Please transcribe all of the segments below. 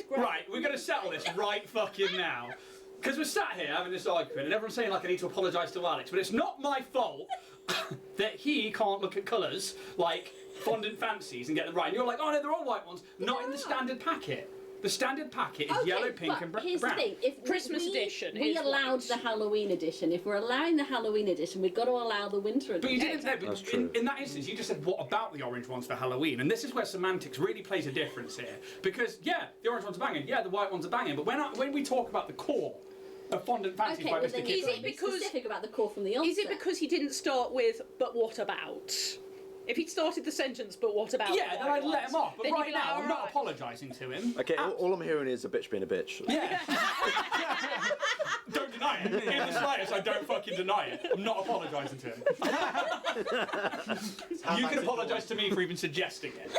is great. Right, we're going to settle this right fucking now. Because we're sat here having this argument and everyone's saying like I need to apologise to Alex, but it's not my fault that he can't look at colours like fondant fancies and get them right. And you're like, oh no, they're all white ones. Not in the standard packet. The standard packet is yellow, pink and brown. Here's the thing. If Christmas edition we is allowed white. the Halloween edition. If we're allowing the Halloween edition, we've got to allow the winter edition. But you didn't say, That's true. in that instance, you just said, what about the orange ones for Halloween? And this is where semantics really plays a difference here. Because, yeah, the orange ones are banging, yeah, the white ones are banging, but when we talk about the core of Fondant Fancies by Mr. then Kipling... Is it because- specific about the core from the onset? Is it because he didn't start with, but what about? If he'd started the sentence, but what about? Yeah, then I'd let him off. But Then you'd right be like, now, I'm all not right. apologising to him. Okay, all I'm hearing is a bitch being a bitch. Yeah. Don't deny it. In the slightest, I don't fucking deny it. I'm not apologising to him. You can apologise to me for even suggesting it.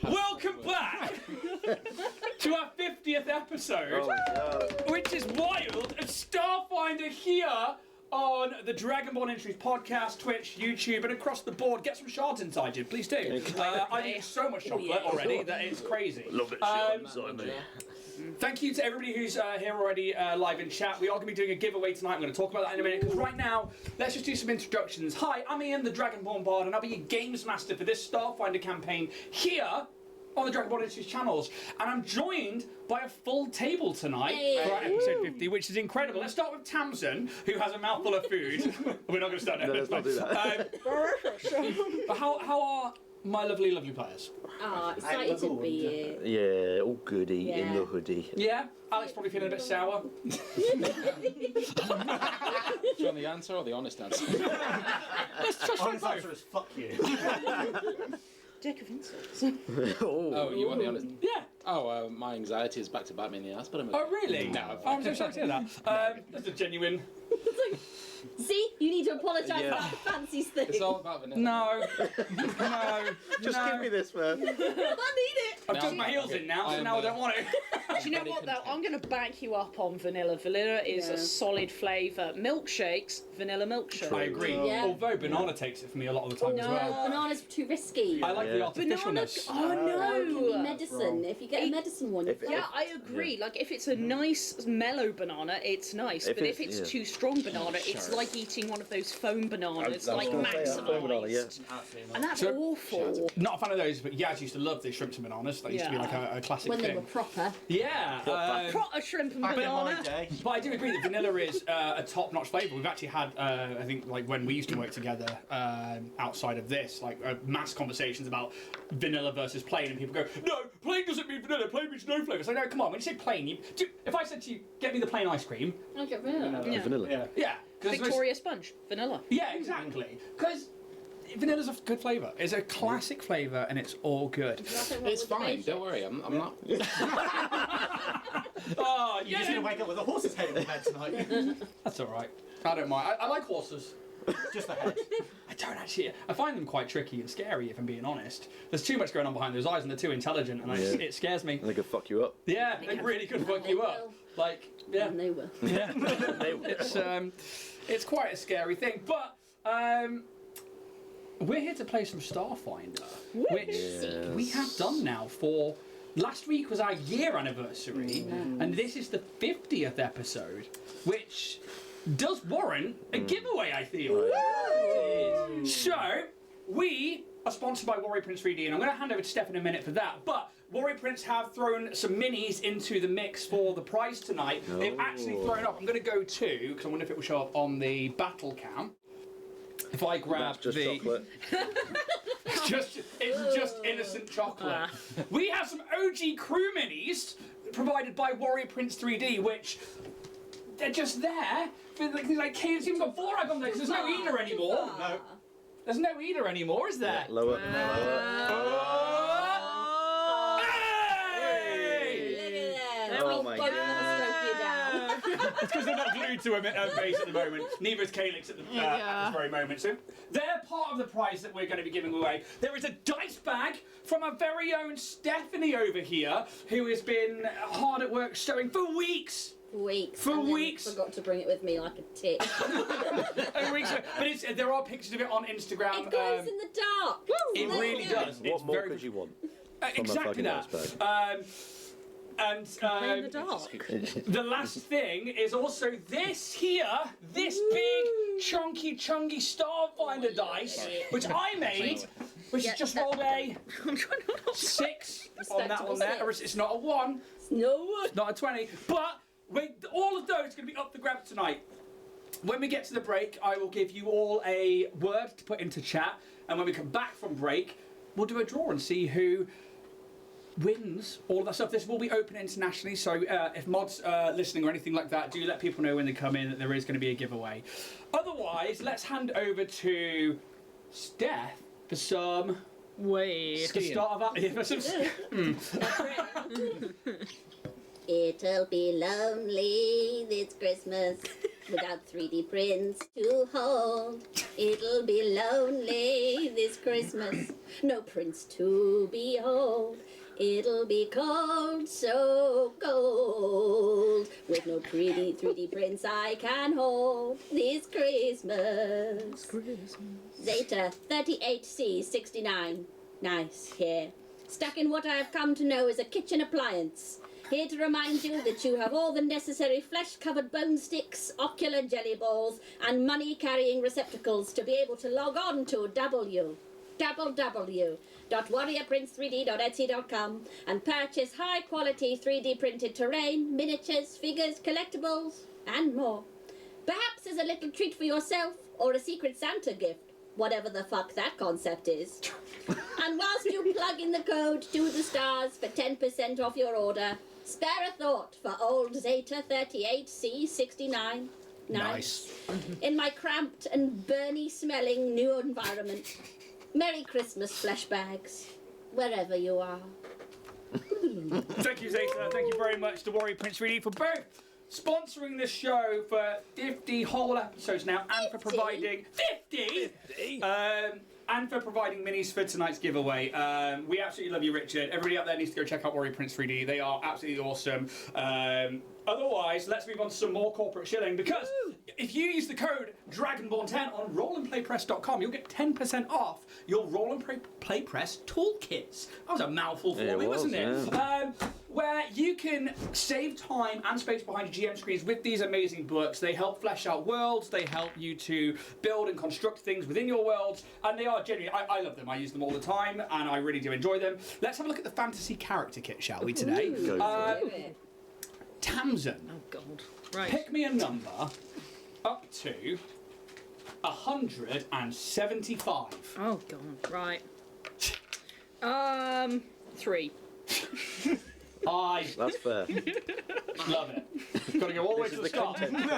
Welcome back to our 50th episode, which is wild, of Starfinder here on the Dragonborn Industries podcast, Twitch, YouTube, and across the board. Get some shards inside you, please do. I eat so much chocolate already that it's crazy. Love it, inside me. Thank you to everybody who's here already live in chat. We are going to be doing a giveaway tonight. I'm going to talk about that in a minute, because right now, let's just do some introductions. Hi, I'm Ian, the Dragonborn Bard, and I'll be your games master for this Starfinder campaign here on the Dragonborn Industries channels. And I'm joined by a full table tonight for our episode 50, which is incredible. Let's start with Tamsin, who has a mouthful of food. We're not going to start now. No, let's not do that. But how are my lovely, lovely players? Excited to be here. Yeah, all goody Yeah. in the hoodie. Yeah? Alex probably feeling a bit sour. Do you want the answer or the honest answer? Let's trust Honest answer is fuck you. Dick of insults. Oh, you want the honest? Yeah. Oh, my anxiety is back to bite me in the ass, but I'm okay. Oh, really? No, I'm so sorry to hear that. That's a genuine... See, you need to apologise Yeah. about the fancies thing. It's all about vanilla. No. Just give me this, man. I need it. I've dug my heels in now, so now I don't want it. Do you know what though? I'm going to back you up on vanilla. Vanilla is a solid flavour. Milkshakes, vanilla milkshake. I agree. Yeah. Although banana takes it for me a lot of the time as No, well. banana's too risky. I like the Banana. artificialness. Oh It can be no. medicine. If you get a medicine one, If- Yeah, I agree. Like if it's a nice mellow banana, it's nice. If But if it's- it's yeah. too strong banana, it's like eating one of those foam bananas, I was like gonna say, foam banana, yeah. maximised. And that's So- awful. Not a fan of those, but Yaz used to love the shrimps and bananas. That used to be like a classic when they thing. were proper. Yeah. Proper shrimp and Back in my banana. day. But I do agree that vanilla is a top-notch flavour. We've actually had, I think, like when we used to work together outside of this, like mass conversations about vanilla versus plain, and people go, "No, plain doesn't mean vanilla. Plain means no flavour." So no, come on. When you say plain, if I said to you, "Get me the plain ice cream," I'll get vanilla. Yeah. Vanilla. Yeah. yeah, 'cause there's no- Victoria sponge, vanilla. yeah, exactly. Because vanilla's a good flavour. It's a classic flavour, and it's all good. It's fine, don't worry, I'm not... Oh, You're just gonna wake up with a horse's head in the bed tonight. That's all right. I don't mind. I like horses. Just the head. I don't actually. I find them quite tricky and scary, if I'm being honest. There's too much going on behind those eyes, and they're too intelligent, and it scares me. And they could fuck you up. Yeah, they really could fuck you up. Like, yeah, And they were. yeah. It's quite a scary thing, but we're here to play some Starfinder, which we have done now for. Last week was our year anniversary, and this is the 50th episode, which does warrant a giveaway, I feel. So, we are sponsored by Warrior Prince 3D, and I'm going to hand over to Steph in a minute for that, but Warrior Prince have thrown some minis into the mix for the prize tonight. They've actually thrown up, I'm going to go to, because I wonder if it will show up on the battle cam. If I grab That's just the... chocolate. It's just innocent chocolate. We have some OG crew minis provided by Warrior Prince 3D, which they're just there. Like kids, even got Vorag on there because there's no eater anymore. No. There's no eater anymore, is there? Lower. Hey! Oh my God. It's because they're not glued to a base at the moment. Neither is Calyx at this very moment. So they're part of the prize that we're going to be giving away. There is a dice bag from our very own Stephanie over here, who has been hard at work sewing for weeks. Weeks. For and then weeks. Forgot to bring it with me like a tick. But there are pictures of it on Instagram. It glows in the dark. It really does. What It's more very could you want? exactly fucking that. nice And In the dark. the last thing is also this here, this big, chunky Starfinder dice, which I made, which is just rolled a I'm trying not to 6 on that one there. Respectable Or it's not a 1, No. not a 20, but all of those are going to be up for grabs tonight. When we get to the break, I will give you all a word to put into chat, and when we come back from break, we'll do a draw and see who wins all of that stuff. This will be open internationally, so if mods listening or anything like that, do let people know when they come in that there is going to be a giveaway. Otherwise, let's hand over to Steph for some... wait. The start of that. For some, It'll be lonely this Christmas without 3D prints to hold. It'll be lonely this Christmas, no prints to behold. It'll be cold, so cold, with no pretty 3D prints I can hold this Christmas. Zeta 38C69. Nice, here. Stuck in what I have come to know as a kitchen appliance. Here to remind you that you have all the necessary flesh-covered bone sticks, ocular jelly balls, and money-carrying receptacles to be able to log on to www.warriorprince3d.etsy.com and purchase high-quality 3D printed terrain, miniatures, figures, collectibles, and more. Perhaps as a little treat for yourself or a secret Santa gift, whatever the fuck that concept is. And whilst you plug in the code to the stars for 10% off your order, spare a thought for old Zeta 38C69. Nice. In my cramped and burny-smelling new environment. Merry Christmas, flesh bags, wherever you are. Thank you, Zeta. Thank you very much to Warrior Prince 3D for both sponsoring this show for 50 whole episodes now, and for providing 50. And for providing minis for tonight's giveaway. We absolutely love you, Richard. Everybody out there needs to go check out Warrior Prince 3D. They are absolutely awesome. Otherwise, let's move on to some more corporate shilling, because if you use the code Dragonborn10 on rollandplaypress.com, you'll get 10% off your Roll and Play Press toolkits. That was a mouthful for me, wasn't it? Yeah. Where you can save time and space behind your GM screens with these amazing books. They help flesh out worlds, they help you to build and construct things within your worlds, and they are genuinely, I love them. I use them all the time, and I really do enjoy them. Let's have a look at the fantasy character kit, shall we, today? Go for it. Tamsin, Oh God. Right. pick me a number up to 175. Oh God. Right. 3. I That's fair. love it. Got to go all the way This to is the the start. content. Oh,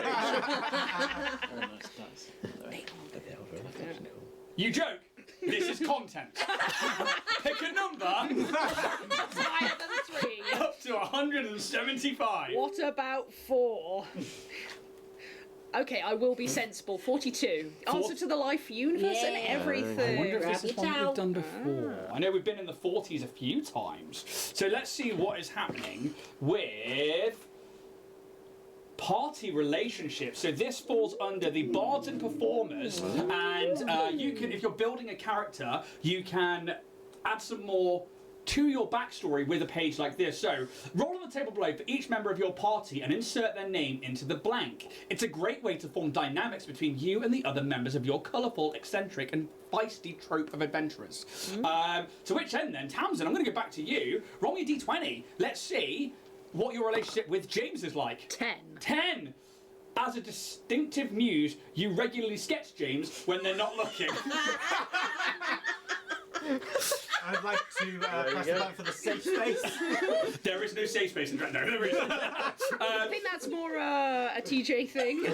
nice dice. You joke. This is content. Pick a number Higher than 3. up to 175. What about 4? Okay, I will be sensible. 42. Answer to the life universe and Yeah. I wonder everything. if this is Grab one it that we've out. done before. I know we've been in the 40s a few times. So let's see what is happening with party relationships. So this falls under the bards and performers, and you can, if you're building a character, you can add some more to your backstory with a page like this. So roll on the table below for each member of your party and insert their name into the blank. It's a great way to form dynamics between you and the other members of your colourful, eccentric and feisty troop of adventurers. To which end then, Tamsin, I'm going to go back to you. Roll me a d20. Let's see what your relationship with James is like. 10. 10. As a distinctive muse, you regularly sketch James when they're not looking. I'd like to press the go. button for the safe space. There is no safe space in Dragon. No, there isn't. I think that's more a TJ thing.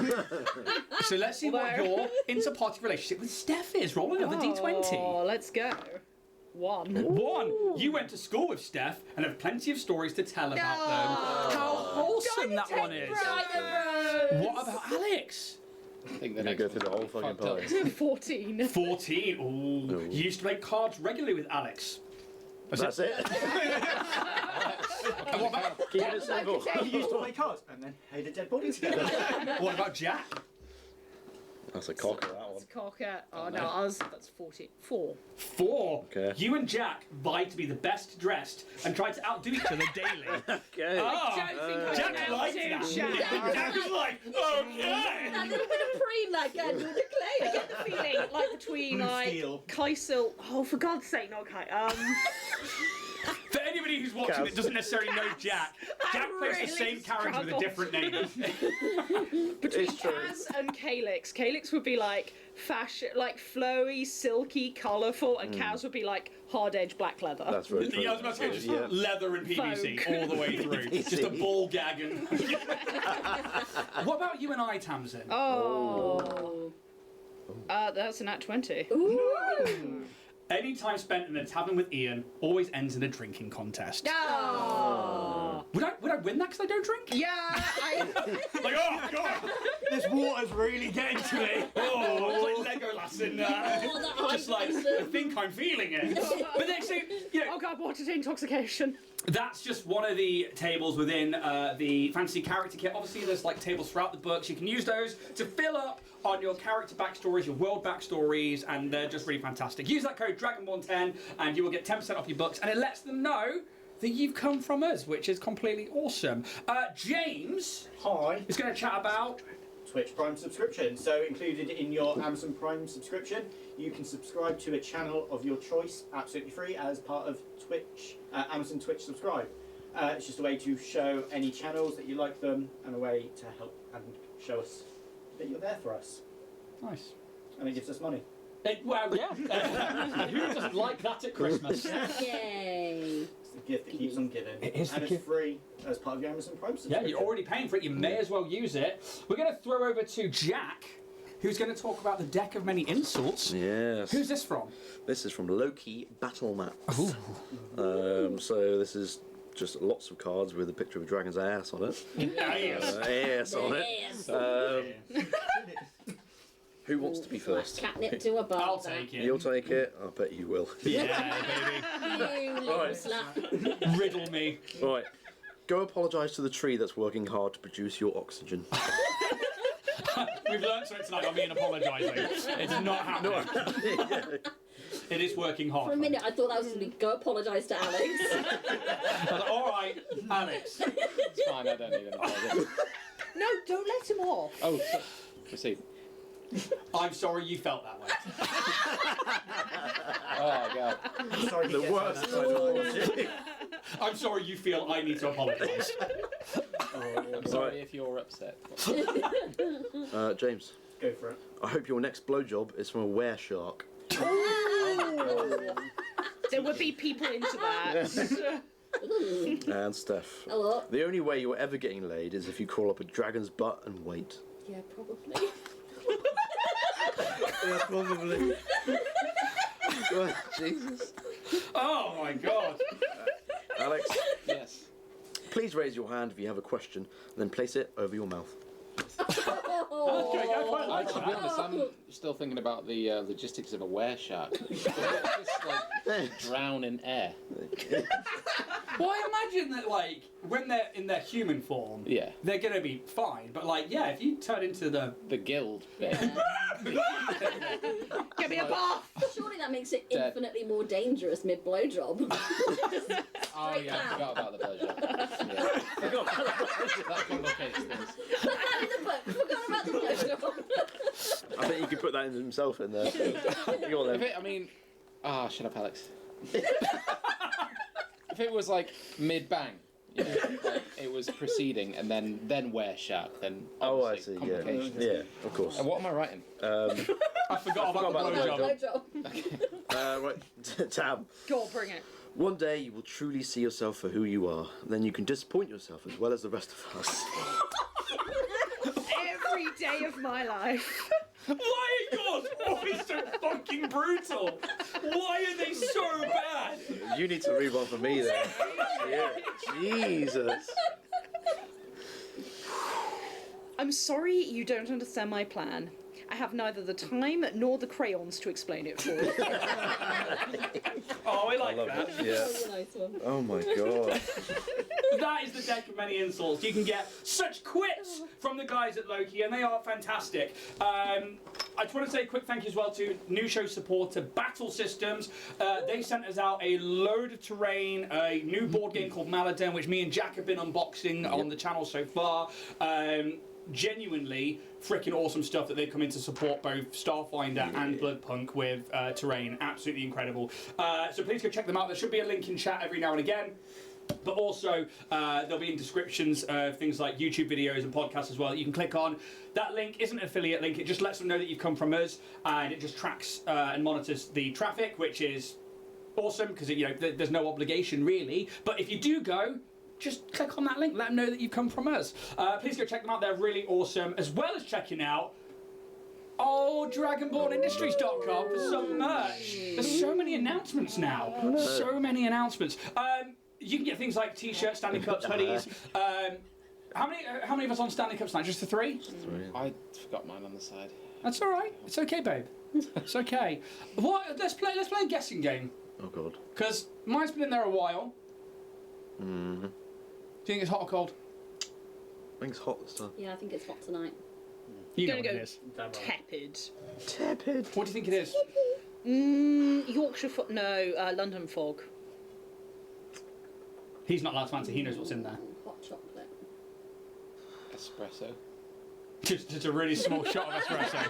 So let's see what your inter-party relationship with Steph is. Roll another d20. Oh, let's go. 1. 1. You went to school with Steph and have plenty of stories to tell about them. How wholesome that one is. What about Alex? I think the Gonna next go through the one whole fucking fucked up. party. 14. 14. Ooh. You used to play cards regularly with Alex. That's it. And what about, Keep it simple. He used to play cards and then hid a dead body together. what about Jack? That's a cocker, that one. That's a cocker. Oh, no, ours, that's 44. 4. Okay. You and Jack vied to be the best dressed and tried to outdo each other daily. Okay. I don't think I Jack can liked outdo that. Jack. Jack was like, okay. That little bit of preem like I do with the I Claire. get the feeling like between Blue like steel. Kaisel. Oh, for God's sake, not Kai. For anybody who's watching Kaz. that doesn't necessarily know Jack, Jack plays the really same character with a struggled. different name. Between It's true. Kaz and Calyx. Calyx would be like fashion, like flowy, silky, colourful, and Kaz would be like hard edge black leather. That's very true. Yeah, I was about to say, just Yeah. leather and PVC Folk. all the way through. Just a ball gag. And... What about you and I, Tamsin? Oh. That's an at 20. Any time spent in a tavern with Ian always ends in a drinking contest. Oh. Would I win that because I don't drink? Yeah, I. Like, oh god! This water's really getting to me. Oh, it's like Legolas in that just like, I think I'm feeling it. But then, so, you know, Oh God, what is intoxication? that's just one of the tables within the fantasy character kit. Obviously, there's like tables throughout the books. You can use those to fill up on your character backstories, your world backstories, and they're just really fantastic. Use that code Dragonborn10 and you will get 10% off your books, and it lets them know that you've come from us, which is completely awesome. James Hi. is going to chat about... Twitch Prime subscription. So included in your Amazon Prime subscription, you can subscribe to a channel of your choice, absolutely free, as part of Twitch, Amazon Twitch Subscribe. It's just a way to show any channels that you like them, and a way to help and show us that you're there for us. Nice. And it gives us money. Well, yeah. Who doesn't like that at Christmas? Yay. It's the gift that keeps on giving. It is the and it's gift. free as part of your Amazon Prime Yeah, subscription. you're already paying for it. You may as well use it. We're going to throw over to Jack, who's going to talk about the Deck of Many Insults. Yes. Who's this from? This is from Loki Battle Maps. So this is just lots of cards with a picture of a dragon's ass on it. Ass on it. Yes. Who wants to be first? Catnip to a bar. I'll take it. You'll take it? I bet you will. Yeah, You little Right. slut. baby. Riddle me. Right. Go apologise to the tree that's working hard to produce your oxygen. We've learned something tonight on me and apologising. It's not happening. It is working hard. For a minute, I thought that was going to be go apologise to Alex. I was like, all right, Alex. It's fine, I don't need an apology. No, don't let him off. Oh, proceed. I'm sorry you felt that way. Oh, God. Sorry, The worst kind of bullshit. I'm sorry you feel I need to apologise. I'm sorry if you're upset. James, Go for it. I hope your next blowjob is from a were shark. There would be people into that. And Steph. Hello? The only way you're ever getting laid is if you crawl up a dragon's butt and wait. Yeah, probably. Yeah, probably. Oh, Jesus. Oh my god. Alex, Yes. please raise your hand if you have a question, then place it over your mouth. Okay, I quite like To be that. honest, I'm still thinking about the logistics of a were shark. Just like drown in air. Well, I imagine that, like, when they're in their human form, Yeah. they're gonna be fine. But, like, yeah, if you turn into the... The guild bit. Give me a bath. Surely that makes it Dead. infinitely more dangerous mid blowjob. Oh, yeah, I forgot about the pleasure. Yeah. That complicates things. Put that in the book. Forgot about the blowjob. I think you could put that in himself in there. Go on If then. it, I mean... Ah, shut up, Alex. If it was like mid-bang, you know, like it was proceeding and then were shark, then Oh, I obviously see, yeah. complications. Yeah, of course. And what am I writing? I forgot about the about the blowjob. Right, Tam. Go on, bring it. One day you will truly see yourself for who you are. Then you can disappoint yourself as well as the rest of us. Every day of my life. Why are yours always so fucking brutal? Why are they so bad? You need to read one for me then. Yeah. Jesus. I'm sorry you don't understand my plan. I have neither the time nor the crayons to explain it for you. Oh, I I like love that. it. Yeah. That was a nice one. Oh my god. That is the deck of many insults. You can get such quits from the guys at Loki, and they are fantastic. I just want to say a quick thank you as well to new show supporter Battle Systems. They sent us out a load of terrain, a new board game called Maladin, which me and Jack have been unboxing on the channel so far. Genuinely freaking awesome stuff that they've come in to support both Starfinder and Bloodpunk with terrain. Absolutely incredible. So please go check them out. There should be a link in chat every now and again. But also, they'll be in descriptions of things like YouTube videos and podcasts as well that you can click on. That link isn't an affiliate link, it just lets them know that you've come from us, and it just tracks and monitors the traffic, which is awesome, because there's no obligation really. But if you do go, just click on that link, let them know that you've come from us. Please go check them out, they're really awesome, as well as checking out Dragonbornindustries.com for some merch. There's so many announcements now. So many announcements. You can get things like t-shirts, standing cups, hoodies. How many of us on standing cups now? Just the 3? 3. I forgot mine on the side. That's all right. It's okay, babe. It's okay. What? Let's play a guessing game. Oh god. Because mine's been in there a while. Mm-hmm. Do you think it's hot or cold? I think it's hot this time. Yeah, I think it's hot tonight. You know Gonna what go it is. tepid. Tepid. What do you think it is? Yorkshire fog. No, London fog. He's not allowed to answer. He knows what's in there. Hot chocolate. Espresso. Just a really small shot of espresso.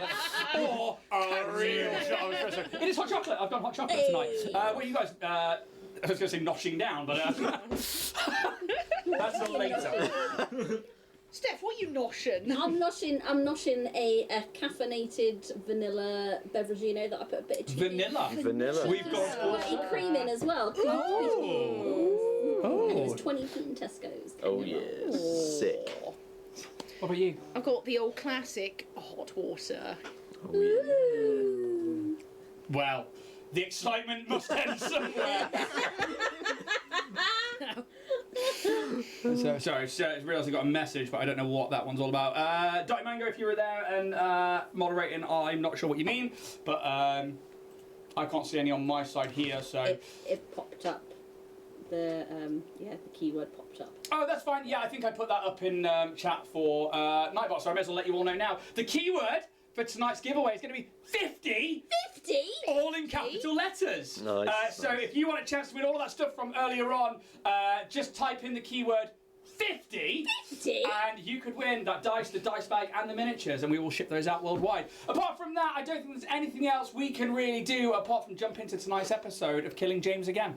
Or a real shot of espresso. It is hot chocolate. I've got hot chocolate tonight. What are you guys? I was going to say noshing down, but that's a later. Steph, what are you noshing? I'm noshing a caffeinated vanilla beverageino that I put a bit of tea Vanilla. Vanilla. We've got. Squirty cream in as well. Oh. It was 20p in Tesco's. Oh yes. Sick. What about you? I've got the old classic hot water. Oh yeah. Well, the excitement must end somewhere. Sorry, I realised I got a message, but I don't know what that one's all about. Dotty Mango, if you were there and moderating, I'm not sure what you mean, but I can't see any on my side here, so... It popped up. The keyword popped up. Oh, that's fine. Yeah, I think I put that up in chat for Nightbot, so I may as well let you all know now. The keyword for tonight's giveaway is going to be 50! 50? All in capital letters. Nice. So if you want a chance to win all that stuff from earlier on, just type in the keyword 50, 50? and you could win that dice, the dice bag, and the miniatures, and we will ship those out worldwide. Apart from that, I don't think there's anything else we can really do apart from jump into tonight's episode of Killing James Again.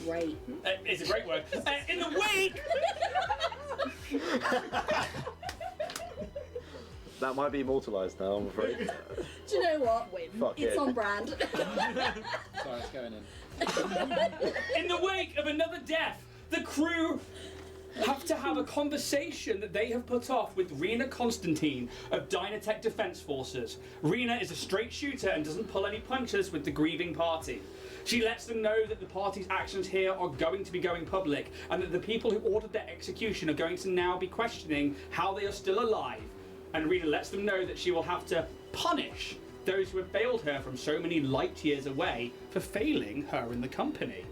Great. It's a great word. In the wake... That might be immortalised now, I'm afraid. Do you know what? Fuck It's it. on brand. Sorry, it's going in. In the wake of another death, the crew have to have a conversation that they have put off with Rena Constantine of Dynatech Defense Forces. Rena is a straight shooter and doesn't pull any punches with the grieving party. She lets them know that the party's actions here are going to be going public, and that the people who ordered their execution are going to now be questioning how they are still alive. And Rena lets them know that she will have to punish those who have failed her from so many light years away for failing her in the company.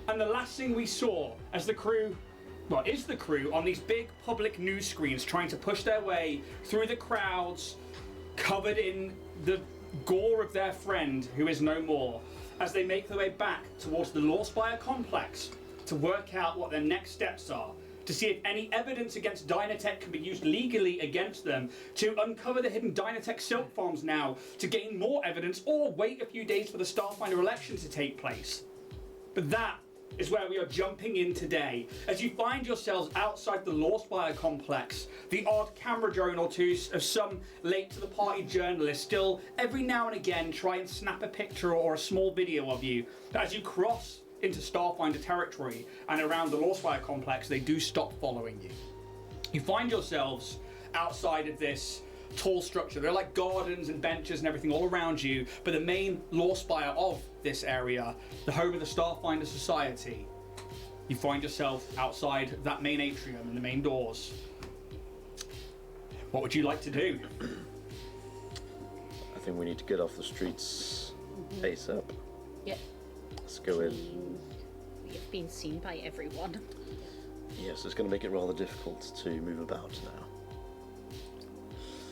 And the last thing we saw as the crew, well, is the crew on these big public news screens trying to push their way through the crowds, covered in the gore of their friend who is no more, as they make their way back towards the Lawspire complex to work out what their next steps are, to see if any evidence against Dynatech can be used legally against them, to uncover the hidden Dynatech silk farms now, to gain more evidence, or wait a few days for the Starfinder election to take place. But that is where we are jumping in today. As you find yourselves outside the Lawspire complex, the odd camera drone or two of some late-to-the-party journalists still every now and again try and snap a picture or a small video of you. As you cross into Starfinder territory and around the Lawspire complex, they do stop following you. You find yourselves outside of this tall structure. There are like gardens and benches and everything all around you, but the main Lawspire of this area, the home of the Starfinder Society, you find yourself outside that main atrium and the main doors. What would you like to do? I think we need to get off the streets ASAP. Yep. Let's go in. We have been seen by everyone. Yes, it's going to make it rather difficult to move about now.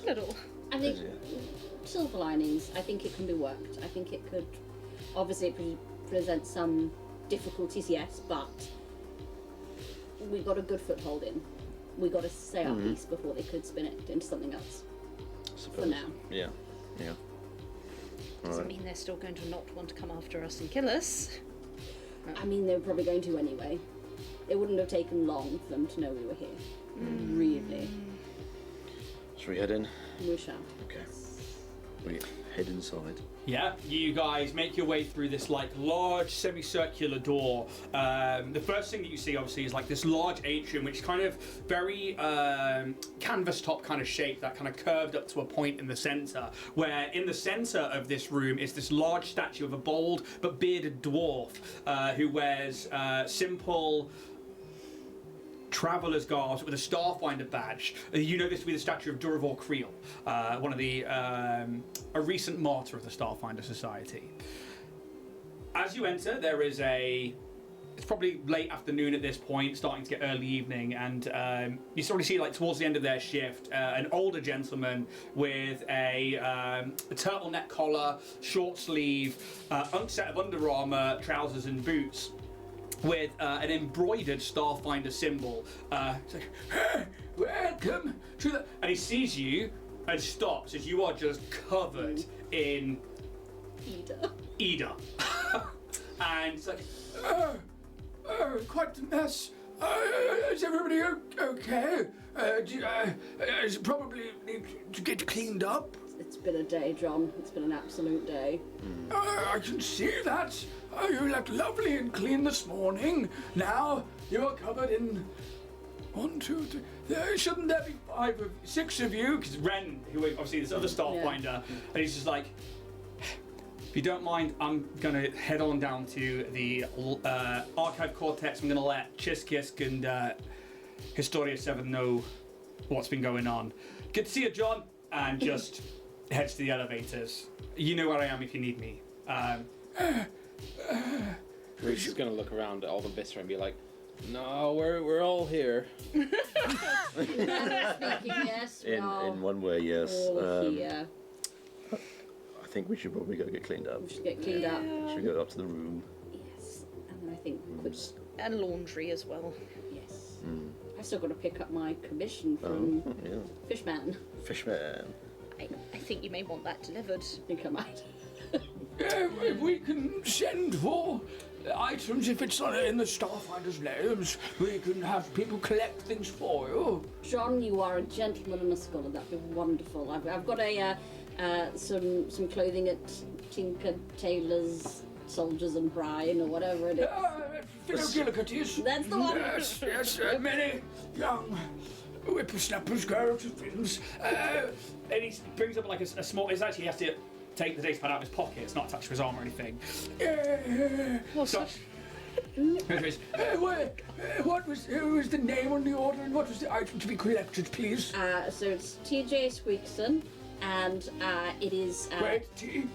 Little. I think silver linings. I think it can be worked. I think it could. Obviously, it presents some difficulties, yes, but we got a good foothold in. We got to say our piece before they could spin it into something else. Suppose. For now. Yeah. Doesn't mean they're still going to not want to come after us and kill us. I mean, they were probably going to anyway. It wouldn't have taken long for them to know we were here. Really. Should we head in? We shall. Okay. We head inside. Yeah, you guys make your way through this like large semicircular door. The first thing that you see obviously is like this large atrium, which is kind of very canvas top kind of shape, that kind of curved up to a point in the center, where in the center of this room is this large statue of a bold but bearded dwarf who wears simple traveller's garbs with a Starfinder badge. You know this to be the statue of Durivor Creel, one of the a recent martyr of the Starfinder Society. As you enter, there is it's probably late afternoon at this point, starting to get early evening, and you sort of see like towards the end of their shift, an older gentleman with a turtleneck collar, short sleeve, set of Under Armour, trousers and boots, with an embroidered Starfinder symbol. It's like, hey, welcome to the... And he sees you and stops as you are just covered in... Eda. And it's like, oh, quite a mess. Is everybody okay? Is it probably need to get cleaned up? It's been a day, John. It's been an absolute day. I can see that. You looked lovely and clean this morning. Now you are covered in 1, 2, 3. Shouldn't there be 5 of 6 of you? Because Ren, who obviously this other Starfinder, and he's just like, if you don't mind, I'm gonna head on down to the Archive Cortex. I'm gonna let Chiskisk and Historia 7 know what's been going on. Good to see you, John. And just heads to the elevators. You know where I am if you need me. Bruce is going to look around at all the Viscera and be like, no, we're all here. Yes, In one way, yes. all here. I think we should probably go get cleaned up. We should get cleaned up. Should we go up to the room? Yes, and then I think quick. And laundry as well. Yes. I've still got to pick up my commission from Fishman. Fishman. I think you may want that delivered. I think I might. If we can send for items, if it's not in the Starfinder's names, we can have people collect things for you. John, you are a gentleman and a scholar. That'd be wonderful. I've got some clothing at Tinker Taylor's Soldiers and Brine or whatever it is. Gillicuttys. That's the one. Yes, many young whippersnappers go to films. And he brings up like a small. It's actually he has to take the data pad out of his pocket. It's not attached to his arm or anything. What was the name on the order and what was the item to be collected, please? So it's TJ Squeakson, and it is. Wait, T.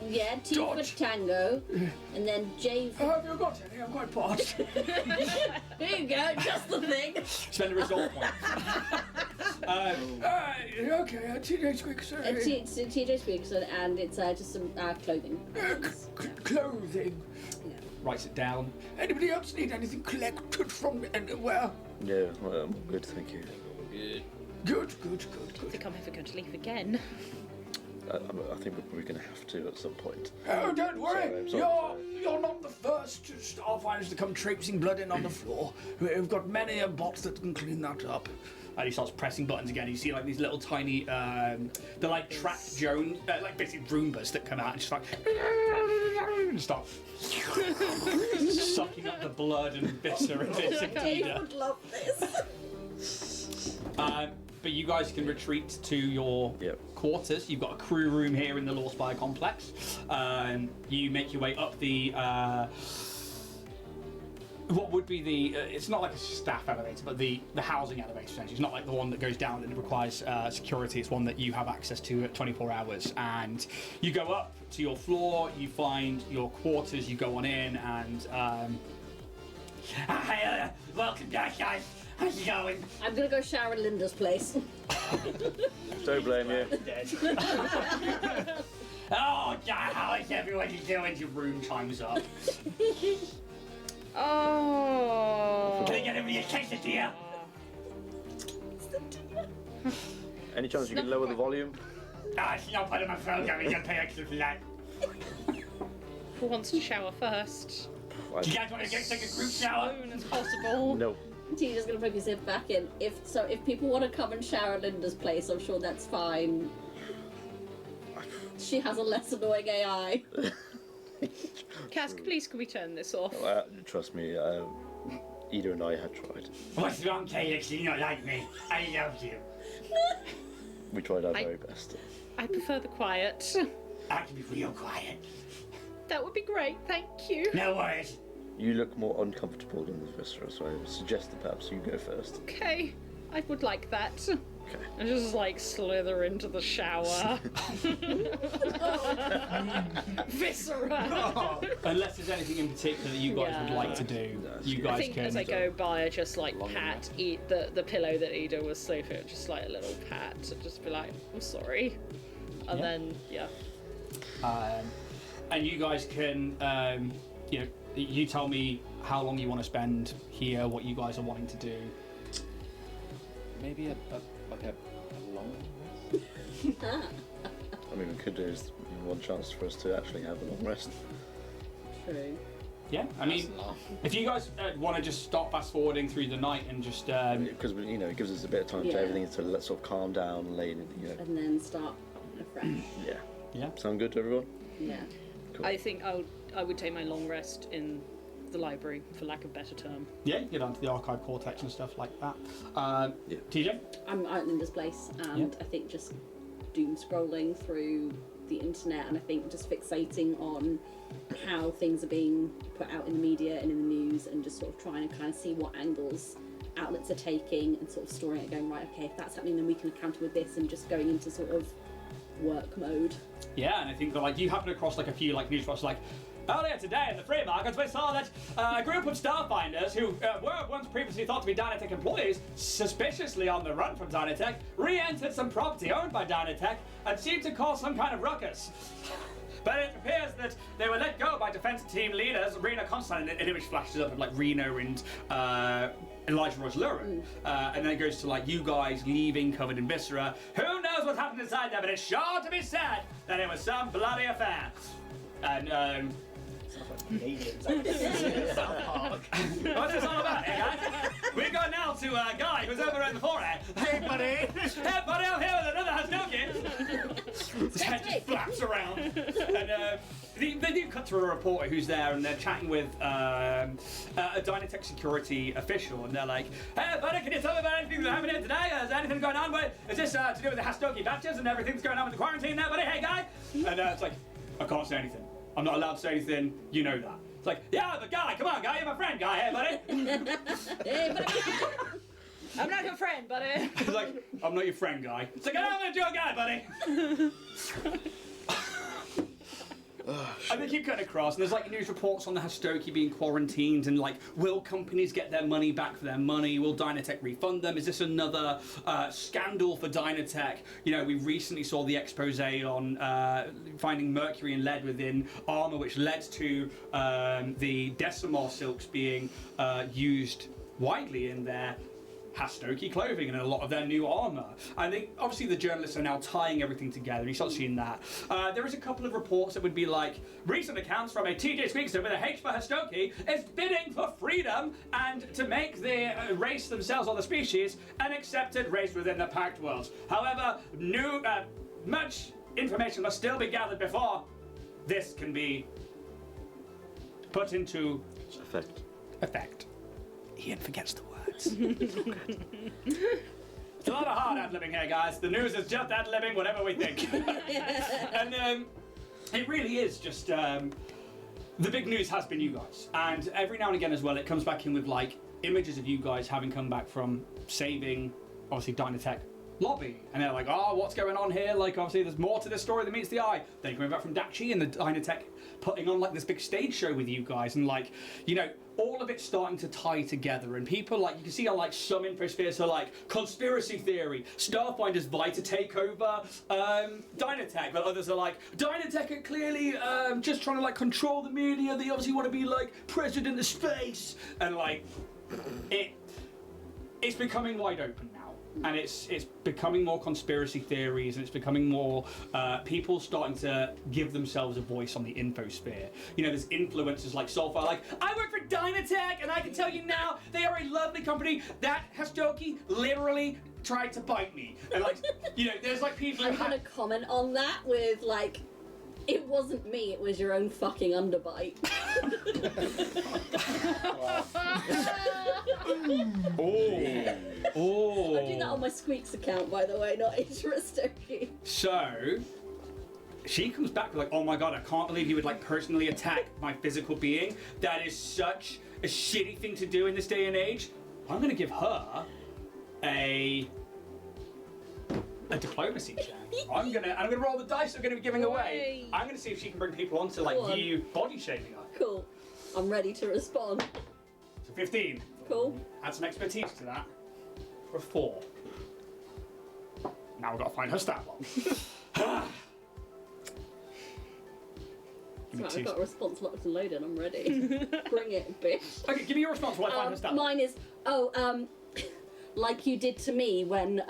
Yeah, T for Tango, and then J for... Have you got any? I'm quite parched. Here you go, just the thing. Spend a result point. Okay, TJ Squeakson. TJ Squeakson, and it's just some clothing. Clothing. Yeah. Writes it down. Anybody else need anything collected from anywhere? Yeah, well, good, thank you. Good. Good. I think I'm ever going to leave again. I think we're probably going to have to at some point. Oh, don't worry. Sorry. You're not the first Starfinders to come traipsing blood in on the floor. We've got many a bot that can clean that up. And he starts pressing buttons again. You see like these little tiny, they're like tracked Jones, like basically Roombas that come out and just like and start sucking up the blood and viscera of this Dave Akita. would love this. But you guys can retreat to your quarters. You've got a crew room here in the Law Spire complex. You make your way up the what would be the it's not like a staff elevator, but the housing elevator essentially. It's not like the one that goes down and requires security. It's one that you have access to at 24 hours. And you go up to your floor, you find your quarters, you go on in, and hi, welcome back, guys. How's it going? I'm gonna go shower at Linda's place. Don't blame you. Oh, God, how is everyone doing? Your room chimes up. Oh. Can I get everybody a quesadilla? Any chance you can lower the volume? Ah, it's not part of my program. You gotta pay extra for that. Who wants to shower first? Do you guys want to take a group shower? As soon as possible. No. Tina's gonna focus it back in. If people want to come and shower at Linda's place, I'm sure that's fine. She has a less annoying AI. Cass, please can we turn this off? Trust me, Ida and I had tried. What's wrong, Calix? You don't like me. I love you. We tried our very best. I prefer the quiet. I can be real quiet. That would be great, thank you. No worries. You look more uncomfortable than the Viscera, so I would suggest that perhaps you go first. Okay, I would like that. Okay. I just like slither into the shower. Viscera. Unless there's anything in particular that you guys would like to do, you guys I think can. as I go by, I just like pat the pillow that Ida was sleeping, just like a little pat, and just be like, I'm sorry. And then, And you guys can, you tell me how long you want to spend here, what you guys are wanting to do. Maybe a long rest? I mean, we could do is one chance for us to actually have a long rest. True. Yeah, I mean, if you guys want to just start fast forwarding through the night and just Because it gives us a bit of time for everything to sort of calm down and lay, And then start afresh. Yeah. Sound good to everyone? Yeah. Cool. I think I would take my long rest in the library, for lack of better term. Yeah, get onto the archive cortex and stuff like that. TJ? I'm out in Linda's place, and I think just doom scrolling through the internet, and I think just fixating on how things are being put out in the media and in the news, and just sort of trying to kind of see what angles outlets are taking and sort of storing it, going, right, okay, if that's happening, then we can counter with this, and just going into sort of work mode. Yeah, and I think that you happen across a few news reports earlier today in the free markets, we saw that a group of Starfinders who were once previously thought to be Dynatech employees, suspiciously on the run from Dynatech, re-entered some property owned by Dynatech and seemed to cause some kind of ruckus. But it appears that they were let go by defense team leaders Rena Constantine, and an image flashes up of Reno and Elijah Royce Lurin. And then it goes to you guys leaving covered in viscera. Who knows what happened inside there, but it's sure to be said that it was some bloody affair. And Canadians. South Park. what's this all about, guys? We go now to a guy who's over in the forehead. Hey, buddy. Hey, buddy, I'm here with another Hastoki. His head just flaps around. And they do cut to a reporter who's there, and they're chatting with a Dynatech security official, and they're like, hey, buddy, can you tell me about anything that's happening here today? Is there anything going on with, is this to do with the Hastoki batches and everything that's going on with the quarantine there, buddy? Hey, guy? And it's like, I can't say anything. I'm not allowed to say anything, you know that. It's like, yeah, but guy, come on, guy, you're my friend, guy, hey, buddy. Hey, buddy. I'm not your friend, buddy. It's like, I'm not your friend, guy. It's like, I'm not your guy, buddy. And they keep cutting across, and there's news reports on the Hastoki being quarantined, and will companies get their money back for their money? Will Dynatech refund them? Is this another scandal for Dynatech? We recently saw the expose on finding mercury and lead within armor, which led to the Decimar silks being used widely in their Hastoki clothing and a lot of their new armor. And obviously the journalists are now tying everything together. You start seeing that. There is a couple of reports that would be like, recent accounts from a TJ Speakster with a H for Hastoki is bidding for freedom and to make the race themselves or the species an accepted race within the Pact worlds. However, much information must still be gathered before this can be put into effect. Ian forgets the words. It's a lot of hard ad-libbing here, guys. The news is just ad-libbing whatever we think. And it really is just... the big news has been you guys. And every now and again as well, it comes back in with, like, images of you guys having come back from saving, obviously, Dynatech lobby. And they're like, oh, what's going on here? Like, obviously, there's more to this story than meets the eye. Then coming back from Dachi and the Dynatech putting on, like, this big stage show with you guys. And, like, you know, all of it starting to tie together. And people, like, you can see on, like, some infospheres are, like, conspiracy theory. Starfinder's vie to take over Dynatech. But others are like, Dynatech are clearly just trying to, like, control the media. They obviously want to be, like, president of space. And, like, it's becoming wide open now. And it's becoming more conspiracy theories, and it's becoming more people starting to give themselves a voice on the infosphere. You know, there's influencers like Soulfire, like, I work for Dynatech, and I can tell you now, they are a lovely company. That Hastoki literally tried to bite me. And, like, you know, there's, like, people I'm gonna comment on that with, like, it wasn't me, it was your own fucking underbite. Oh. I do that on my Squeaks account, by the way, not Hastoki. So, she comes back with like, oh my god, I can't believe you would like personally attack my physical being. That is such a shitty thing to do in this day and age. I'm gonna give her a diplomacy check. I'm gonna roll the dice I'm gonna be giving away. I'm gonna see if she can bring people on to like you body shaming her. Cool. I'm ready to respond. So 15. Cool. Add some expertise to that. For 4. Now we've got to find her stat block. Right, I've got a response locked and loaded. I'm ready. Bring it, bitch. Okay, give me your response while I find her stat block. Mine is like you did to me when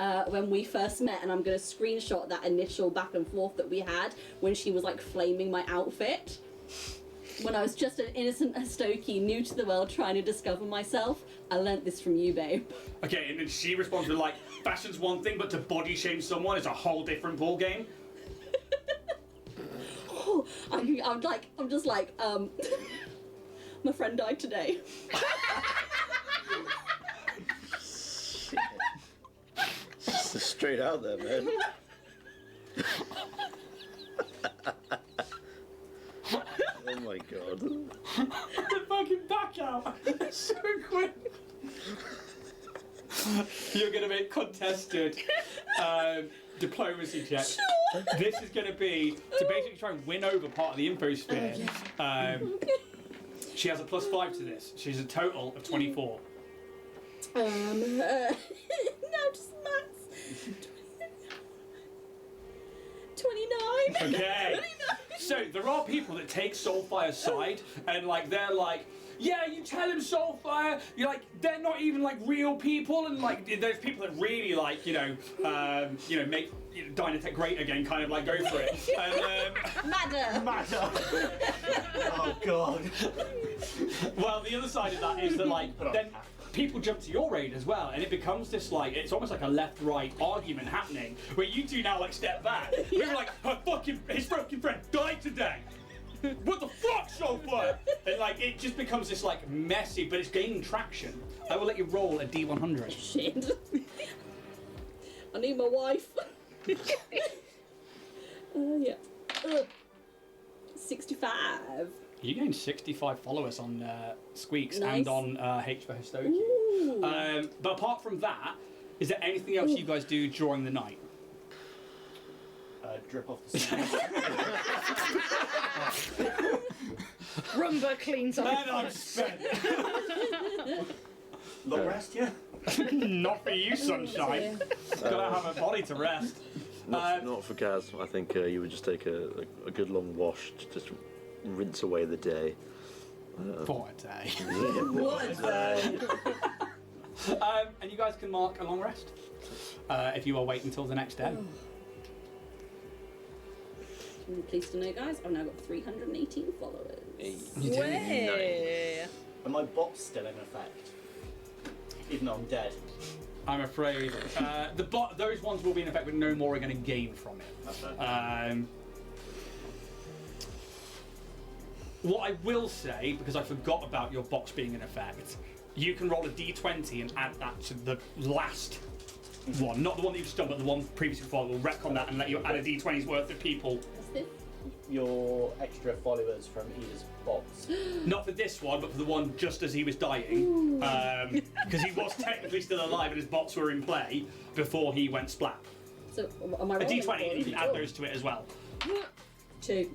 we first met, and I'm gonna screenshot that initial back and forth that we had when she was like flaming my outfit. When I was just an innocent Hastoki, new to the world, trying to discover myself. I learnt this from you, babe. Okay, and then she responds with like, fashion's one thing, but to body shame someone is a whole different ball game. Oh, I'm just like, my friend died today. Straight out there, man. Oh my god. The fucking back out so quick. You're gonna make contested diplomacy check. Sure. This is gonna be to basically try and win over part of the infosphere. She has a +5 to this. She's a total of 24. No, just maths. 29. Okay. 29. So there are people that take Soulfire's side and like they're like, yeah, you tell him Soulfire. You're like, they're not even like real people, and like there's people that really like make Dynatech great again, kind of like go for it. And, Madder. Oh god. Well, the other side of that is that like then people jump to your aid as well, and it becomes this like it's almost like a left-right argument happening where you two now like step back. We were like, his fucking friend died today. What the fuck, Soulfire? And like it just becomes this like messy, but it's gaining traction. I will let you roll a D100. Shit. I need my wife. Yeah. 65. You gained 65 followers on Squeaks Nice. and on H for Hastoki. But apart from that, is there anything else you guys do during the night? Drip off the sand. Rumba cleans up. And I'm spent. Long rest, yeah? Not for you, sunshine. Gotta have a body to rest. Not for Gaz. I think you would just take a good long wash to just rinse away the day. For a day. What? And you guys can mark a long rest if you are waiting until the next day. I'm pleased to know, guys, I've now got 318 followers. Way. Are my bots still in effect? Even though I'm dead. I'm afraid those ones will be in effect, but no more are going to gain from it. Okay. What I will say, because I forgot about your box being in effect, you can roll a d20 and add that to the last one. Not the one that you've just done, but the one previously before. We'll retcon that and let you add a d20's worth of people. What's this? Your extra followers from Ida's bots. Not for this one, but for the one just as he was dying. Because he was technically still alive and his bots were in play before he went splat. So, am I A rolling d20, you can add Sure. those to it as well. 2.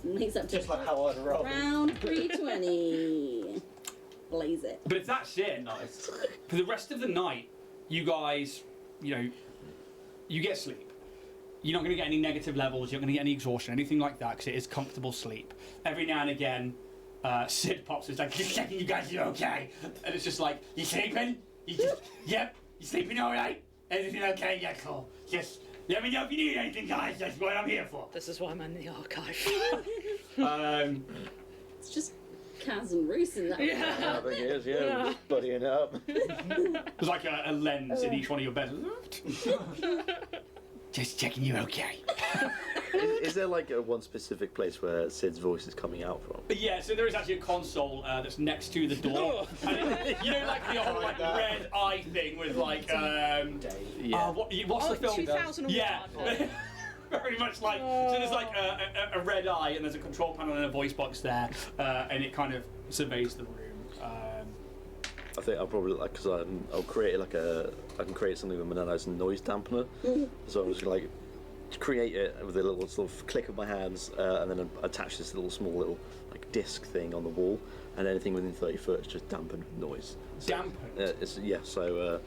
Makes up to Just like how I'd roll. round 320. Blaze it. But if that's it, Nice. for the rest of the night, you guys, you get sleep. You're not going to get any negative levels, you're not going to get any exhaustion, anything like that, because it is comfortable sleep. Every now and again, Sid pops and is like, just checking you guys are okay. And it's just like, you sleeping? Yep, you sleeping alright? Everything okay? Yeah, cool. Just let me know if you need anything, guys, that's what I'm here for. This is why I'm in the archive. It's just Kaz and Roos in that. I think it is, yeah. We're just buddying it up. There's like a lens in each one of your beds. Just checking you okay. Is there like one specific place where Sid's voice is coming out from? Yeah, so there is actually a console that's next to the door. And you know, like the whole like red eye thing with like Yeah. what's the film? 2001. Yeah. Very much like, so there's like a red eye and there's a control panel and a voice box there, and it kind of surveys the room. I think I'll probably because I'll create I can create something with a nice noise dampener. So I'm just gonna like create it with a little sort of click of my hands, and then attach this small little like disc thing on the wall, and anything within 30 foot is just dampened with noise. So, Dampened? So.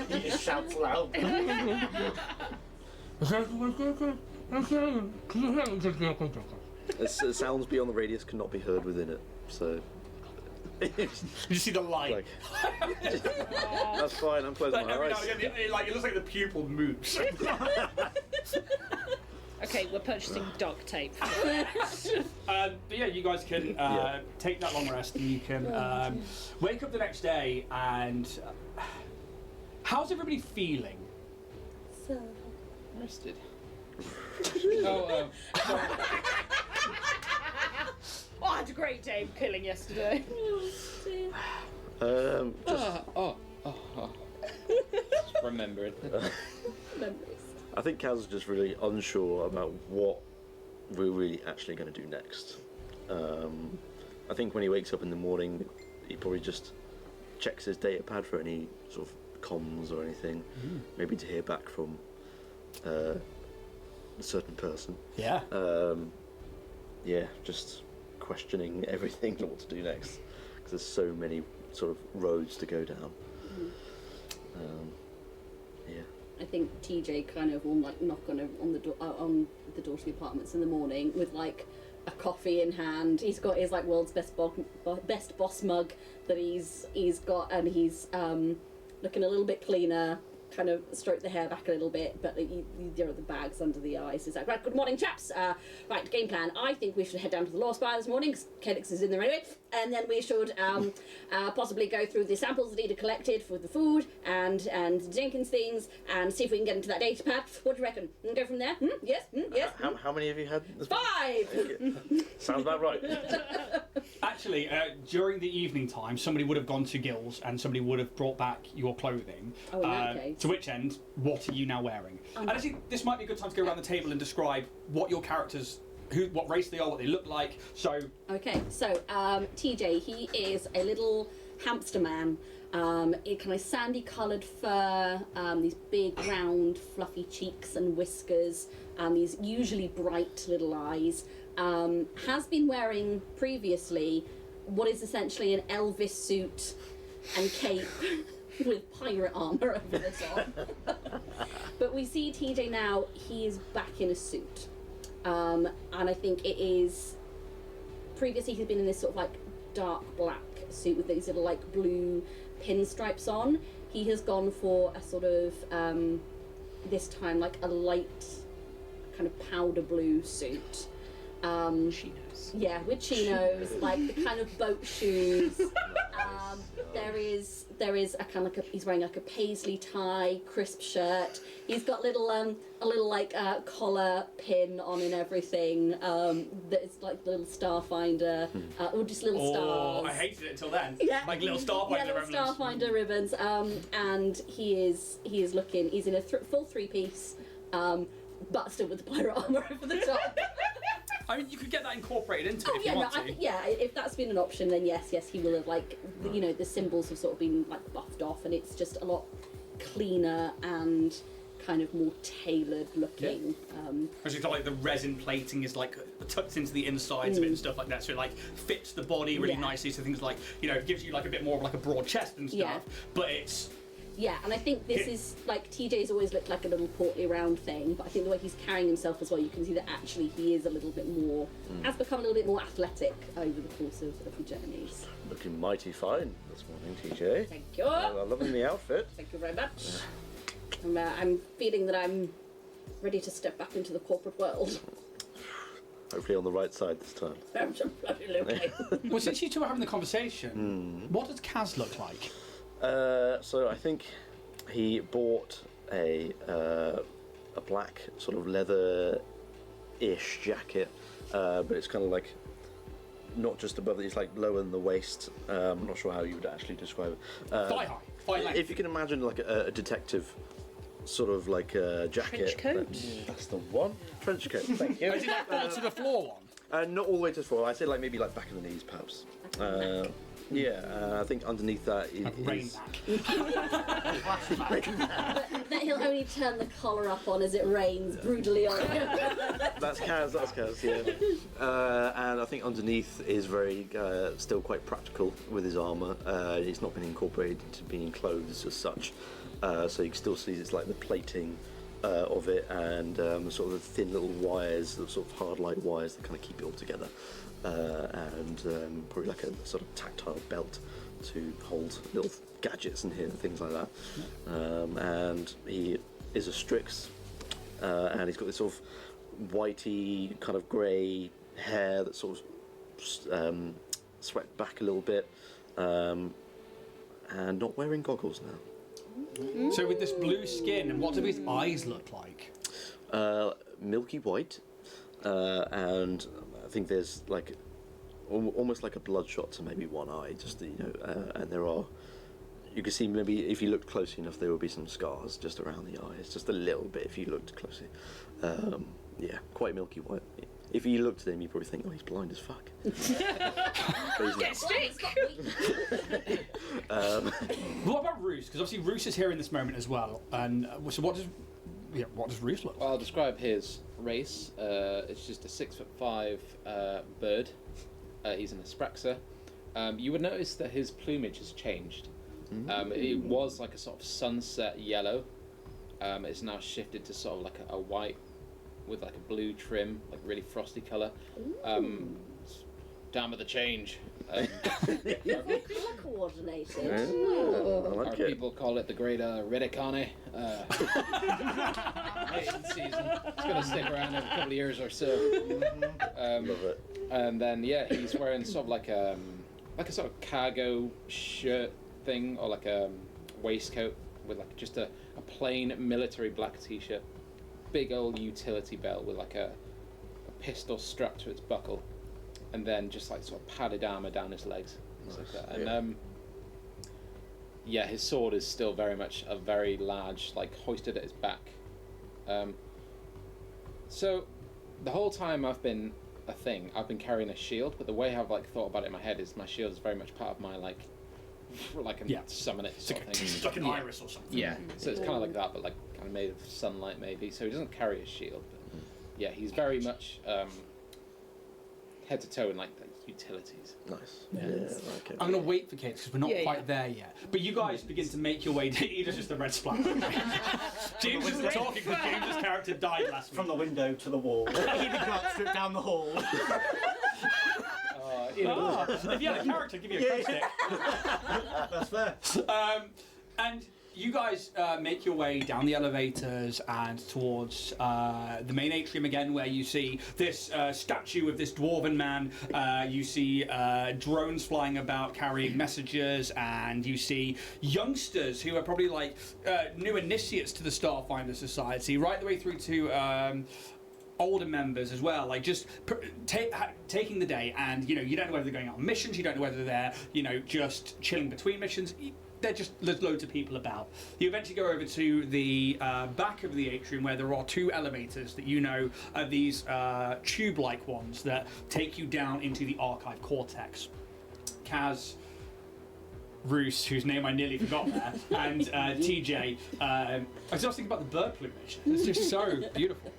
He just shouts loud. Sounds beyond the radius cannot be heard within it. So. You see the light. Like, that's fine. I'm closing Like my every now eyes. and again, it looks like the pupil moves. Okay, we're purchasing duct tape. But yeah, you guys can take that long rest, and you can wake up the next day. And how's everybody feeling? So. Rested. Oh, I had a great day killing yesterday. Just Remembering. I think Kaz is just really unsure about what we're really actually going to do next. I think when he wakes up in the morning, he probably just checks his data pad for any sort of comms or anything. Maybe to hear back from a certain person. Yeah. Yeah, just questioning everything and what to do next, because there's so many sort of roads to go down. Yeah. I think TJ kind of will like knock on the door to the apartments in the morning with like a coffee in hand. He's got his like world's best boss mug that he's got, and he's looking a little bit cleaner. Kind of stroke the hair back a little bit, but there are the bags under the eyes. It's like, right, good morning, chaps. Right, game plan. I think we should head down to the Law Spire this morning, because Kelix is in there anyway, and then we should possibly go through the samples that Ida collected for the food and Jenkins things, and see if we can get into that data pad. What do you reckon? And go from there? Yes? Yes? How many have you had? 5! Sounds about right. Actually, during the evening time, somebody would have gone to Gills and somebody would have brought back your clothing. Oh, in that case. To which end, what are you now wearing? And I think this might be a good time to go around the table and describe what your characters, what race they are, what they look like. So. Okay, so TJ, he is a little hamster man. In kind of sandy coloured fur, these big round fluffy cheeks and whiskers, these usually bright little eyes. Has been wearing previously what is essentially an Elvis suit and cape with pirate armour over the top. But we see TJ now, he is back in a suit. And I think it is, previously he's been in this sort of like dark black suit with these little like blue pinstripes on. He has gone for a sort of this time like a light kind of powder blue suit. Chinos. Yeah, with chinos, like the kind of boat shoes. There is a kind of like he's wearing like a paisley tie, crisp shirt. He's got a little like collar pin on and everything. That's like the little Starfinder, or just little stars. I hated it until then. Yeah. Like little Starfinder yeah, little ribbons. Starfinder ribbons. And he is looking. He's in a full three-piece, but still with the pirate armor over the top. I mean, you could get that incorporated into it if yeah, you want to. if that's been an option, then yes, he will have like the symbols have sort of been like buffed off, and it's just a lot cleaner and kind of more tailored looking. As you got like the resin plating is like tucked into the insides of it and stuff like that, so it like fits the body really nicely. So things like gives you like a bit more of like a broad chest and stuff, but it's. Yeah, and I think this is, like, TJ's always looked like a little portly round thing, but I think the way he's carrying himself as well, you can see that actually he is a little bit more, has become a little bit more athletic over the course of the journeys. Looking mighty fine this morning, TJ. Thank you. I'm loving the outfit. Thank you very much. I'm feeling that I'm ready to step back into the corporate world. Hopefully on the right side this time. Absolutely. Well, since you two are having the conversation, what does Kaz look like? So I think he bought a black sort of leather-ish jacket, but it's kind of like not just above it; it's like lower than the waist. I'm not sure how you would actually describe it. Thigh high, thigh length. If you can imagine like a detective sort of like jacket. Trench coat. That's the one. Trench coat. Thank you. Is it like fall to the floor one? Not all the way to the floor. I'd say like maybe like back of the knees, perhaps. I think underneath that is. Rain That he'll only turn the collar up on as it rains brutally on him. That's Kaz, yeah. And I think underneath is very, still quite practical with his armour. It's not been incorporated into being clothes as such. So you can still see it's like the plating of it and sort of the thin little wires, the sort of hard light wires that kind of keep it all together. And probably like a sort of tactile belt to hold little gadgets in here and things like that. And he is a Strix, and he's got this sort of whitey kind of grey hair that's sort of swept back a little bit, and not wearing goggles now. So with this blue skin, what do his eyes look like? Milky white, and I think there's like almost like a bloodshot to maybe one eye, just and there are. You can see maybe if you looked closely enough, there will be some scars just around the eyes, just a little bit if you looked closely. Quite milky white. If you looked at him, you probably think, oh, he's blind as fuck. Get stick. What about Roos? Because obviously Roos is here in this moment as well. And so what does Roos look like? Well, I'll describe his race. It's just a 6'5" bird. He's an Aspraxa. You would notice that his plumage has changed. It was like a sort of sunset yellow. It's now shifted to sort of like a white with like a blue trim, like really frosty colour. Down with the change. Colour coordinated. I Our like it. people call it the Great Redicane. Mating season. It's going to stick around every couple of years or so. Love it. And then he's wearing sort of like a sort of cargo shirt thing, or like a waistcoat with like just a plain military black t-shirt, big old utility belt with like a pistol strapped to its buckle, and then just like sort of padded armor down his legs, things like that. And his sword is still very much a very large, like hoisted at his back. So the whole time I've been carrying a shield, but the way I've like thought about it in my head is my shield is very much part of my like summon it sort of thing. It's like an iris or something. Yeah, so it's kind of like that, but like kind of made of sunlight maybe. So he doesn't carry a shield, but he's very much head to toe in like the utilities. Nice. Yeah. Okay. I'm going to wait for Kate because we're not quite there yet. But you guys begin to make your way. He does just a red splat. James isn't talking because James's character died last week. From the window to the wall. He got stripped down the hall. If you had a character, give you a cred stick. That's fair. And you guys make your way down the elevators and towards the main atrium again, where you see this statue of this dwarven man. You see drones flying about carrying messages, and you see youngsters who are probably like new initiates to the Starfinder Society, right the way through to older members as well, like just taking the day, and you don't know whether they're going on missions, you don't know whether they're just chilling between missions. There's loads of people about. You eventually go over to the back of the atrium, where there are 2 elevators that are these tube-like ones that take you down into the archive cortex. Kaz, Roos, whose name I nearly forgot there, and TJ. I was just thinking about the bird plumage. It's just so beautiful.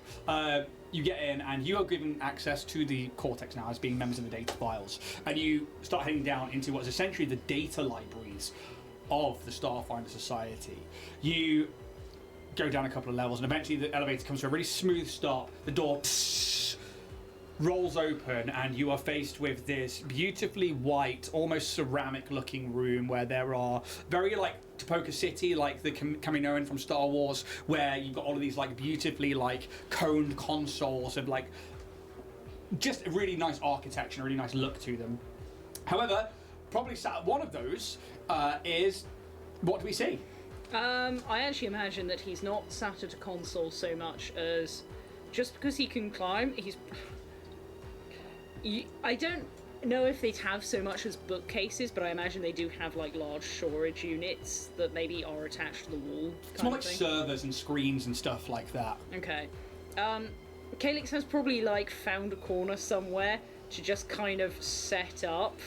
You get in, and you are given access to the cortex now as being members of the data files, and you start heading down into what is essentially the data libraries of the Starfinder Society. You go down a couple of levels, and eventually the elevator comes to a really smooth stop. The door rolls open, and you are faced with this beautifully white, almost ceramic-looking room where there are very like Topoka City, like the Kaminoan from Star Wars, where you've got all of these like beautifully like coned consoles and like just a really nice architecture, a really nice look to them. However, probably sat at one of those is, what do we see? I actually imagine that he's not sat at a console so much as just because he can climb, I don't know if they'd have so much as bookcases, but I imagine they do have like large storage units that maybe are attached to the wall. It's more like servers and screens and stuff like that. Okay. Calyx has probably like found a corner somewhere to just kind of set up.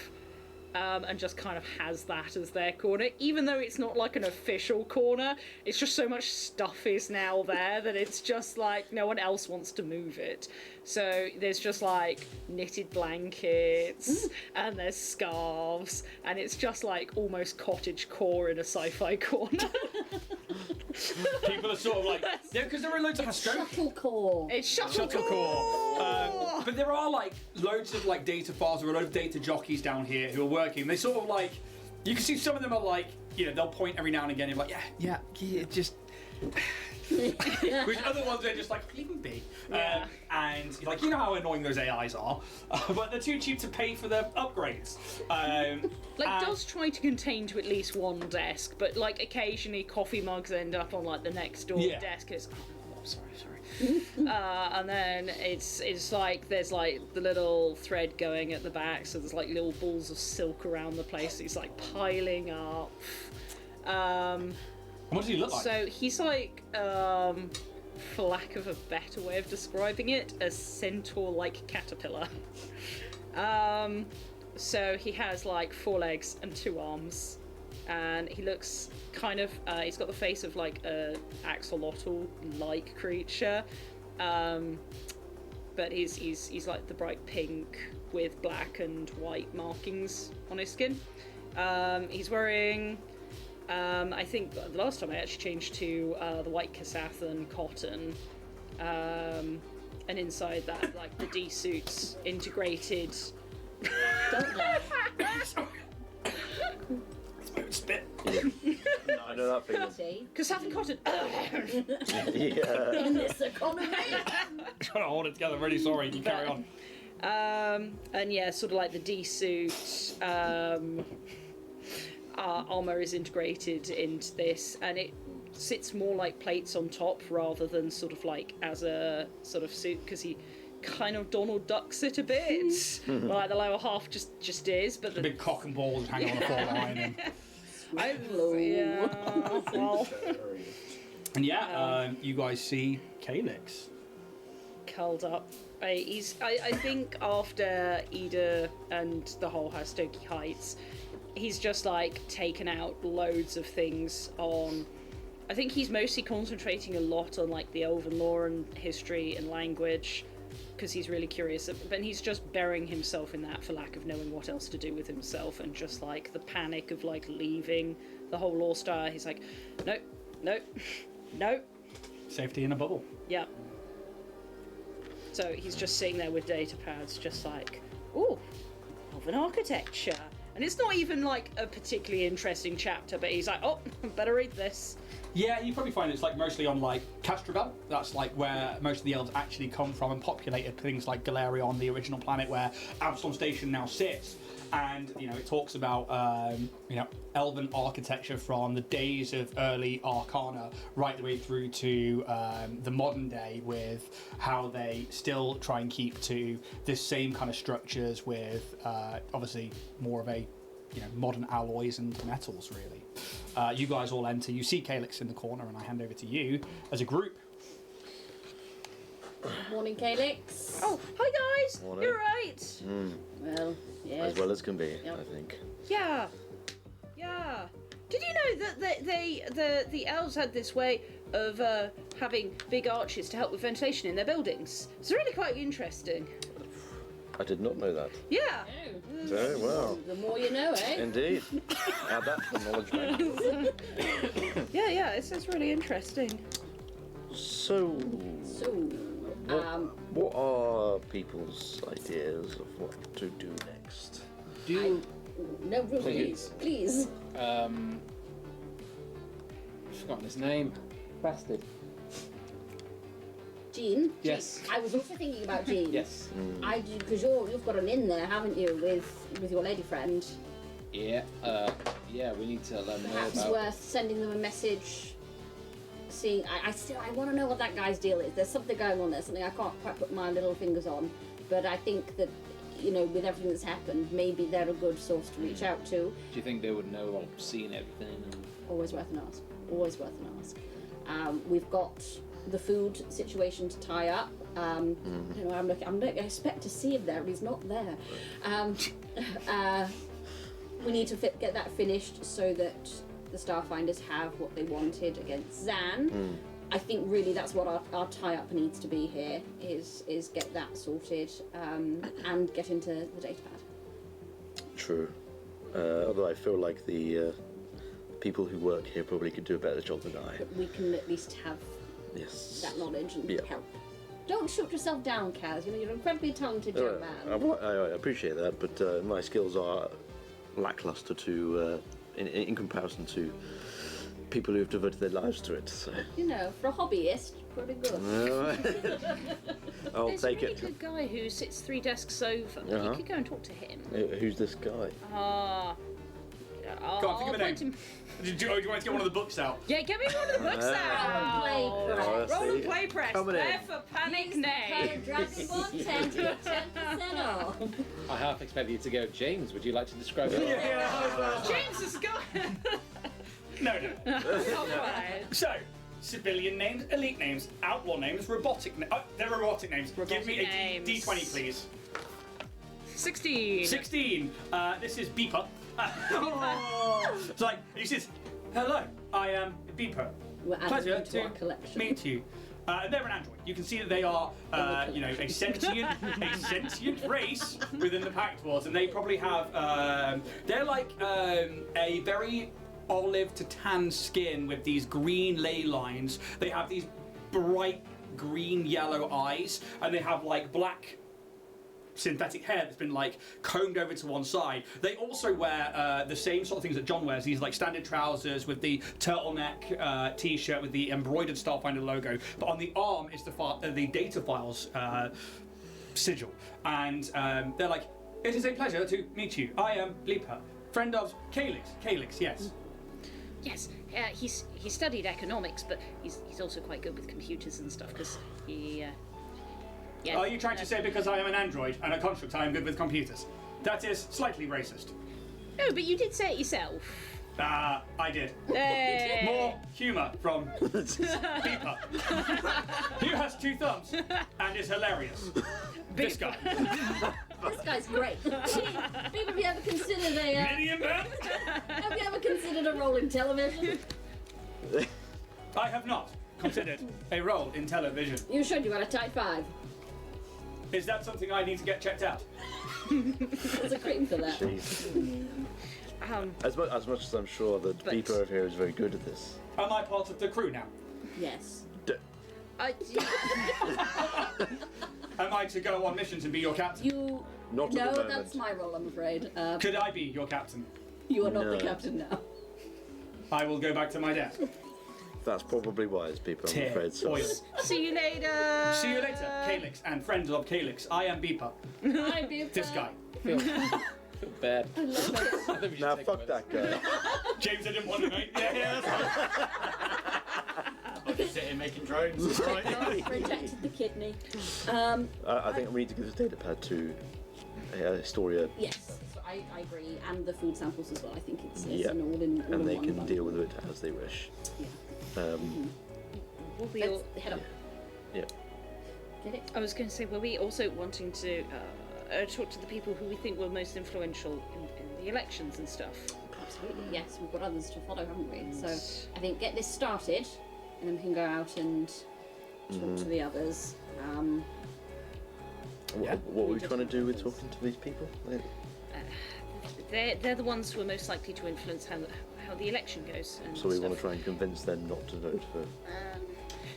And just kind of has that as their corner, even though it's not like an official corner. It's just so much stuff is now there that it's just like no one else wants to move it. So there's just like knitted blankets and there's scarves, and it's just like almost cottagecore in a sci-fi corner. People are sort of like, because there are loads of Shuttlecore. It's shuttlecore. But there are like loads of like data files, or a load of data jockeys down here who are working. They sort of like, you can see some of them are like, they'll point every now and again. You're like, yeah, just. With other ones, they're just like, leave them be. Yeah. And like, how annoying those AIs are, but they're too cheap to pay for their upgrades. Does try to contain to at least one desk, but like occasionally coffee mugs end up on like the next door desk. It's sorry. And then it's like there's like the little thread going at the back, so there's like little balls of silk around the place. He's like piling up. What does he look like? So he's like, for lack of a better way of describing it, a centaur-like caterpillar. So he has like 4 legs and 2 arms, and he looks kind of, he's got the face of like a axolotl-like creature, but he's like the bright pink with black and white markings on his skin. He's wearing, I think the last time I actually changed to the white Kasathan cotton, and inside that, like the D suits integrated. Don't laugh. Spit. Yeah. I know that feeling. See? Kasathan cotton. Yeah. In this economy. Trying to hold it together. Really sorry. You carry on. And yeah, sort of like the D suit. Armor is integrated into this, and it sits more like plates on top rather than sort of like as a sort of suit, because he kind of Donald Ducks it a bit. Like the lower half just is, but The big cock and balls hanging on the floor behind him. Well, And you guys see Calyx. curled up. I think after Ida and the whole Hastoki Heights, he's just like taken out loads of things on. I think he's mostly concentrating a lot on like the Elven lore and history and language, because he's really curious. But he's just burying himself in that for lack of knowing what else to do with himself, and just like the panic of like leaving the whole lore star. He's like, nope. Safety in a bubble. Yeah. So he's just sitting there with data pads, just like, ooh, I'll elven architecture. And it's not even like a particularly interesting chapter, but he's like, oh, better read this. Yeah, you probably find it's like mostly on like Castrobel. That's like where most of the elves actually come from and populated things like Galerion, the original planet where Absalom Station now sits. And it talks about elven architecture from the days of early Arcana right the way through to the modern day, with how they still try and keep to this same kind of structures with obviously more of a modern alloys and metals, really. You guys all enter. You see Calyx in the corner, and I hand over to you as a group. Morning, Calyx. Oh, hi guys! Morning. You're right! Well, yes. As well as can be, Yep. I think. Yeah. Did you know that the elves had this way of having big arches to help with ventilation in their buildings? It's really quite interesting. I did not know that. Yeah. Oh, Very well. the more you know, eh? Indeed. Add that to the knowledge bank. Yeah, it's really interesting. So, So, what are people's ideas of what to do next? no, please. I've forgotten his name. Bastard. Jean? Yes. I was also thinking about Jean. Yes. I do, because you've got an in there, haven't you, with your lady friend? Yeah. Yeah. We need to let him know Perhaps about. worth sending them a message. Seeing, I want to know what that guy's deal is. There's something going on there, something I can't quite put my little fingers on. But I think that, with everything that's happened, maybe they're a good source to reach out to. Do you think they would know I've seen everything? And... Always worth an ask. Always worth an ask. We've got the food situation to tie up. I expect to see him there, but he's not there. We need to get that finished so that the Starfinders have what they wanted against Zan. I think really that's what our tie-up needs to be here, is get that sorted and get into the datapad. True. Although I feel like the people who work here probably could do a better job than I. But we can at least have Yes. that knowledge and Yeah. help. Don't shoot yourself down, Kaz. You're an incredibly talented young man. I appreciate that, but my skills are lackluster to in comparison to people who have devoted their lives to it. So. For a hobbyist, pretty good. I'll There's take a really it. good guy who sits 3 desks over. Uh-huh. You could go and talk to him. Who's this guy? Go on, think of a name. point him. Do you want to get one of the books out? Yeah, get me one of the books out. Roll and play press. Coming in. There for panic Code name. Dragonborn 10 to get 10% off. I half expected you to go, James. Would you like to describe it? James has got. No. Alright. So, civilian names, elite names, outlaw names, robotic names. Oh, they're robotic names. Give me a names. D20, please. 16. 16. This is Beeper. It's like, he says, hello, I am Beeper. We're adding Pleasure them to our to collection. meet you. They're an android. You can see that they are, a sentient race within the Pact Wars, and they probably have, they're like a very olive to tan skin with these green ley lines. They have these bright green-yellow eyes, and they have like black synthetic hair that's been like combed over to one side. They also wear the same sort of things that John wears, these like standard trousers with the turtleneck t-shirt with the embroidered Starfinder logo, but on the arm is the data files sigil. And they're like, it is a pleasure to meet you. I am Bleeper, friend of Calyx. Calyx, yes. Yes, he studied economics, but he's also quite good with computers and stuff because he. Yeah. Are you trying to say because I am an android and a construct I am good with computers? That is slightly racist. No, but you did say it yourself. I did. Hey. More humour from Beeper, who has 2 thumbs and is hilarious. This guy. This guy's great. People, have you ever considered Million man? have you ever considered a role in television? I have not considered a role in television. You should. You got a type 5. Is that something I need to get checked out? There's a cream for that. Jeez. As much as I'm sure that But- Beeper over here is very good at this. Am I part of the crew now? Yes. Am I to go on missions and be your captain? You Not at the No, moment. that's my role, I'm afraid. Could I be your captain? You are not the No. captain now. I will go back to my desk. That's probably wise, people, I'm Tear afraid. So. oil. See you later. See you later, Calyx and friends of Calyx. I am Beeper. I'd be This guy. Feel bad. I love it. I think we should Now, take fuck him that guy. James, I didn't want to, mate. Yeah, that's fine. I'll just sit here making drones. I've rejected the kidney. I think we need to give the data pad to Historia, Yes, I agree. And the food samples as well. I think it's Yeah. an all-in and they one can bundle. deal with it as they wish. Yeah. Were we all, Let's head up. Yeah. Get it? I was going to say, were we also wanting to talk to the people who we think were most influential in the elections and stuff? Absolutely. Yes, we've got others to follow, haven't we? So I think get this started, and then we can go out and talk to the others. What were we trying to do with talking to these people? They're the ones who are most likely to influence how the election goes. And So we want to stuff. try and convince them not to vote for.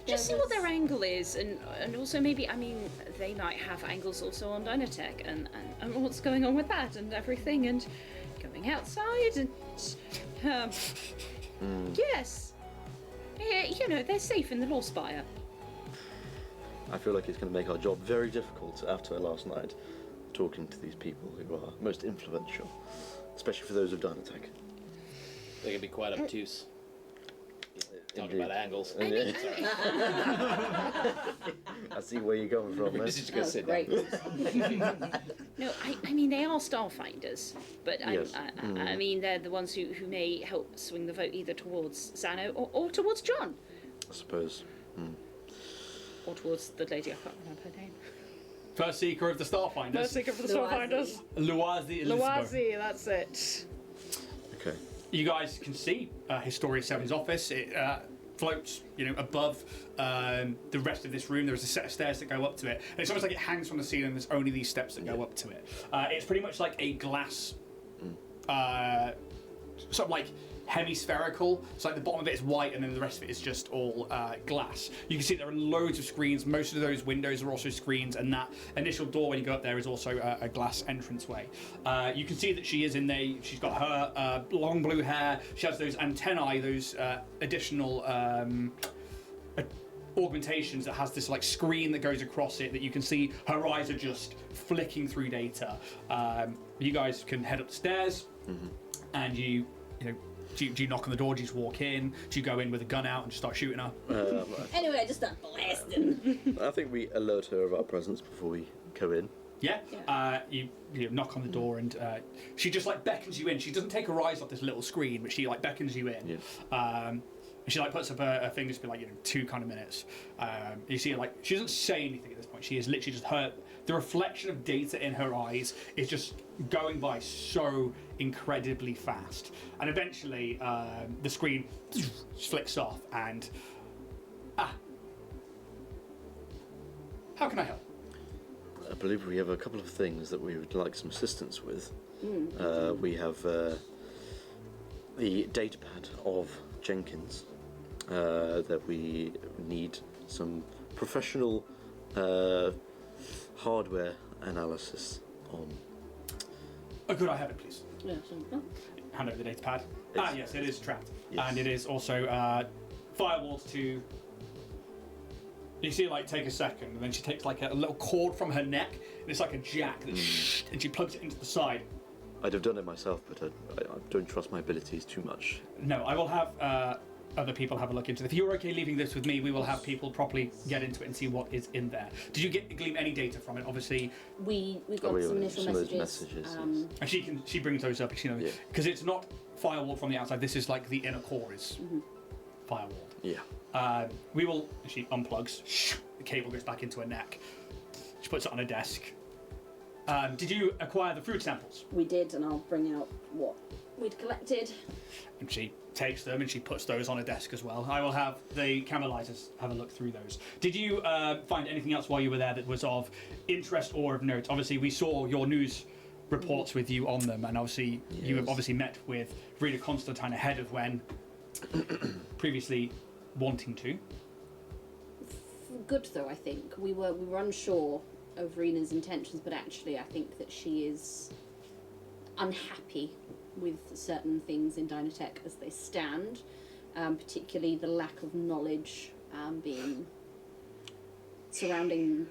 Just see what their angle is, and also maybe, I mean, they might have angles also on Dynatech and what's going on with that and everything, and going outside and yes, you know, they're safe in the Law Spire. I feel like it's going to make our job very difficult after last night, talking to these people who are most influential, especially for those of Dynatech. They can be quite obtuse. Talking Indeed. about angles. I see where you're coming from, This man. is just gonna Oh, sit down. No, I mean, they are Starfinders, but Yes. I mean, they're the ones who may help swing the vote either towards Zano or towards John, I suppose. or towards the lady, I can't remember her name. First Seeker of the Starfinders. First Seeker for the Loazi. Starfinders. Luazi Elizabeth. Loazi, that's it. Okay. You guys can see Historia 7's office. It floats, above the rest of this room. There's a set of stairs that go up to it. And it's almost like it hangs from the ceiling. There's only these steps that go up to it. It's pretty much like a glass, sort of like hemispherical. It's like the bottom of it is white, and then the rest of it is just all glass. You can see there are loads of screens. Most of those windows are also screens, and that initial door when you go up there is also a glass entranceway. You can see that she is in there. She's got her long blue hair. She has those antennae, those additional augmentations that has this like screen that goes across it that you can see her eyes are just flicking through data. You guys can head up the stairs, and do you knock on the door? Do you just walk in? Do you go in with a gun out and just start shooting her? Anyway, I just start blasting. I think we alert her of our presence before we go in. Yeah. You knock on the door and she just like beckons you in. She doesn't take her eyes off this little screen, but she like beckons you in. Yeah. And she like puts up her fingers for like 2 kind of minutes. You see her like she doesn't say anything at this point. She is literally just the reflection of data in her eyes is just going by so incredibly fast, and eventually the screen flicks off and how can I help? I believe we have a couple of things that we would like some assistance with. We have the datapad of Jenkins that we need some professional hardware analysis on. Oh, could I have it, please? Yeah, so, Hand over the data pad. It's- Yes, it is trapped. Yes. And it is also firewalls to... You see her like take a second, and then she takes like a little cord from her neck, and it's like a jack, that and she plugs it into the side. I'd have done it myself, but I don't trust my abilities too much. No, I will have other people have a look into it. If you're okay leaving this with me, we will have people properly get into it and see what is in there. Did you glean any data from it? Obviously, we got we some were- initial some of those messages. messages, yes. and she brings those up, Yeah. because it's not firewall from the outside. This is like the inner core is firewall. Yeah. We will. She unplugs. The cable goes back into her neck. She puts it on her desk. Did you acquire the food samples? We did, and I'll bring out what we'd collected. And she takes them and she puts those on her desk as well. I will have the camelizers have a look through those. Did you find anything else while you were there that was of interest or of note? Obviously, we saw your news reports with you on them, and obviously you have Yes. obviously met with Rita Constantine ahead of when previously wanting to. Good though, I think we were unsure Rena's intentions, but actually I think that she is unhappy with certain things in Dynatech as they stand, particularly the lack of knowledge being surrounding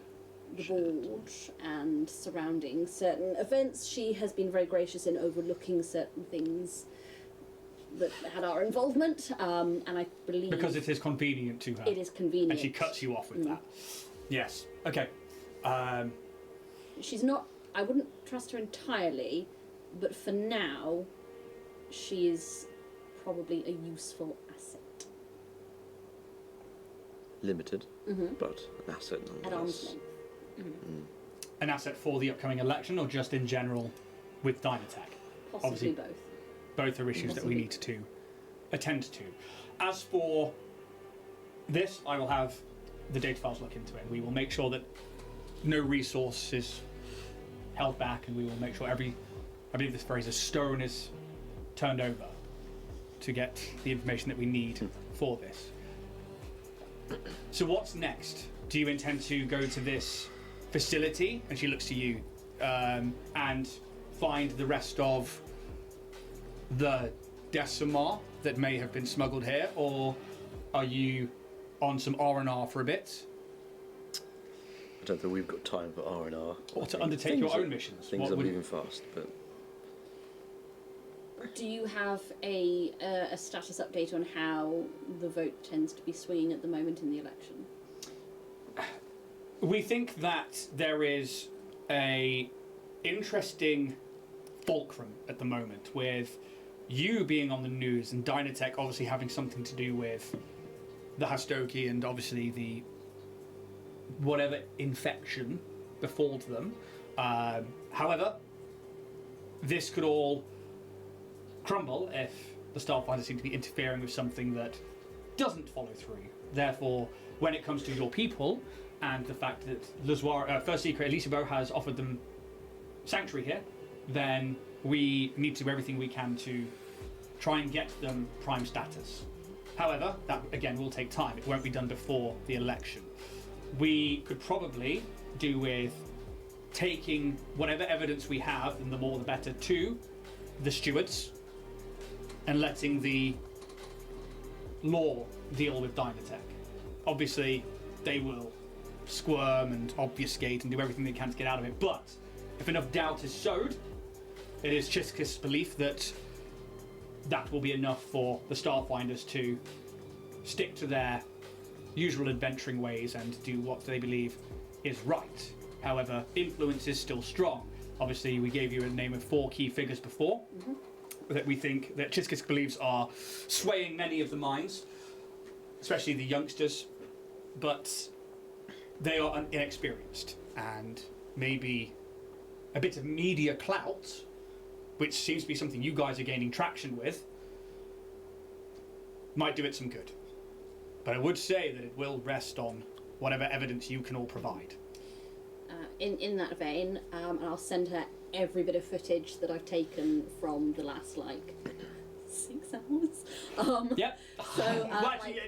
the board and surrounding certain events. She has been very gracious in overlooking certain things that had our involvement, and I believe... Because it is convenient to her. It is convenient. And she cuts you off with that. Yes. Okay. She's not... I wouldn't trust her entirely, but for now, she is probably a useful asset. Limited, but an asset nonetheless. At arm's length. An asset for the upcoming election, or just in general with Dynatech? Possibly Obviously, both. Both are issues that we need to attend to. As for this, I will have the data files look into it. We will make sure that no resource is held back, and we will make sure I believe this phrase, a stone is turned over to get the information that we need for this. So what's next? Do you intend to go to this facility, and she looks to you, and find the rest of the decimar that may have been smuggled here, or are you on some R&R for a bit? I don't think we've got time for R&R. Or to undertake your own missions? Things are moving fast, but... Do you have a status update on how the vote tends to be swinging at the moment in the election? We think that there is a interesting fulcrum at the moment, with you being on the news and Dynatech obviously having something to do with the Hastoki and obviously the whatever infection befall to them. However, this could all crumble if the Starfinder seem to be interfering with something that doesn't follow through. Therefore, when it comes to your people and the fact that First Secret Elisabo has offered them sanctuary here, then we need to do everything we can to try and get them prime status. However, that again will take time. It won't be done before the election. We could probably do with taking whatever evidence we have, and the more the better, to the stewards and letting the law deal with Dynatech. Obviously, they will squirm and obfuscate and do everything they can to get out of it, but if enough doubt is sowed, it is Chiskis' belief that that will be enough for the Starfinders to stick to their usual adventuring ways and do what they believe is right. However, influence is still strong. Obviously, we gave you a name of 4 key figures before that we think that Chiskis believes are swaying many of the minds, especially the youngsters, but they are inexperienced, and maybe a bit of media clout, which seems to be something you guys are gaining traction with, might do it some good. But I would say that it will rest on whatever evidence you can all provide. In that vein, and I'll send her every bit of footage that I've taken from the last, 6 hours. Yep. So, well, actually,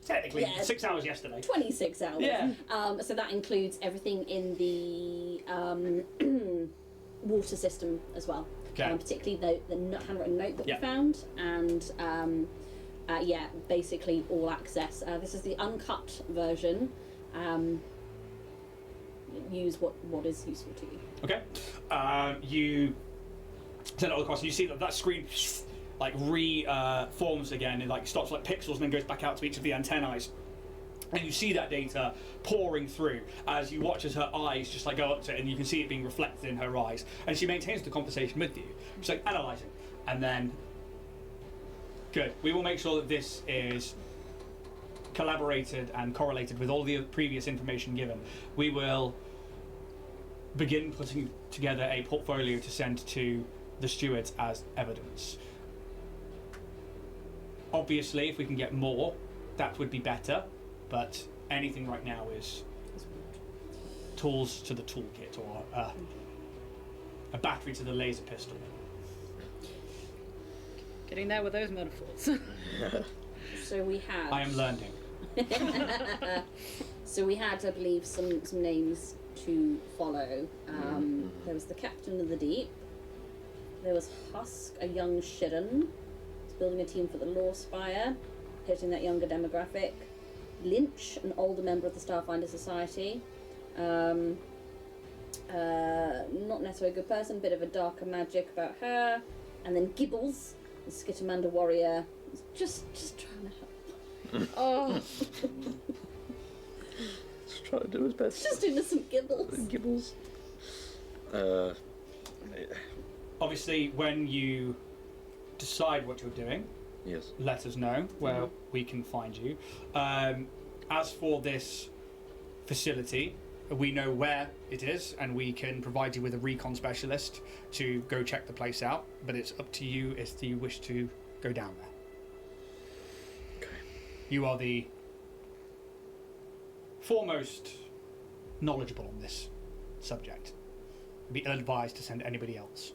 technically, 6 hours yesterday. 26 hours. Yeah. So that includes everything in the water system as well. Okay. Particularly the handwritten note that we found, and basically all access. This is the uncut version. Use what is useful to you. Okay. You send it all across, and you see that screen reforms again. It stops like pixels and then goes back out to each of the antennae. And you see that data pouring through as you watch as her eyes just go up to it, and you can see it being reflected in her eyes. And she maintains the conversation with you. She's analysing. And then, good. We will make sure that this is collaborated and correlated with all the previous information given. We will begin putting together a portfolio to send to the stewards as evidence. Obviously, if we can get more, that would be better. But anything right now is tools to the toolkit, or a battery to the laser pistol. Getting there with those metaphors. So we had. I am learning. So we had, I believe, some names to follow. There was the Captain of the Deep. There was Husk, a young Shirin, who's building a team for the Law Spire, hitting that younger demographic. Lynch, an older member of the Starfinder Society. Not necessarily a good person, bit of a darker magic about her. And then Gibbles, the Skittermander warrior, just trying to help. Oh, Just trying to do his best. Just innocent Gibbles. Gibbles. Obviously, when you decide what you're doing, Yes. let us know where we can find you. As for this facility, we know where it is, and we can provide you with a recon specialist to go check the place out. But it's up to you if you wish to go down there. Okay. You are the foremost knowledgeable on this subject. Be ill-advised to send anybody else.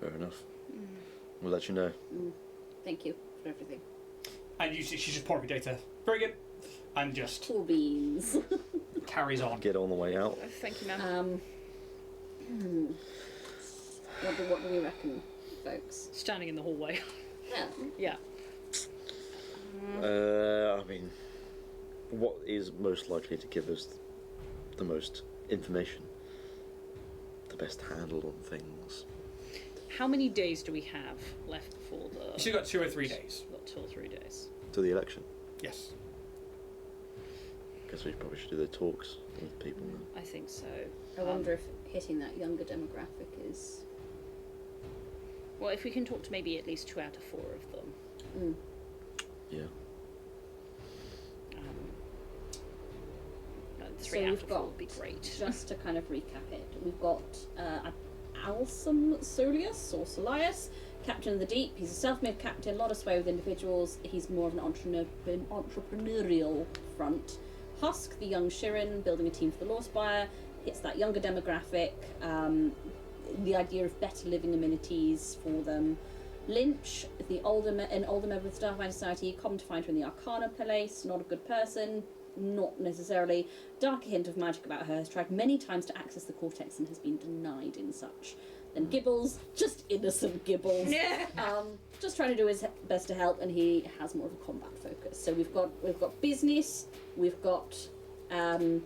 Fair enough. We'll let you know. Thank you for everything. And you see, she's just pouring her data. Very good. And just Cool beans. carries on. Get on the way out. thank you, ma'am. What do we reckon, folks? Standing in the hallway. Yeah. Yeah. I mean, what is most likely to give us the most information? The best handle on things? How many days do we have left before the... She's got 2 or 3 days. We've got 2 or 3 days. To the election? Yes. Guess we probably should do the talks with people now. I think so. I wonder if hitting that younger demographic is... Well, if we can talk to maybe at least 2 out of 4 of them. Yeah. 3 So out we've of 4 got- would be great. Just to kind of recap it, we've got Alsum Solius, or Solius, Captain of the Deep. He's a self-made captain, a lot of sway with individuals. He's more of an entrepreneurial front. Husk, the young Shirin, building a team for the Law Spire. It's that younger demographic, the idea of better living amenities for them. Lynch, an older member of the Starfinder Society, common to find her in the Arcana Place, not a good person, not necessarily. Darker hint of magic about her, has tried many times to access the Cortex and has been denied in such. Then Gibbles, just innocent Gibbles. Yeah. Just trying to do his best to help, and he has more of a combat focus. So we've got business, we've got the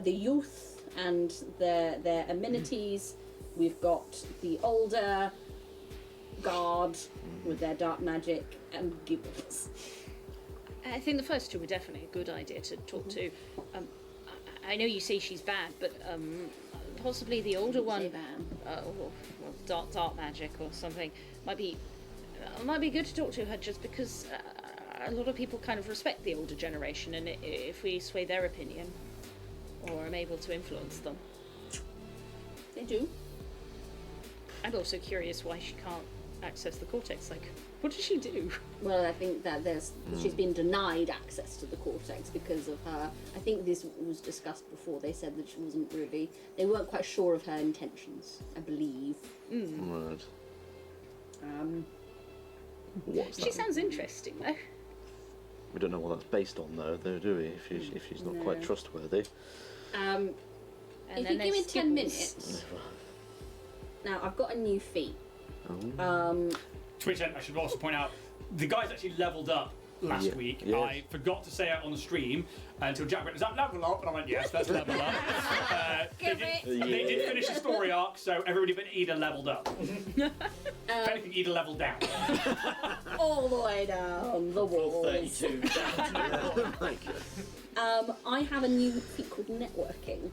youth and their amenities, we've got the older guard with their dark magic, and Gibbles. I think the first 2 were definitely a good idea to talk to. I know you say she's bad, but possibly the older one, or dark magic or something, might be good to talk to her, just because a lot of people kind of respect the older generation, and if we sway their opinion or am able to influence them. They do. I'm also curious why she can't access the Cortex. Like, what does she do? Well, I think that she's been denied access to the Cortex because of her. I think this was discussed before. They said that she wasn't really. They weren't quite sure of her intentions, I believe. Right. What's She that? sounds interesting, though. We don't know what that's based on, though, do we? If she's not quite No. trustworthy. And If then you give me there's 10 Skibbles. minutes. Now, I've got a new feat. Oh. To which end, I should also point out, the guys actually leveled up last week. yes. I forgot to say it on the stream until Jack went, "Is that level up?" And I went, "Yes, that's level up." They did finish the story arc, so everybody but Ida leveled up. If anything, Ida leveled down. All the way down the walls. 32 down to I have a new feat called networking.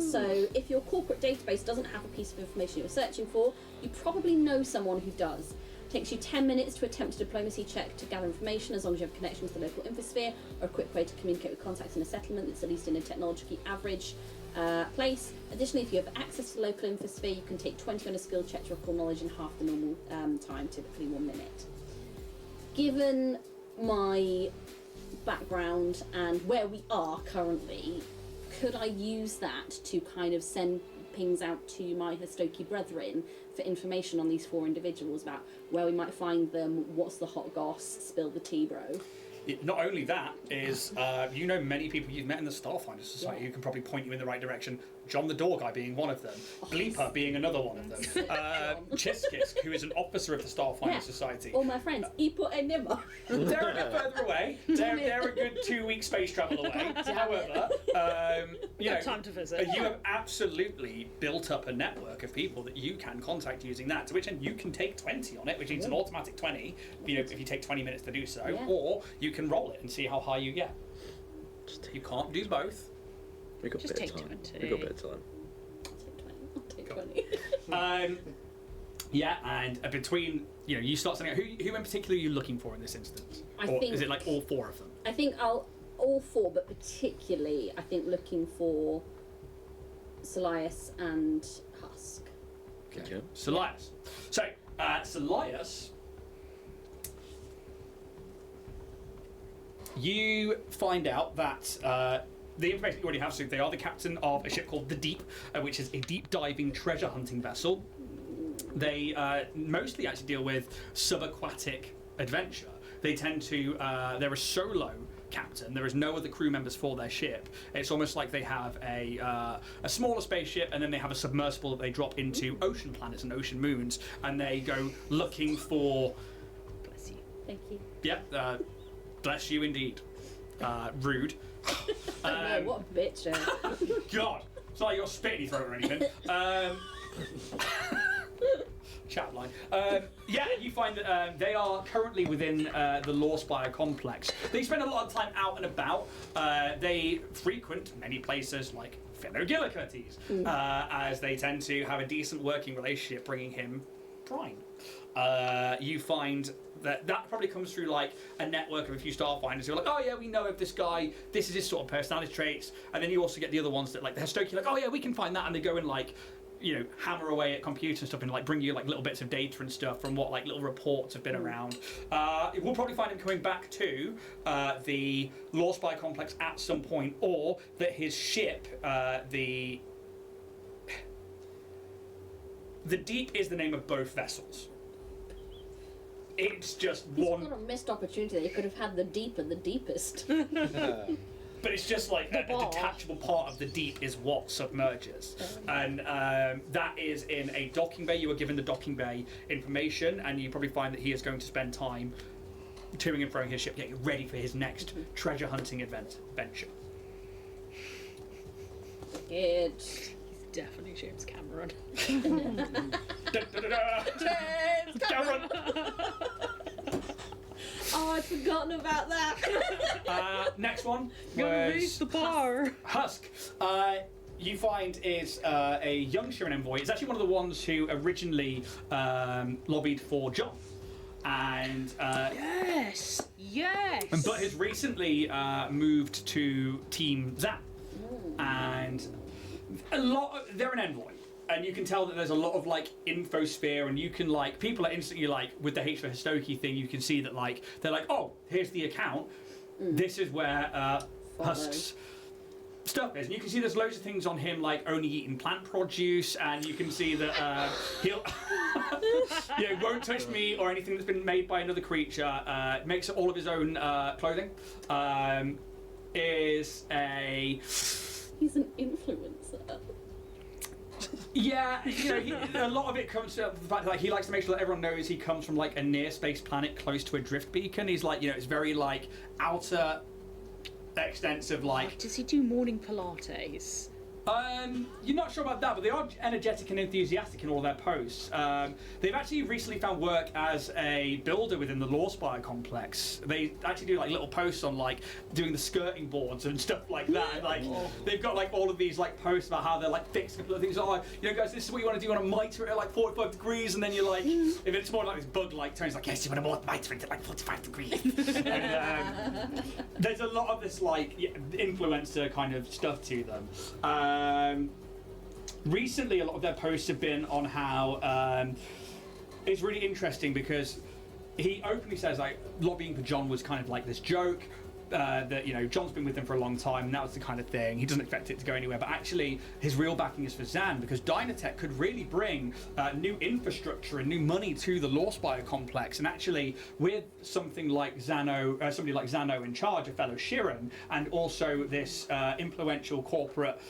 So if your corporate database doesn't have a piece of information you're searching for, you probably know someone who does. It takes you 10 minutes to attempt a diplomacy check to gather information, as long as you have a connection to the local infosphere, or a quick way to communicate with contacts in a settlement that's at least in a technologically average place. Additionally, if you have access to the local infosphere, you can take 20 on a skill check to recall knowledge in half the normal time, typically 1 minute. Given my background and where we are currently, could I use that to kind of send pings out to my Hastoki brethren for information on these 4 individuals about where we might find them, what's the hot goss, spill the tea, bro? Not only that is, you know many people you've met in the Starfinder Society who can probably point you in the right direction. John the Door Guy being one of them, Bleeper being another one of them, Chiskisk, who is an officer of the Starfinder Society. All my friends, Ipo and Nemo. They're a bit further away. They're a good 2-week space travel away. However, you know, time to visit. you have absolutely built up a network of people that you can contact using that. To which end you can take 20 on it, which means an automatic 20. You know, if you take 20 minutes to do so, or you can roll it and see how high you get. You can't do both. We got a Just bit of take time. 20. We got a bit of time. I'll take 20. Yeah, and between, you know, you start something out. Who in particular are you looking for in this instance? Or is it like all 4 of them? I think all 4, but particularly I think looking for Solias and Husk. Okay. Solias. So, Solias, you find out that the information you already have, so they are the captain of a ship called the Deep, which is a deep diving treasure hunting vessel. They mostly actually deal with subaquatic adventure. They tend to, they're a solo captain. There is no other crew members for their ship. It's almost like they have a smaller spaceship, and then they have a submersible that they drop into ocean planets and ocean moons, and they go looking for. Bless you. Thank you. Yep, bless you indeed. Rude. No, what a bitch. God, it's not like you're spitting your throat or anything. Chat line. Yeah, you find that they are currently within the Law Spire complex. They spend a lot of time out and about. They frequent many places like Finogillicotes, as they tend to have a decent working relationship, bringing him brine. You find that probably comes through like a network of a few Starfinders who are like, oh yeah, we know of this guy, this is his sort of personality traits, and then you also get the other ones that like they're stokey, like, oh yeah, we can find that, and they go and like, you know, hammer away at computers and stuff and like bring you like little bits of data and stuff from what like little reports have been around. We'll probably find him coming back to the Law Spy complex at some point, or that his ship, the Deep is the name of both vessels. It's just He's one. got a missed opportunity. They could have had the Deep and the Deepest. But it's just like a bar. detachable part of the Deep is what submerges. And that is in a docking bay. You were given the docking bay information, and you probably find that he is going to spend time toing and throwing his ship, getting ready for his next treasure hunting adventure. Good. He's definitely James Cameron. James Cameron! Oh, I'd forgotten about that. Next one Gonna was raise the bar. Husk. You find is a young Shirin envoy. It's actually one of the ones who originally lobbied for John. And Yes. but has recently moved to Team Zap. And they're an envoy. And you can tell that there's a lot of like infosphere, and you can like people are instantly like with the H for Histoki thing. You can see that like they're like, oh, here's the account. This is where Husk's stuff is, and you can see there's loads of things on him like only eating plant produce, and you can see that he'll won't touch meat or anything that's been made by another creature. Makes all of his own clothing. Is a He's an influencer. Yeah, you know, a lot of it comes to the fact that like, he likes to make sure that everyone knows he comes from like a near space planet close to a drift beacon. He's like, you know, it's very like outer extensive like. Does he do morning Pilates? You're not sure about that, but they are energetic and enthusiastic in all their posts. They've actually recently found work as a builder within the Law Spire complex. They actually do like little posts on like doing the skirting boards and stuff like that. And, like they've got like all of these like posts about how they're like fixing a couple of things. Oh, you know, guys, this is what you want to do on a mitre at like 45 degrees, and then you're like, if it's more like this bug-like tone, it's like, yes, you want a mitre at like 45 degrees. And, there's a lot of this like influencer kind of stuff to them. Recently, a lot of their posts have been on how it's really interesting because he openly says like lobbying for John was kind of like this joke. that John's been with them for a long time, and that was the kind of thing. He doesn't expect it to go anywhere, but actually his real backing is for Zan, because Dynatech could really bring new infrastructure and new money to the Lawspire complex. And actually, with something like somebody like Zano in charge, a fellow Shiran, and also this influential corporate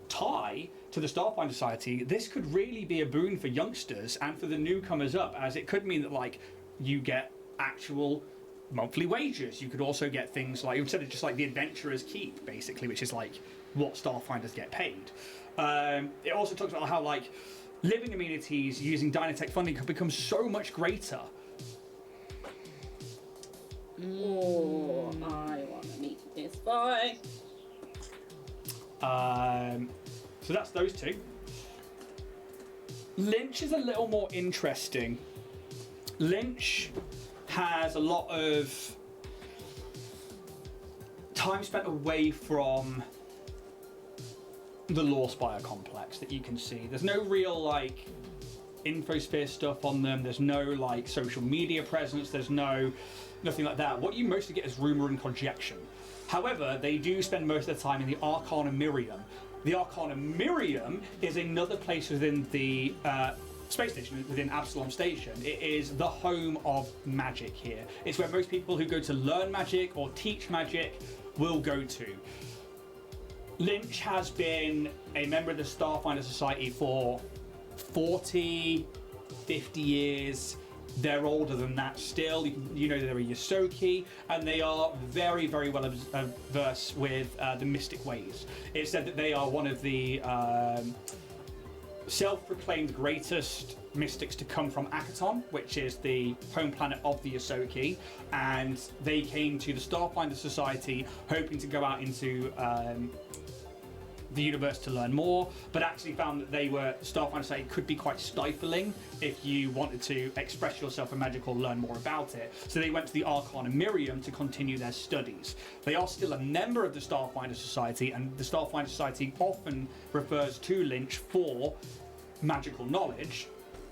tie to the Starfinder Society, this could really be a boon for youngsters and for the newcomers up, as it could mean that you get actual monthly wages. You could also get things like, instead of just the adventurer's keep, basically, which is what Starfinders get paid. It also talks about how living amenities using Dynatech funding could become so much greater. Oh, I want to meet this boy. So that's those two. Lynch is a little more interesting. Lynch has a lot of time spent away from the Lawspire complex that you can see. There's no real infosphere stuff on them. There's no social media presence. There's nothing like that. What you mostly get is rumor and conjecture. However, they do spend most of their time in the Arcana Miriam. The Arcana Miriam is another place within the space station, within Absalom Station. It is the home of magic here. It's where most people who go to learn magic or teach magic will go to. Lynch has been a member of the Starfinder Society for 40, 50 years. They're older than that still. They're a Yosoki, and they are very, very well versed with the mystic ways. It's said that they are one of the self-proclaimed greatest mystics to come from Akaton, which is the home planet of the Yosoki, and they came to the Starfinder Society hoping to go out into the universe to learn more, but actually found that Starfinder Society could be quite stifling if you wanted to express yourself in magic or learn more about it. So they went to the Arcana Miriam to continue their studies. They are still a member of the Starfinder Society, and the Starfinder Society often refers to Lynch for magical knowledge.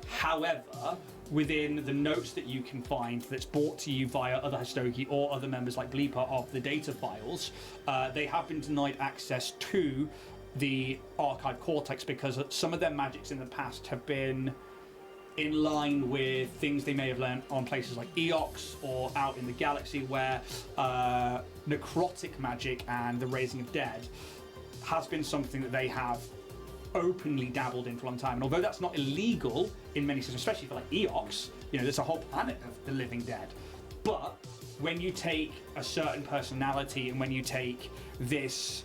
However, within the notes that you can find that's brought to you via other Histoki or other members like Bleeper of the data files, they have been denied access to the archive cortex because some of their magics in the past have been in line with things they may have learned on places like Eox or out in the galaxy, where necrotic magic and the raising of dead has been something that they have openly dabbled in for a long time. And although that's not illegal in many systems, especially for Eox, there's a whole planet of the living dead. But when you take a certain personality and when you take this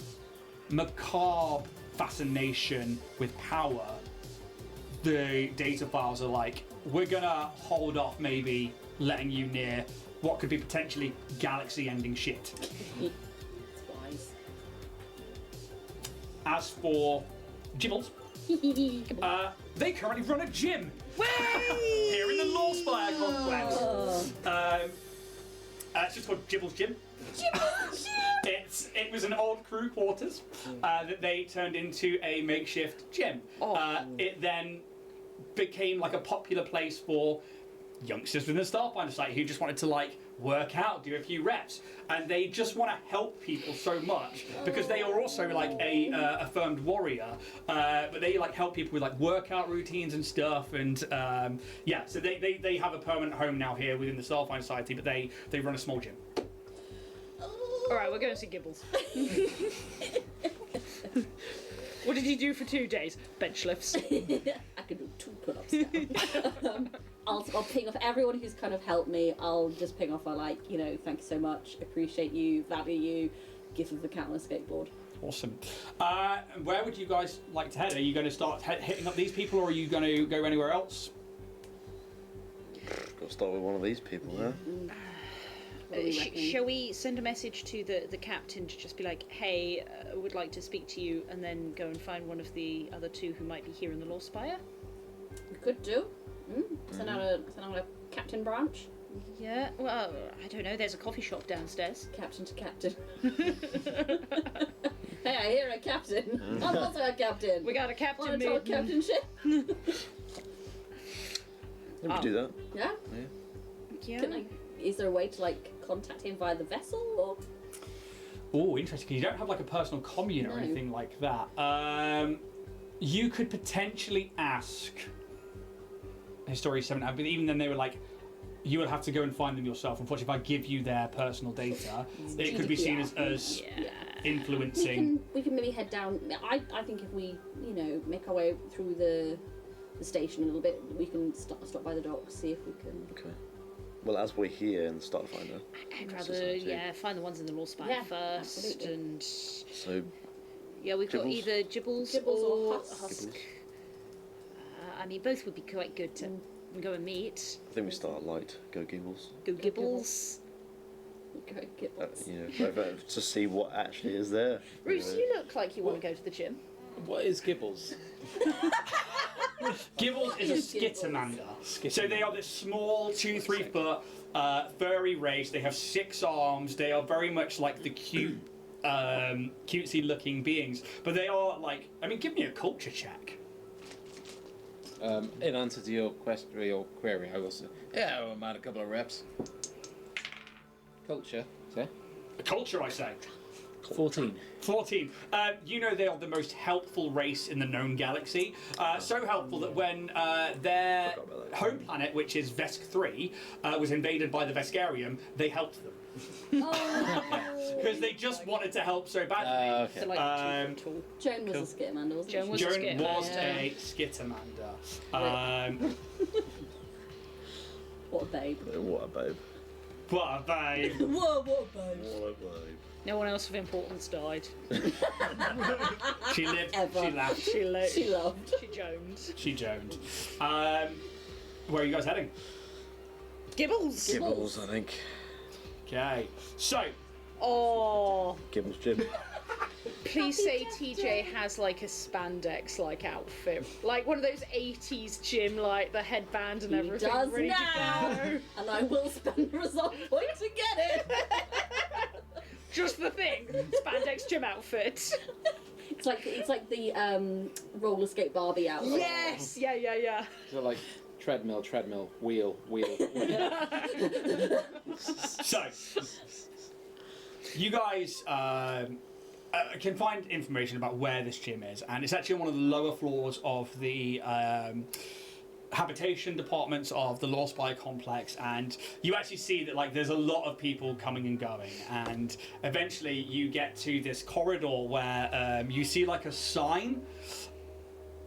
macabre fascination with power, the data files are we're gonna hold off maybe letting you near what could be potentially galaxy-ending shit. It's wise. As for Gibbles, they currently run a gym here in the Lawspire complex. It's just called Gibbles Gym. It was an old crew quarters that they turned into a makeshift gym. It then became a popular place for youngsters within the Starfinder Society who just wanted to work out, do a few reps, and they just want to help people so much because they are also a affirmed warrior, but they help people with workout routines and stuff, and so they have a permanent home now here within the Starfinder Society, but they run a small gym. Alright, we're going to see Gibbles. What did you do for 2 days? Bench lifts. I could do 2 pull-ups now. I'll ping off everyone who's kind of helped me. I'll just ping off thank you so much, appreciate you, value you, gift of the cat on a skateboard. Awesome. Where would you guys like to head? Are you going to start hitting up these people, or are you going to go anywhere else? Got to start with one of these people, huh? Shall we send a message to the captain to just be hey, I would like to speak to you, and then go and find one of the other 2 who might be here in the Lawspire? We could do. Send out a captain branch. Yeah, well, I don't know, there's a coffee shop downstairs. Captain to captain. Hey, I hear a captain. I'm also a captain. We got a captain. Want to talk captainship? Yeah, we could do that. Yeah? Yeah. Is there a way to contact him via the vessel, or? Oh, interesting. 'Cause you don't have like a personal commune or No. anything like that. You could potentially ask Historia 7, but even then they were like, you would have to go and find them yourself. Unfortunately, if I give you their personal data, it could be seen as influencing. We can maybe head down. I think if we, make our way through the station a little bit, we can stop by the docks, see if we can. Okay. Well, as we're here in the Starfinder, I'd rather, Society. find the ones in the law spine Yeah, first, absolutely. and so we've got Gibbles? either Gibbles or or Husk. Husk. Gibbles. I mean, both would be quite good to go and meet. I think we start light. Go Gibbles. Go Gibbles. Go Gibbles. To see what actually is there. Bruce, you look like you want to go to the gym. What is Gibbles? Gibbles is a Is Gibbles? Skittermander. So they are this small 2-3 foot furry race. They have 6 arms. They are very much like the cutesy looking beings. But they are like, give me a culture check. In answer to your question, or your query, I will say, yeah, I won't mind a couple of reps. Culture, say? Culture, I say. 14. 14. They are the most helpful race in the known galaxy. So helpful that when their Forgot about that. home planet, which is Vesk 3, was invaded by the Veskarium, they helped them. Because they just wanted to help so badly. So Okay. like 2 foot tall. Joan was a Skittermander, wasn't Joan she? was a Joan Skittermander. was a Skittermander. What a babe. What a babe. What a babe. Whoa, what a babe. What a babe. No one else of importance died. She lived, Ever. she laughed, She loved. She loved. She joned. she joned. Where are you guys heading? Gibbles. Gibbles, I think. Okay, so Oh, Gibbles Jib. please say TJ has like a spandex like outfit, like one of those 80s gym, like the headband and He everything. does ready to now. go. And I will spend a result point to get it. Just the thing, spandex gym outfit. It's like the roller skate Barbie outfit. Yes, yeah. So like treadmill, wheel, wheel. So, you guys can find information about where this gym is, and it's actually on one of the lower floors of the habitation departments of the Law Spy complex, and you actually see that there's a lot of people coming and going, and eventually you get to this corridor where you see a sign,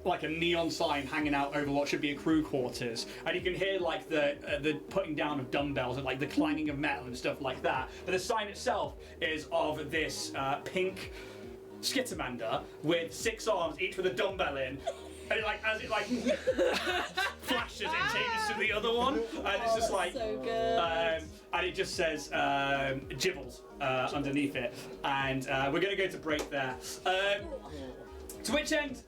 like a neon sign hanging out over what should be a crew quarters, and you can hear the putting down of dumbbells and the clanging of metal and stuff like that. But the sign itself is of this pink Skittermander with 6 arms, each with a dumbbell in. And as it flashes, it changes to the other one, and it's just So good. and it just says Gibbles underneath it, and we're going to go to break there. To which end,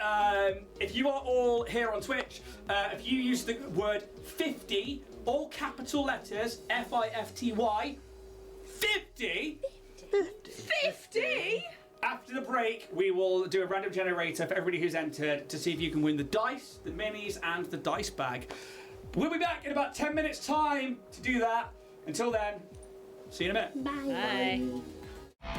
if you are all here on Twitch, if you use the word 50, all capital letters, F-I-F-T-Y, 50? 50? After the break, we will do a random generator for everybody who's entered to see if you can win the dice, the minis, and the dice bag. We'll be back in about 10 minutes' time to do that. Until then, see you in a minute. Bye. Bye.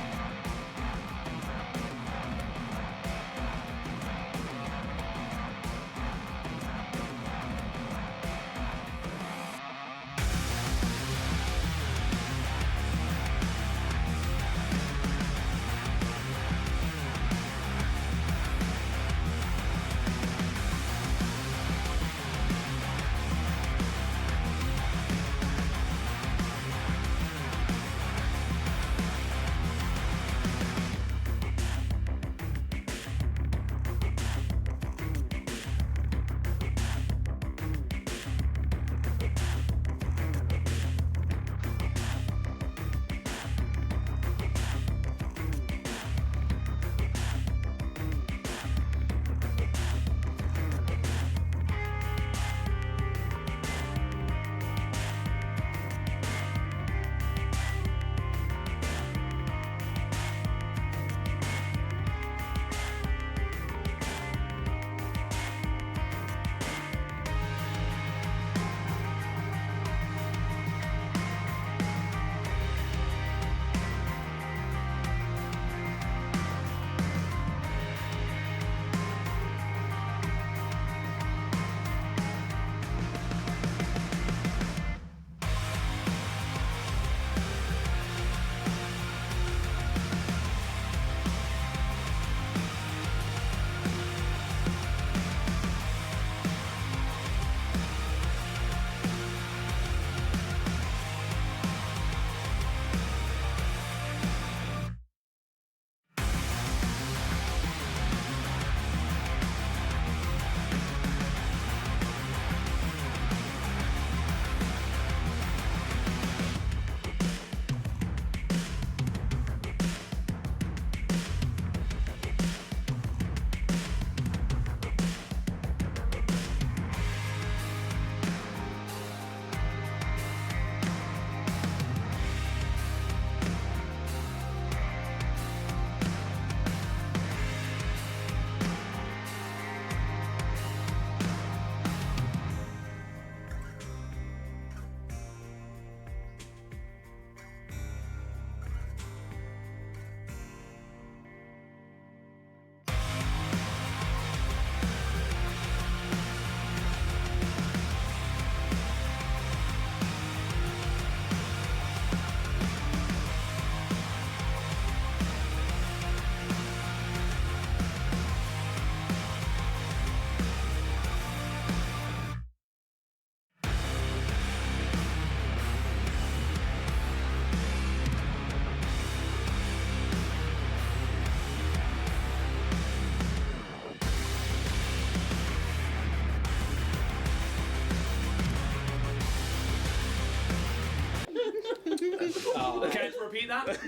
Care to repeat that?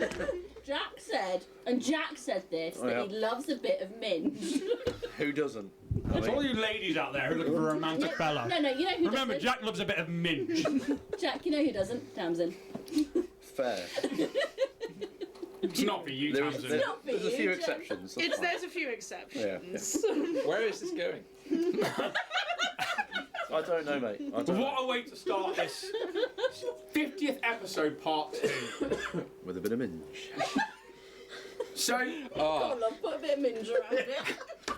Jack said this, Oh, that yeah. he loves a bit of minge. Who doesn't? I It's all mean, you ladies out there who are looking for a romantic fella. No, you know who Remember, doesn't? Jack loves a bit of minge. Jack, you know who doesn't? Tamsin. fair. It's not for you, There's, Tamsin. there's, not for there's a you, few Jen. exceptions. that's fine. There's a few exceptions. Where is this going? I don't know, mate. I don't What know. a way to start this 50th episode, part 2. With a bit of minge. So, Oh, love, put a bit of minge around it.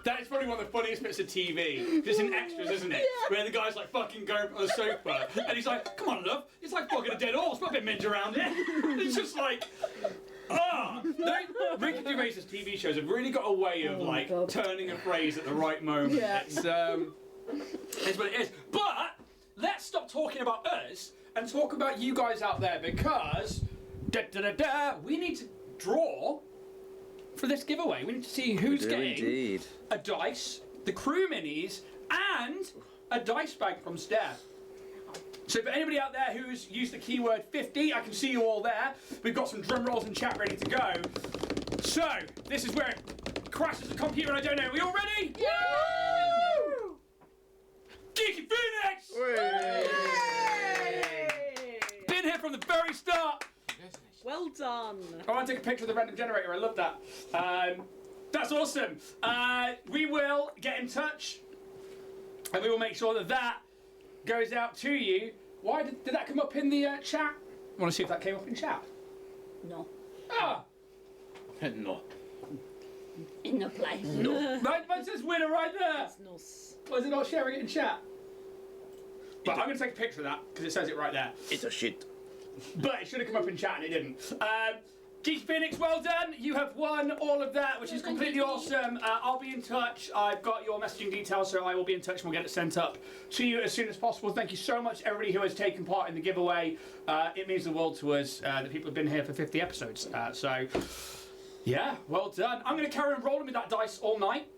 that is probably one of the funniest bits of TV. Just in extras, isn't it? Where the guy's like fucking going on the sofa, and he's like, "Come on, love, it's like fucking a dead horse. Put a bit of minge around it." It's just like, Ricky Gervais's TV shows have really got a way of like God. turning a phrase at the right moment. Yeah. It's what it is. But let's stop talking about us and talk about you guys out there, because we need to draw for this giveaway. We need to see who's getting Indeed. a dice, the crew minis, and a dice bag from Steph. So for anybody out there who's used the keyword 50, I can see you all there. We've got some drum rolls in chat ready to go. So, this is where it crashes the computer and I don't know. Are we all ready? Woo! Geeky Phoenix! Been here from the very start. Well done. I want to take a picture of the random generator. I love that. That's awesome. We will get in touch, and we will make sure that that goes out to you. Why did that come up in the chat? I want to see if that came up in chat. No. Ah, No. In the place. right, it says winner right there. Nos. Why is it not sharing it in chat? But I'm going to take a picture of that because it says it right there. It's a shit. But it should have come up in chat and it didn't. Geeky Phoenix, well done. You have won all of that, which is completely awesome. I'll be in touch. I've got your messaging details, so I will be in touch and we'll get it sent up to you as soon as possible. Thank you so much, everybody who has taken part in the giveaway. It means the world to us that people have been here for 50 episodes. So, yeah, well done. I'm going to carry on rolling with that dice all night,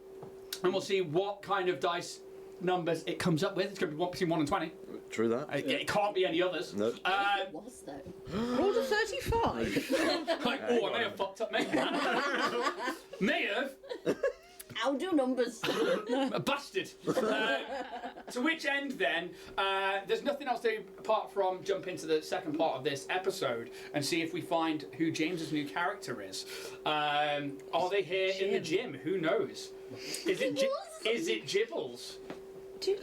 and we'll see what kind of dice numbers it comes up with. It's going to be between 1 and 20. True that. It can't be any others. No. It was, though. Rolled a 35. Like, oh, I may have fucked up making that. May have. I'll do numbers. A bastard. To which end then, there's nothing else to do apart from jump into the second part of this episode and see if we find who James's new character is. Are they here in the gym? Who knows? Is it Gibbles?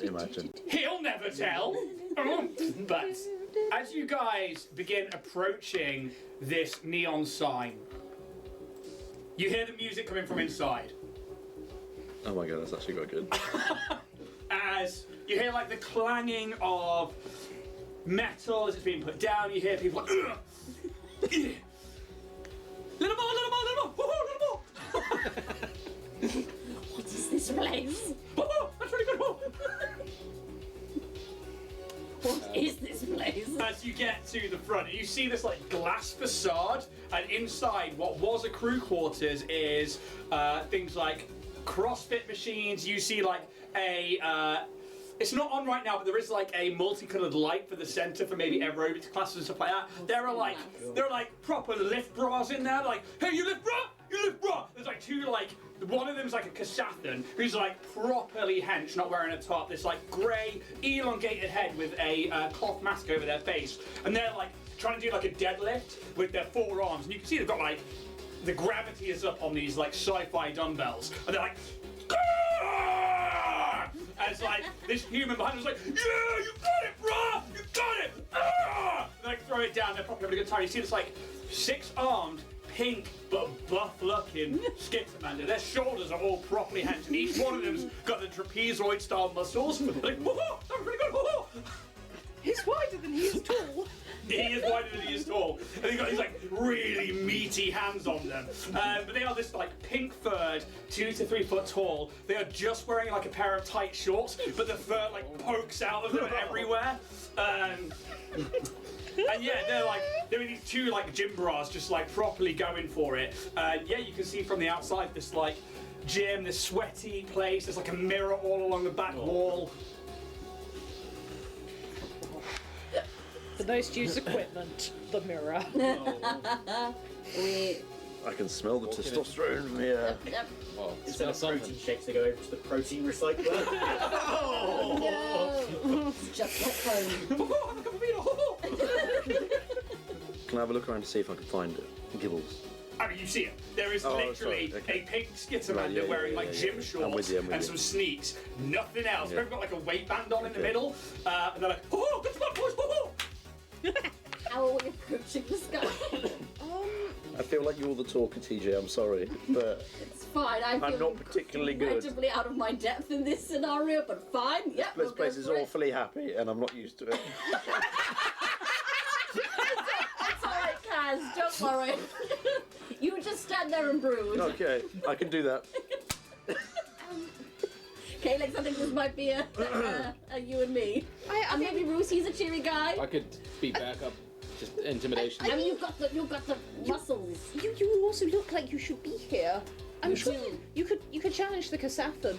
Imagine. He'll never tell. But as you guys begin approaching this neon sign, you hear the music coming from inside. Oh my god, that's actually quite good. As you hear like the clanging of metal as it's being put down, you hear people like, "Ugh! Yeah. Little more, little more, little more, woohoo, little more. What is this place? Woohoo, that's really good. Woo. What is this place? As you get to the front, you see this like glass facade, and inside what was a crew quarters is things like CrossFit machines. You see like a it's not on right now, but there is like a multicolored light for the center for maybe aerobics classes and stuff like that. There are like proper lift bras in there. Like, hey, you lift bra? You lift bra? There's like two like. One of them's like a Kasathan who's like properly hench, not wearing a top. This like grey, elongated head with a cloth mask over their face, and they're like trying to do like a deadlift with their forearms, and you can see they've got like the gravity is up on these like sci-fi dumbbells, and they're like. "Grrr!" And it's like this human behind them's like, yeah, you got it, brah, you got it. And they like throw it down. They're probably having a good time. You see this like six-armed, pink but buff-looking skip commander. Their shoulders are all properly hench, and each one of them's got the trapezoid-style muscles. Like, woohoo, that was really good, woohoo. He's wider than he is tall. He is wider than he is tall, and he's got these like really meaty hands on them. But they are this like pink furred, 2 to 3 foot tall. They are just wearing like a pair of tight shorts, but the fur like pokes out of them everywhere. And yeah, they're in these two like gym bras, just like properly going for it. Yeah, you can see from the outside this like gym, this sweaty place. There's like a mirror all along the back wall. The most used equipment. The mirror. We. I can smell the Walking in. testosterone from here. Yep. Well, Instead smell of protein something. shakes, they go over to the protein recycler. No. It's just like home. Can I have a look around to see if I can find it? Gibbles. I mean, you see it. There is Oh, literally sorry, okay. a pink Skittermander Right, yeah, wearing yeah, like yeah, gym yeah. shorts I'm with you, I'm with and you. some sneaks. Nothing else. Yeah. They've got like a weight band on in the Okay. middle, and they're like, "Oh, good spot, boys! Oh, How are we approaching this guy? I feel like you're the talker, TJ. I'm sorry, but It's fine. I'm not particularly good. incredibly out of my depth in this scenario, but fine. Yep. this we'll place go is for it. awfully happy, and I'm not used to it. It's alright, Kaz. Don't worry. You just stand there and brood. Okay, I can do that. Calyx, I think this might be a you and me. And maybe Bruce, he's a cheery guy. I could be back up. Just intimidation. I mean, you've got the muscles. You also look like you should be here. I'm sure you could challenge the Kasathan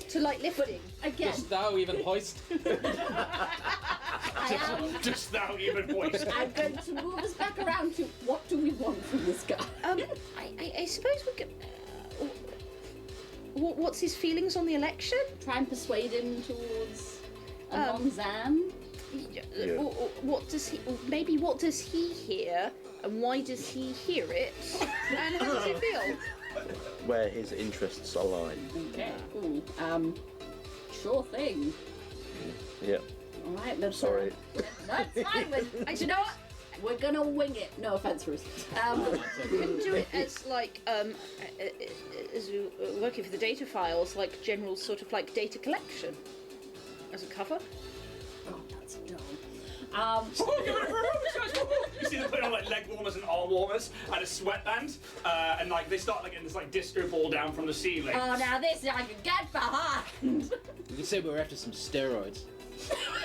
to like lifting. Again, Dost thou even hoist? I am. just thou even voice." I'm going to move us back around to what do we want from this guy? I suppose we could. What's his feelings on the election? Try and persuade him towards a Um, non-Zan. Yeah. What does he? Maybe what does he hear, and why does he hear it? And how does he feel? Where his interests align. Okay. Cool. Sure thing. Yeah. All right. Let's. Sorry. That's fine. You know what? We're gonna wing it. No offense, Bruce. We can do it as like as working for the data files, like general sort of like data collection as a cover. Oh, that's dumb. Oh, give it a aerobics, guys! Woo-hoo! You see them putting on like leg warmers and arm warmers and a sweatband, and like they start like getting this like disco ball down from the ceiling. Oh, now this I can get behind. You could say we were after some steroids.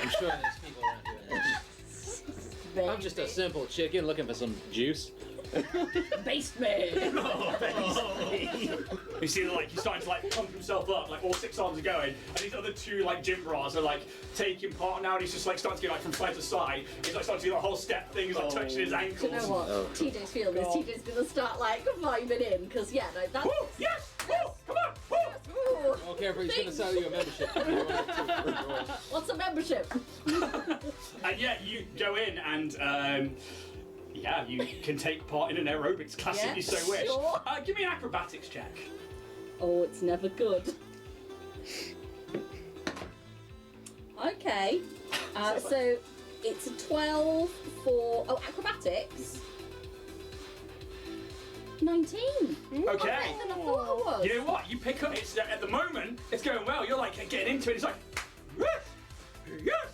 I'm sure there's people around here. I'm just a simple chicken looking for some juice. Baste me. You see, like he's starting to like pump himself up, like all 6 arms are going, and these other 2 like gym bras are like taking part now, and he's just like starting to go like from side to side. He's like starting to do the whole step thing. He's like touching his Do ankles. you know what? Oh. TJ's feeling this. TJ's gonna start like vibing in because yeah, no, that's. Woo! Yes! Woo! Come on! Woo! Ooh, Okay, he's gonna Thanks. sell you a membership. what's a membership? And yeah, you go in and yeah, you can take part in an aerobics class if Yeah, you so wish. sure. Give me an acrobatics check. Oh, it's never good. Okay. So it's a 12 for acrobatics. 19. Okay. Better than I thought it was. You know what? You pick up. It's at the moment. It's going well. You're like getting into it. It's like yes, yes,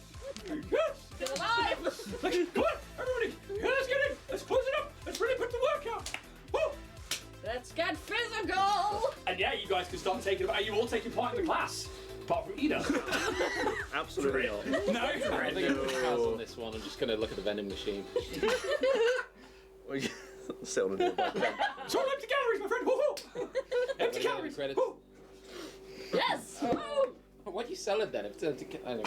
yes. Still alive. Like, come on, everybody. Yeah, let's get in. Let's close it up. Let's really put the work out. Woo! Let's get physical. And yeah, you guys can start taking. Are you all taking part in the class? Apart from Ida. Absolutely not. No. I think I'm gonna pass on this one. I'm just gonna look at the vending machine. Sit on a new bike. It's all empty calories, my friend. Woo-hoo. Empty calories. Credits. Woo. Yes. Woo. What do you sell it then? If it's anyway.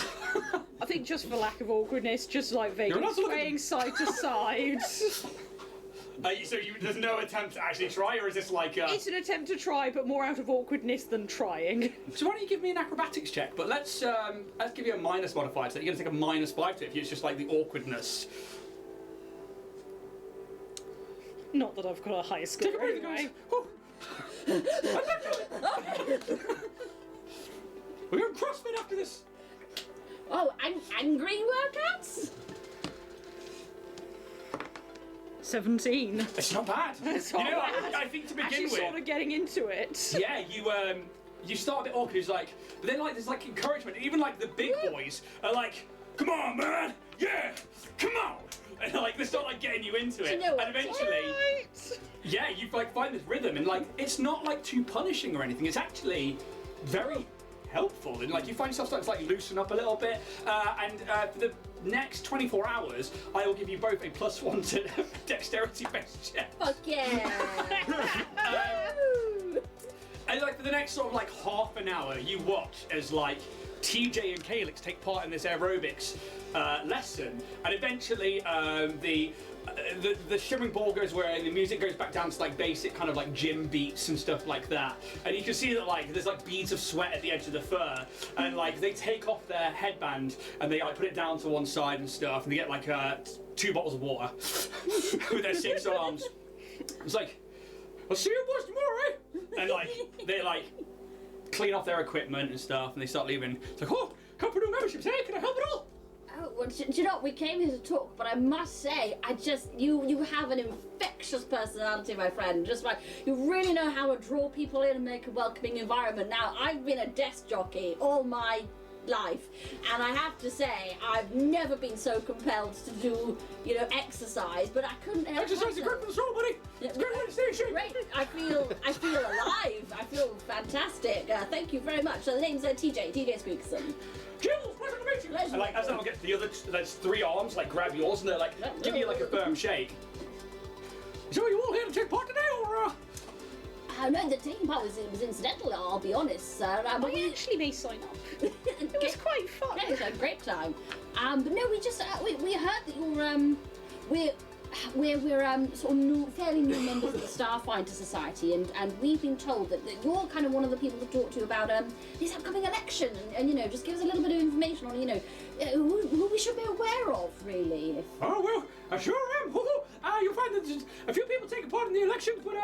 I think just for lack of awkwardness, just like vaguely allowed to look at swaying side to side. So there's no attempt to actually try, or is this like? It's an attempt to try, but more out of awkwardness than trying. So why don't you give me an acrobatics check? But let's give you a minus modifier, so you're gonna take a -5 to it if it's just like the awkwardness. Not that I've got a high score Take a breather, anyway. guys. We're going CrossFit after this. Oh, angry workouts? 17. It's not bad. It's you not know, bad. I think to begin Actually with, sort of getting into it. yeah, you start a bit awkward. It's like, but then like there's like encouragement. Even like the big boys are like, "Come on, man, yeah, come on," and like they start like getting you into it. you know what? And eventually, Right. yeah, you like find this rhythm, and like it's not like too punishing or anything. It's actually very helpful, and like you find yourself starting to like loosen up a little bit. And for the next 24 hours, I will give you both a +1 to dexterity-based check. Fuck yeah. And like for the next sort of like half an hour, you watch as like TJ and Calyx take part in this aerobics lesson, and eventually the shimmering ball goes where the music goes back down to like basic kind of like gym beats and stuff like that, and you can see that like there's like beads of sweat at the edge of the fur, and like they take off their headband and they like put it down to one side and stuff, and they get like 2 bottles of water with their 6 arms. It's like, I'll see you boys tomorrow, eh? And like they like clean off their equipment and stuff, and they start leaving. It's like, oh, come for new memberships, hey? Can I help at all? Oh, well, do you know what? We came here to talk, but I must say, you have an infectious personality, my friend. Just like, you really know how to draw people in and make a welcoming environment. Now, I've been a desk jockey all my life, and I have to say, I've never been so compelled to do, exercise, but I couldn't help Exercise is great for the soul, buddy. It's a great way to stay in shape. Great. I feel alive. I feel fantastic. Thank you very much. So the name's TJ Squeakson. Jill, pleasure to meet you. And like as I get the other, there's 3 arms like grab yours and they're like give you like a firm shake. So are you all here to take part today, or? No, the taking part was incidental. I'll be honest, sir. I actually may sign up. It was quite fun. Yeah, it was a great time. But no, we just we heard that you're we're sort of fairly new members of the Starfinder Society, and we've been told that you're kind of one of the people to talk to about this upcoming election, and just give us a little bit of information on who we should be aware of, really. Oh well, I sure am. You'll find that there's a few people taking part in the elections, but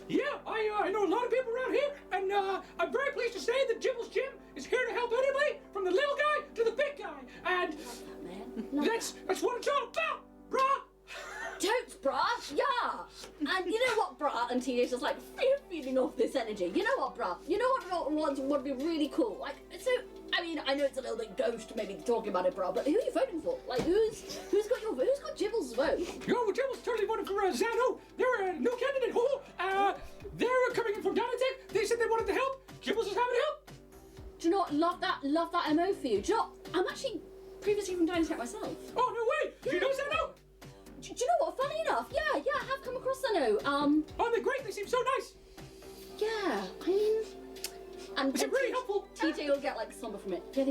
yeah, I know a lot of people around here, and I'm very pleased to say that Jibble's Gym is here to help anybody from the little guy to the big guy, and that's what it's all about, brah. Totes, brah, yeah. And you know what, brah? And TJ's just like feeding off this energy. You know what, brah? You know what would be really cool? Like, so, I mean, I know it's a little bit gauche maybe talking about it, brah, but who are you voting for? Like, who's got Jibble's vote? Yo, Jibble's totally voted for Zano. They're a new candidate. They're coming in from Dynatech. They said they wanted to help. Jibble's is having help. Do you know what? Love that MO for you. Do you know what? I'm actually previously from Dynatech myself. Oh, no way. Do you know Zano? Do you know what? Funny enough, yeah, I have come across Zano. Oh, they're great. They seem so nice. Yeah, I mean, and it's really helpful. TJ will get like somber from it. Yeah,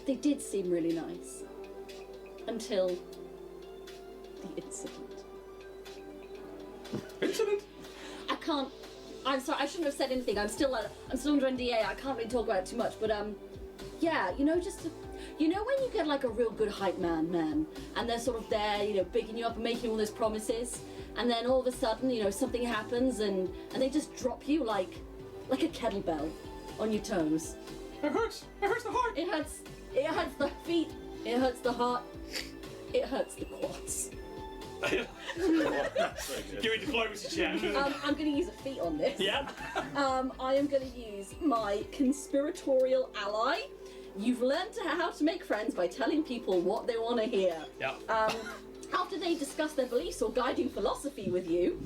they did seem really nice until the incident. Incident? I can't. I'm sorry. I shouldn't have said anything. I'm still under NDA. I can't really talk about it too much. But yeah, just. You know when you get like a real good hype man, and they're sort of there, bigging you up and making all those promises, and then all of a sudden, something happens and they just drop you like a kettlebell on your toes. It hurts. It hurts the heart. It hurts the feet. It hurts the heart. It hurts the quads. Give me diplomacy check. I'm going to use a feat on this. Yeah. I am going to use my conspiratorial ally. You've learned how to make friends by telling people what they want to hear. Yeah. After they discuss their beliefs or guiding philosophy with you,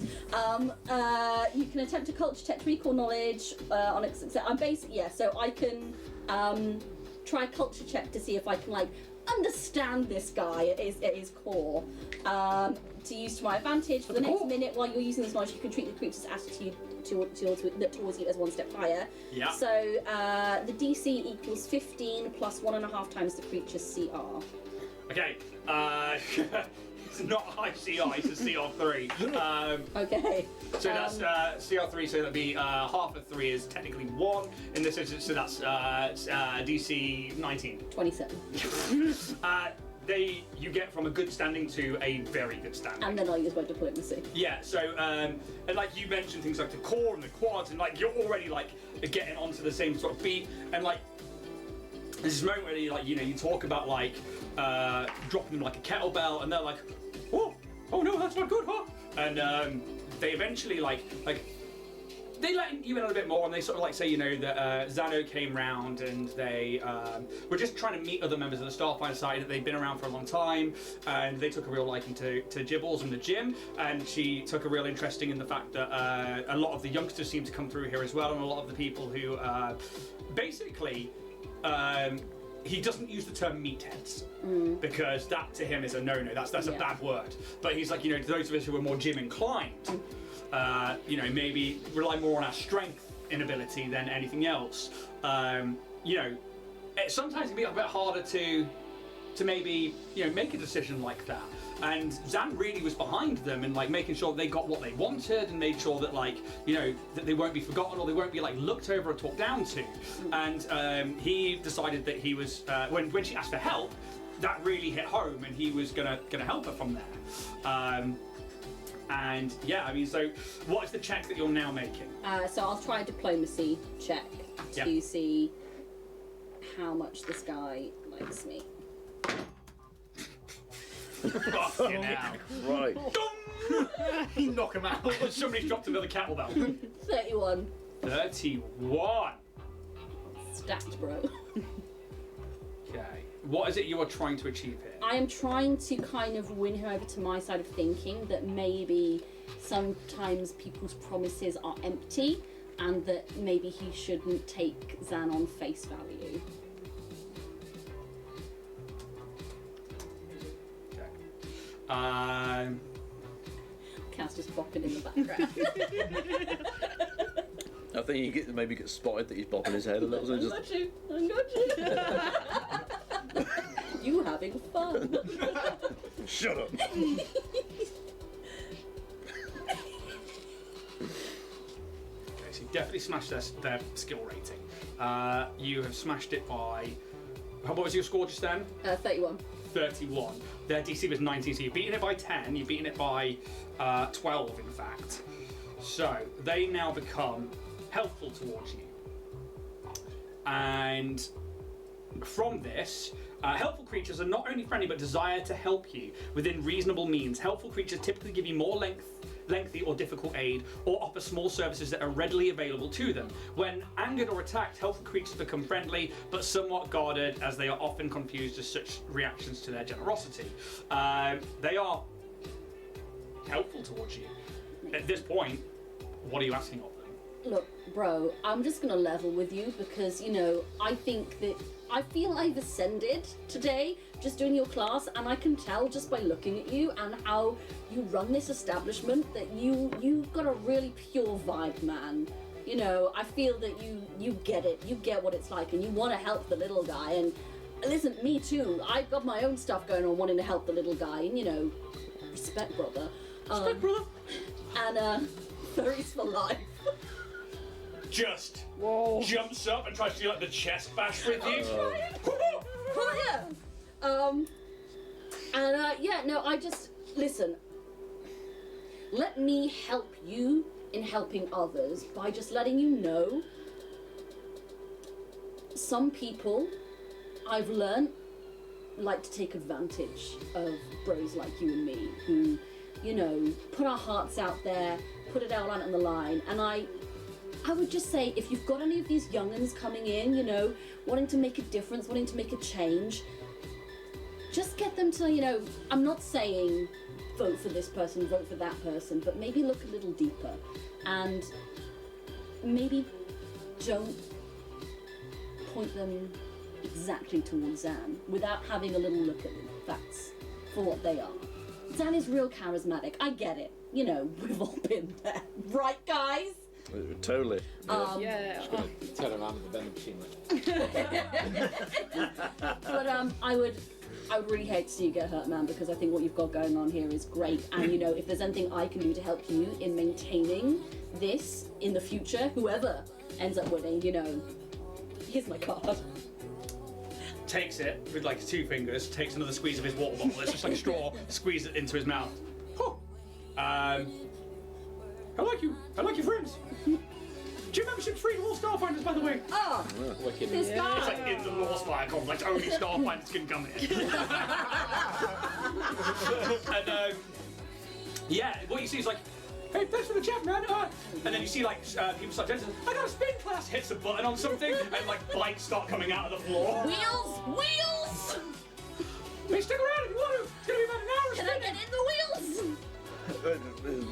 you can attempt a culture check to recall knowledge on its success. So I can try a culture check to see if I can understand this guy at his core. To use to my advantage for the next minute while you're using this knowledge, you can treat the creature's attitude towards you as one step higher. Yeah. So the DC equals 15 plus 1.5 times the creature's CR. Okay. It's not high CR, it's a CR3. Okay. So that's CR3, so that'd be half of 3 is technically 1 in this instance, so that's DC 19. 27. You get from a good standing to a very good standing. And then I'll use my diplomacy. Yeah, so, and like you mentioned things like the core and the quads, and like you're already like getting onto the same sort of beat, and like there's this moment where you talk about like dropping them like a kettlebell, and they're like, oh no, that's not good, huh? And they eventually they let you in a little bit more, and they sort of say, that Zano came round and they were just trying to meet other members of the Starfinder Society that they'd been around for a long time, and they took a real liking to Jibbles and the gym, and she took a real interest in the fact that a lot of the youngsters seem to come through here as well, and a lot of the people who basically he doesn't use the term meatheads because that to him is a no-no. That's a bad word. But he's like, those of us who are more gym inclined, maybe rely more on our strength and ability than anything else. It sometimes can be a bit harder to to maybe, make a decision like that. And Zan really was behind them and like making sure they got what they wanted and made sure that that they won't be forgotten or they won't be like looked over or talked down to. And he decided that he was when she asked for help, that really hit home, and he was gonna help her from there. And yeah, I mean, so what is the check that you're now making? So I'll try a diplomacy check to see how much this guy likes me. Fucking hell. Right. You knock him out. Somebody's dropped another kettlebell. 31. 31. Stacked, bro. Okay. What is it you are trying to achieve here? I am trying to kind of win him over to my side of thinking that maybe sometimes people's promises are empty and that maybe he shouldn't take Zan on face value. Cat's just bopping in the background. I think he maybe gets spotted that he's bopping his head a little. So just... I got you. You having fun? Shut up. Okay, so you definitely smashed their skill rating. You have smashed it by... What was your score just then? 31. 31. Their DC was 19, so you've beaten it by 10. You've beaten it by 12, in fact. So they now become helpful towards you. And from this, helpful creatures are not only friendly but desire to help you within reasonable means. Helpful creatures typically give you more lengthy or difficult aid, or offer small services that are readily available to them. When angered or attacked, helpful creatures become friendly, but somewhat guarded, as they are often confused as such reactions to their generosity. They are helpful towards you. At this point, what are you asking of them? Look, bro, I'm just gonna level with you because, I think that I feel I've ascended today just doing your class, and I can tell just by looking at you and how you run this establishment that you've got a really pure vibe, man. I feel that you get it. You get what it's like, and you want to help the little guy. And listen, me too. I've got my own stuff going on, wanting to help the little guy. And respect, brother. Respect, brother. And furries for life. Just jumps up and tries to do like the chest bash with you. I just listen. Let me help you in helping others by just letting you know. Some people, I've learned, like to take advantage of bros like you and me, who, put our hearts out there, put it out on the line, and I would just say, if you've got any of these young'uns coming in, wanting to make a difference, wanting to make a change, just get them to, I'm not saying vote for this person, vote for that person, but maybe look a little deeper. And maybe don't point them exactly towards Zan without having a little look at the facts for what they are. Zan is real charismatic. I get it. We've all been there. Right, guys? Totally. Yeah. Turn around with the vending machine. But I would really hate to see you get hurt, man, because I think what you've got going on here is great. And if there's anything I can do to help you in maintaining this in the future, whoever ends up winning, here's my card. Takes it with like 2 fingers, takes another squeeze of his water bottle. It's just like a straw, squeeze it into his mouth. Whew. I like you friends. Gym membership's free to all Starfinders, by the way. Oh, Wicked. this guy. It's like in the law spire complex, only Starfinders can come in. And what you see is like, hey, thanks for the chat, man. And then you see like people start dancing. I got a spin class. Hits a button on something, and like bikes start coming out of the floor. Wheels! Hey, stick around if you want to. It's gonna be about an hour. Can I get in the wheels?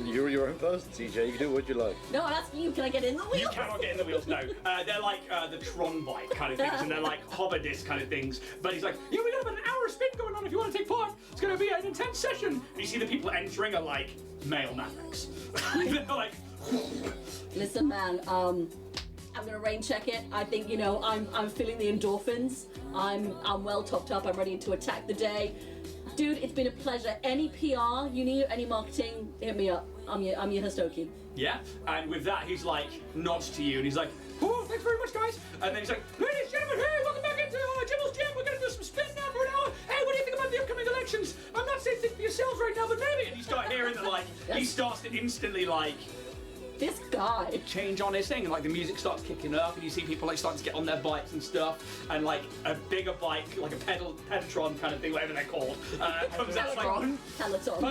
You're your own person, TJ. You can do what you like. No, I'm asking you, can I get in the wheels? You cannot get in the wheels, no. They're like the Tron bike kind of things, and they're like hover disc kind of things. But he's like, we got about an hour of spin going on if you want to take part. It's going to be an intense session. And you see the people entering are like male Mavericks. They're like... Listen, man, I'm I'm gonna rain check it. I think I'm feeling the endorphins. I'm well topped up. I'm ready to attack the day. Dude, it's been a pleasure. Any PR you need, any marketing, hit me up. I'm your Hastoki. Yeah, and with that, he's like, nods to you, and he's like, oh, thanks very much, guys. And then he's like, ladies and gentlemen, hey, welcome back into Jibble's Gym. We're going to do some spin now for an hour. Hey, what do you think about the upcoming elections? I'm not saying think for yourselves right now, but maybe. And you start hearing that, like, he starts to instantly, like, This guy. change on his thing, and like the music starts kicking up, and you see people like starting to get on their bikes and stuff, and like a bigger bike, like a Peloton kind of thing, whatever they're called, comes out like Peloton.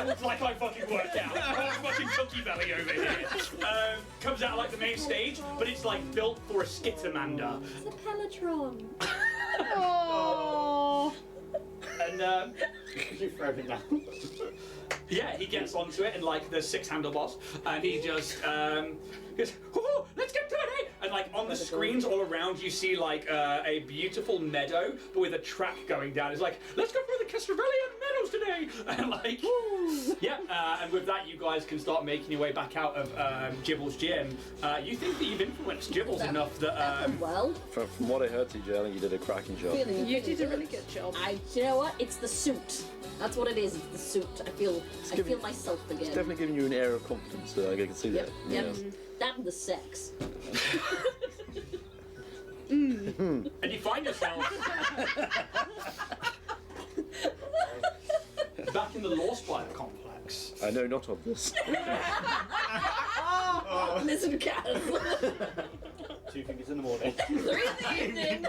it's like I fucking worked out. I'm watching Chunky Belly over here. Comes out like the main stage, but it's like built for a skittermander. It's a Pelotron. Oh. And You throw him down. yeah, he gets onto it, and like there's 6 handlebars, and he just goes, oh, let's get to it, hey! And like on the screens all around, you see like a beautiful meadow, but with a track going down. It's like, let's go through the Castravellian meadows today, and like, yeah. And with that, you guys can start making your way back out of Jibble's gym. You think that you've influenced Jibbles enough that Well, From what I heard, TJ, I think you did a cracking job. You did a really good job. you know what? It's the suit. That's what it is. It's the suit. I feel myself again. It's definitely giving you an air of confidence. So I can see Yep. that. Yep. Yeah. That and the sex. and you find yourself back in the Law Spire complex. I know not of this. Listen, Kaz. 2 fingers in the morning. 3 in the evening.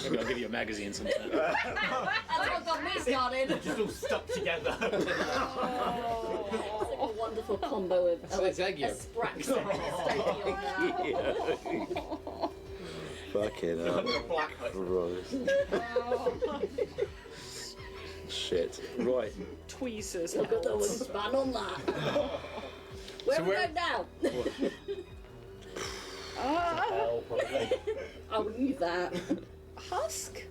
Maybe I'll give you a magazine sometime. That's what got me started. Just all stuck together. It's like a wonderful combo of It's egg yolk. Sprax and Dystopian. Fucking hell. Under a black hood. Gross. Shit. Right. Tweezers. Look at the wingspan on that. Where are we going now? Hell, probably. I wouldn't use that. Husk?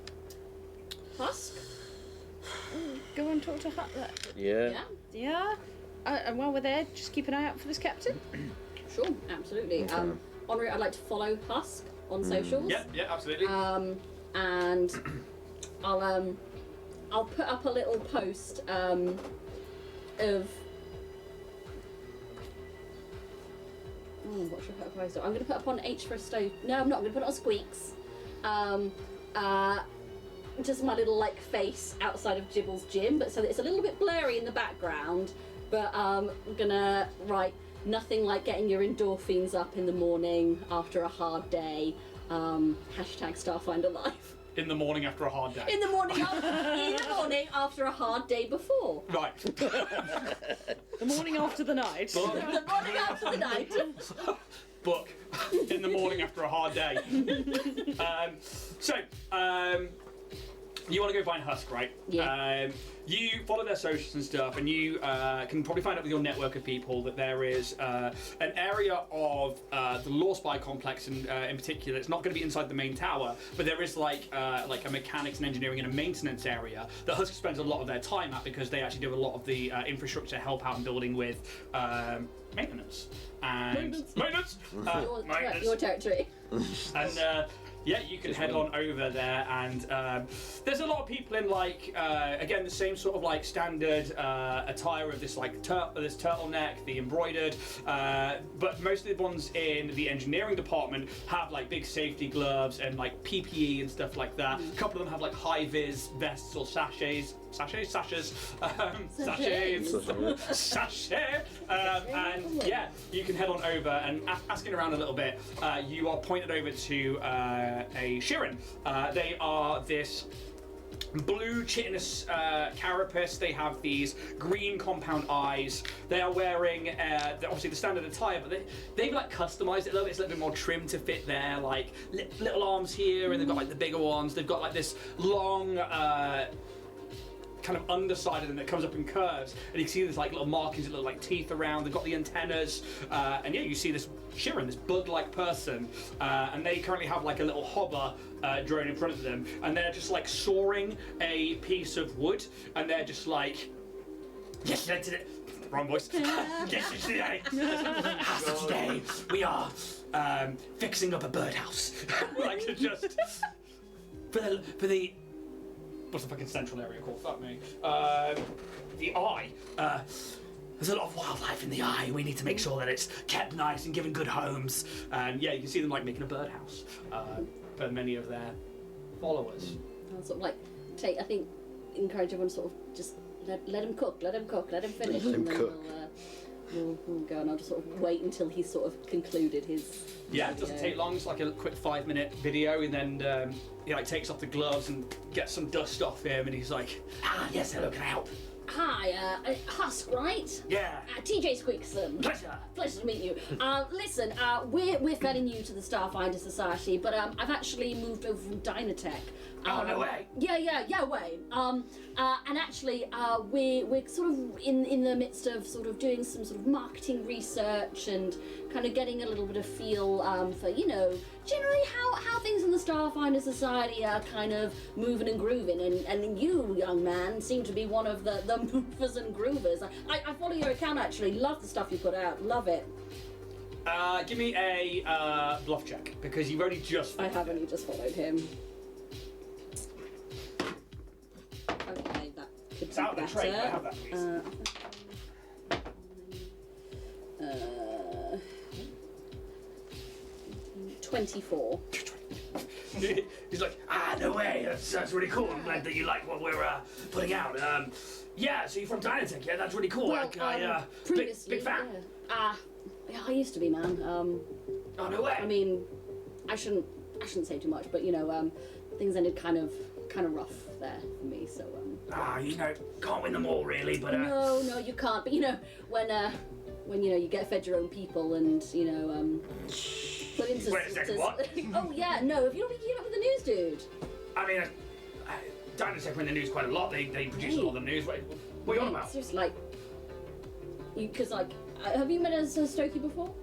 Husk? Go and talk to Husk. Yeah. Yeah. And while we're there, just keep an eye out for this captain. Sure, absolutely. Honorary, I'd like to follow Husk on socials. Yeah, absolutely. And I'll put up a little post of. What should I put up Paizo? I'm going to put up on H for a stove. No, I'm not. I'm going to put it on Squeaks. Just my little like face outside of Jibble's gym, but so that it's a little bit blurry in the background. But I'm gonna write nothing like getting your endorphins up in the morning after a hard day. Hashtag Starfinder Life. In the morning after a hard day. In the morning after a hard day before. Right. The morning after the night. The morning after the night. Book. In the morning after a hard day. You want to go find Husk, right? Yeah. You follow their socials and stuff, and you can probably find out with your network of people that there is an area of the Law Spy complex, in particular. It's not going to be inside the main tower, but there is like a mechanics and engineering and a maintenance area that Husk spends a lot of their time at because they actually do a lot of the infrastructure help out in building with maintenance and maintenance. Your territory. And yeah, you can head on over there, and there's a lot of people in like again the same sort of like standard attire of this like this turtleneck, the embroidered, but most of the ones in the engineering department have like big safety gloves and like PPE and stuff like that. A couple of them have like high vis vests or sachets, and yeah, you can head on over and asking around a little bit. You are pointed over to a Shirin. They are this blue chitinous carapace. They have these green compound eyes. They are wearing obviously the standard attire, but they've like customized it a little bit. It's a little bit more trim to fit their like little arms here, and they've got like the bigger ones. They've got like this long kind of underside of them that comes up in curves, and you can see there's like little markings that look like teeth around. They've got the antennas, and yeah, you see this Shirin, this bug-like person, and they currently have like a little hopper drone in front of them, and they're just like sawing a piece of wood, and they're just like, yes, that's it. wrong voice. Yesterday, today we are fixing up a birdhouse. Like just for the what's the fucking central area called? Fuck me. The eye. There's a lot of wildlife in the eye. We need to make sure that it's kept nice and given good homes. And yeah, you can see them like making a birdhouse for many of their followers. I'll sort of like I think encourage everyone to sort of just let him cook, let him finish, and then we'll go, and I'll just sort of wait until he's sort of concluded his. Yeah, it doesn't take long. It's like a quick 5-minute video, and then he like takes off the gloves and gets some dust off him, and he's like, yes, hello, can I help? Hi, Husk, right? Yeah. TJ Squeakson. Pleasure to meet you. Listen, we're fairly new to the Starfinder Society, but I've actually moved over from Dynatech. No way. Yeah, way. And actually, we're sort of in the midst of sort of doing some sort of marketing research and kind of getting a little bit of feel for, you know, generally how things in the Starfinder Society are kind of moving and grooving. And you, young man, seem to be one of the movers and groovers. I follow your account, actually. Love the stuff you put out. Love it. Give me a bluff check, because you've only just... I have only just followed him. Okay, that could It's be out of the better. trait. I have that, please. 24. He's like, no way, that's really cool. I'm glad that you like what we're putting out. Yeah, so you're from Dynatech, yeah, that's really cool. Well, previously, big fan. Yeah, I used to be, man. Oh, no way. I mean, I shouldn't say too much, but you know, things ended kind of rough there for me. So you know, can't win them all really, but No, you can't. But you know, when you know you get fed your own people, and you know, put into. Wait a second, what? Oh yeah, no. If you don't think you up with the news, dude. I mean, Dynatech were in the news quite a lot. They produce a lot of the news. What are you on about? It's just like, because like, have you met a Stokie before?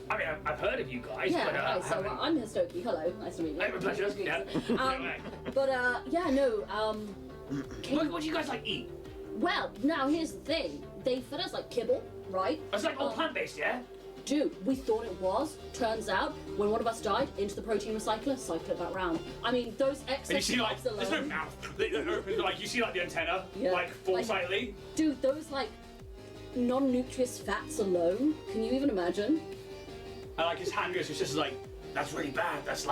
I mean, I've heard of you guys, Yeah, but hi, so I'm Stokie. Hello, nice to meet you. Hey, my pleasure. Yeah. But yeah, no. What do you guys like eat? Well, now here's the thing. They fed us like kibble, right? It's like all plant-based, yeah? Dude, we thought it was. Turns out, when one of us died, into the protein recycler, cycle it back round. I mean, those excess And you see like, fats there's no alone. mouth. They open, like, you see like the antenna, Yeah. like foresightly. Dude, those like non-nutritious fats alone. Can you even imagine? And like his hand goes, it's just like, that's really bad. That's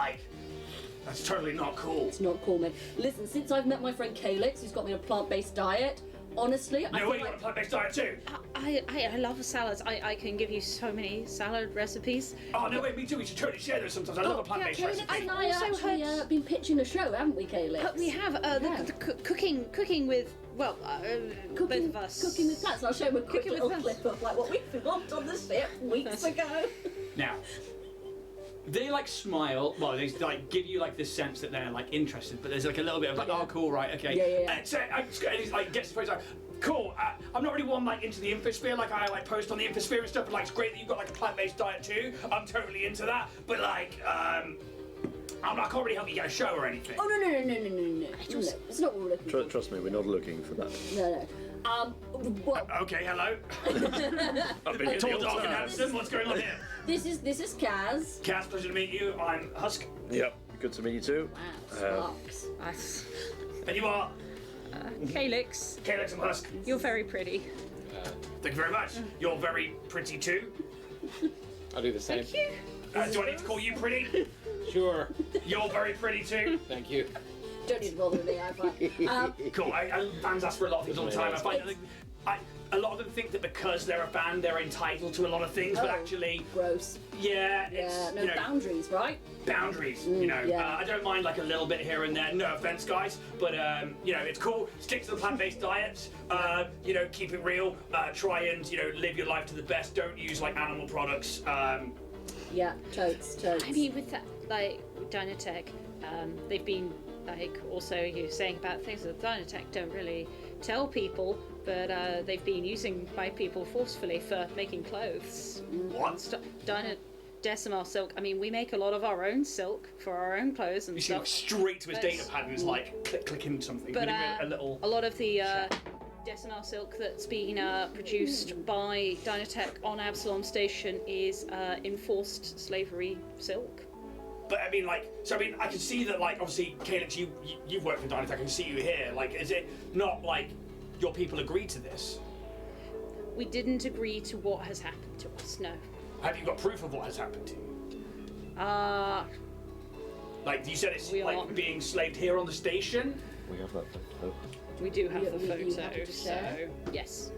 totally not cool. It's not cool, man. Listen, since I've met my friend Calyx, who's got me on a plant-based diet, honestly, I No feel way, you like want a plant-based diet too? I love salads. I can give you so many salad recipes. Oh, no way, me too. We should totally share those sometimes. I love a plant-based yeah, recipe. and I also actually heard- been pitching a show, haven't we, Calyx? We have Yeah. the cooking with both of us. Cooking with plants. I'll show you a quick Cooking with little plants. clip of like what we filmed on the ship weeks ago. Now, they like smile. Well, they like give you like this sense that they're like interested, but there's like a little bit of like, oh, cool, right, okay. Yeah. And so and he's like gets to the point like, cool. I'm not really one like into the infosphere. Like I like post on the infosphere and stuff. But like it's great that you've got like a plant-based diet too. I'm totally into that. But like, I can't really help you get a show or anything. Oh no! It's not what we're looking for. Trust me, we're not looking for that. No. Well, Okay, hello. I've been here the Tall, whole dark, and time. handsome. What's going on here? this is Kaz. Cass, pleasure to meet you. I'm Husk, Yep, good to meet you too. Wow, sparks. Us. and you are Calyx, Calyx and Husk. you're very pretty. Thank you very much. You're very pretty too. I'll do the same. Thank you. Do I need to call you pretty? Sure. You're very pretty too. Thank you. Don't need to bother with me. I'm fine. Cool. Fans ask for a lot of things all the time. I find that a lot of them think that because they're a fan, they're entitled to a lot of things, but Oh, actually, gross. yeah, it's Yeah, no you know, boundaries, right? boundaries. You know, yeah. I don't mind like a little bit here and there. No offense, guys, but you know, it's cool. Stick to the plant-based diets. You know, keep it real. Try and live your life to the best. Don't use like animal products. Yeah, totes. I mean, with that, like Dynatech, they've been like also you saying about things that Dynatech don't really tell people, but they've been using by people forcefully for making clothes. What? Decimal silk. I mean, we make a lot of our own silk for our own clothes and You see, stuff. straight to his But- data pad and it's like clicking something. But Give it a little. a lot of the Decinar silk that's been produced by Dynatech on Absalom Station is enforced slavery silk. But I mean, like, so I mean, I can see that, like, obviously, Calyx, you've worked for Dynatech. I can see you here. Like, is it not like your people agreed to this? We didn't agree to what has happened to us. No. Have you got proof of what has happened to you? Like, you said it's like being slaved here on the station. We have that photo. We do have the You photo, happy to so share? yes.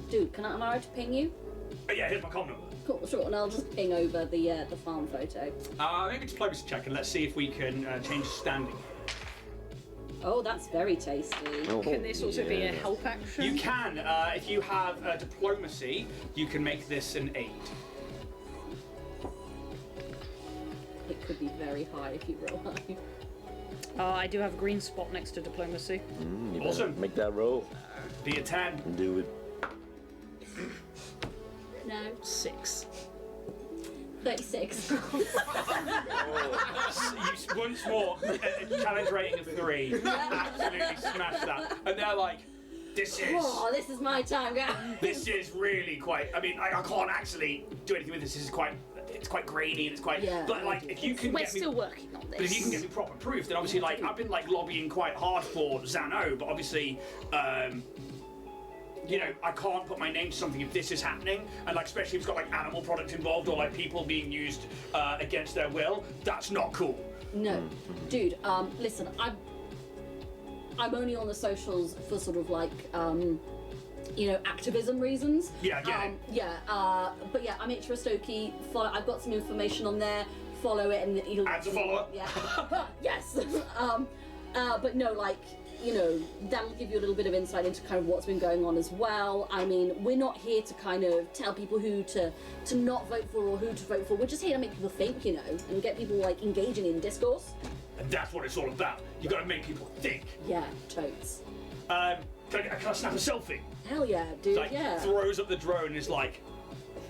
Dude, am I allowed to ping you? Oh, yeah, here's my com number. Cool, sure, and I'll just ping over the farm photo. Maybe diplomacy check and let's see if we can change standing. Oh, that's very tasty. Oh, Can this also be a yeah. help action? You can, if you have diplomacy, you can make this an aid. It could be very high if you roll high. I do have a green spot next to diplomacy. You better Awesome. Make that roll Be a 10. and do it. No, 6. 36. You once more, challenge rating of 3. Absolutely smash that. And they're like, this This is my time, guys. is really quite, I mean, I can't actually do anything with this. This is it's quite grainy and it's quite, Yeah, but like, if you can We're get me, still working on this. but if you can get me proper proof, then obviously, like, I've been like lobbying quite hard for Zano, but obviously, you know, I can't put my name to something if this is happening, and like, especially if it's got like animal products involved or like people being used against their will. That's not cool. No, dude. Listen, I'm only on the socials for sort of like activism reasons. Yeah, I get it. Yeah. But yeah, I'm Ichirastoki. I've got some information on there. Follow it, and you'll. Add a follower. Yeah. Yes. But no, like. That'll give you a little bit of insight into kind of what's been going on as well. I mean, we're not here to kind of tell people who to not vote for or who to vote for. We're just here to make people think, and get people like engaging in discourse. And that's what it's all about. You got to make people think. Yeah, totes. Can I snap a selfie? Hell yeah, dude. Like, yeah. throws up the drone and is like,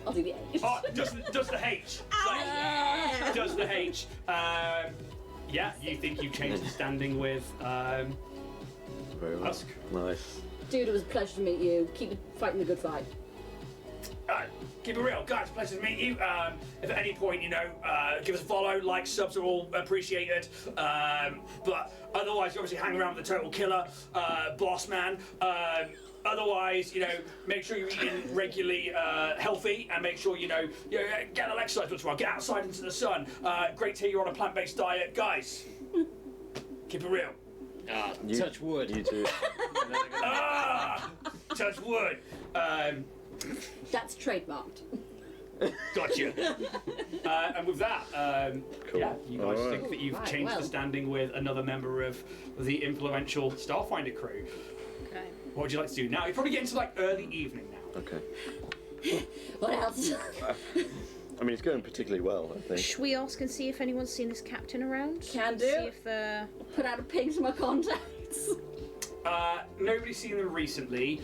I'll do the H. oh, does the H. Like, yeah. does the H. Yeah, you think you've changed the standing with Very well. Husk? Nice. Dude, it was a pleasure to meet you. Keep fighting the good fight. Keep it real, guys. Pleasure to meet you. If at any point, give us a follow, like, subs are all appreciated. But otherwise, you obviously hang around with the Total Killer, Boss Man. Otherwise, make sure you're eating regularly healthy, and make sure get a little exercise once in a while. Get outside into the sun. Great to hear you're on a plant-based diet, guys. Keep it real. Touch wood. You too. Touch wood. That's trademarked. Gotcha. And with that, Cool. yeah, you guys All right. think that you've Right, changed the well. standing with another member of the influential Starfinder crew. Okay. What would you like to do now? You're probably getting to like early evening now. Okay. What else? I mean, it's going particularly well, I think. Should we ask and see if anyone's seen this captain around? Can do. See if they're... Put out a ping to my contacts. Nobody's seen them recently.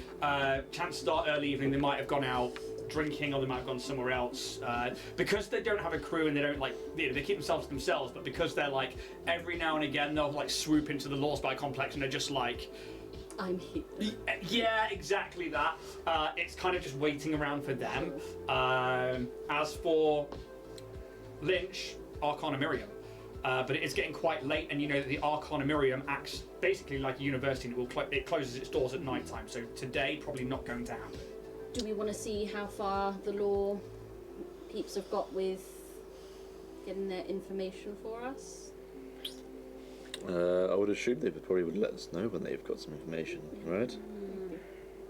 Chance start early evening. They might have gone out drinking, or they might have gone somewhere else. Because they don't have a crew and they don't they keep themselves to themselves. But because they're like every now and again they'll like swoop into the Law Spy complex and they're just like. I'm here. Yeah, exactly that. It's kind of just waiting around for them. As for Lynch, Arcana Miriam. But it is getting quite late, and you know that the Arcana Miriam acts basically like a university, and it closes its doors at night time. So today, probably not going to happen. Do we want to see how far the law peeps have got with getting their information for us? I would assume they probably would let us know when they've got some information, right?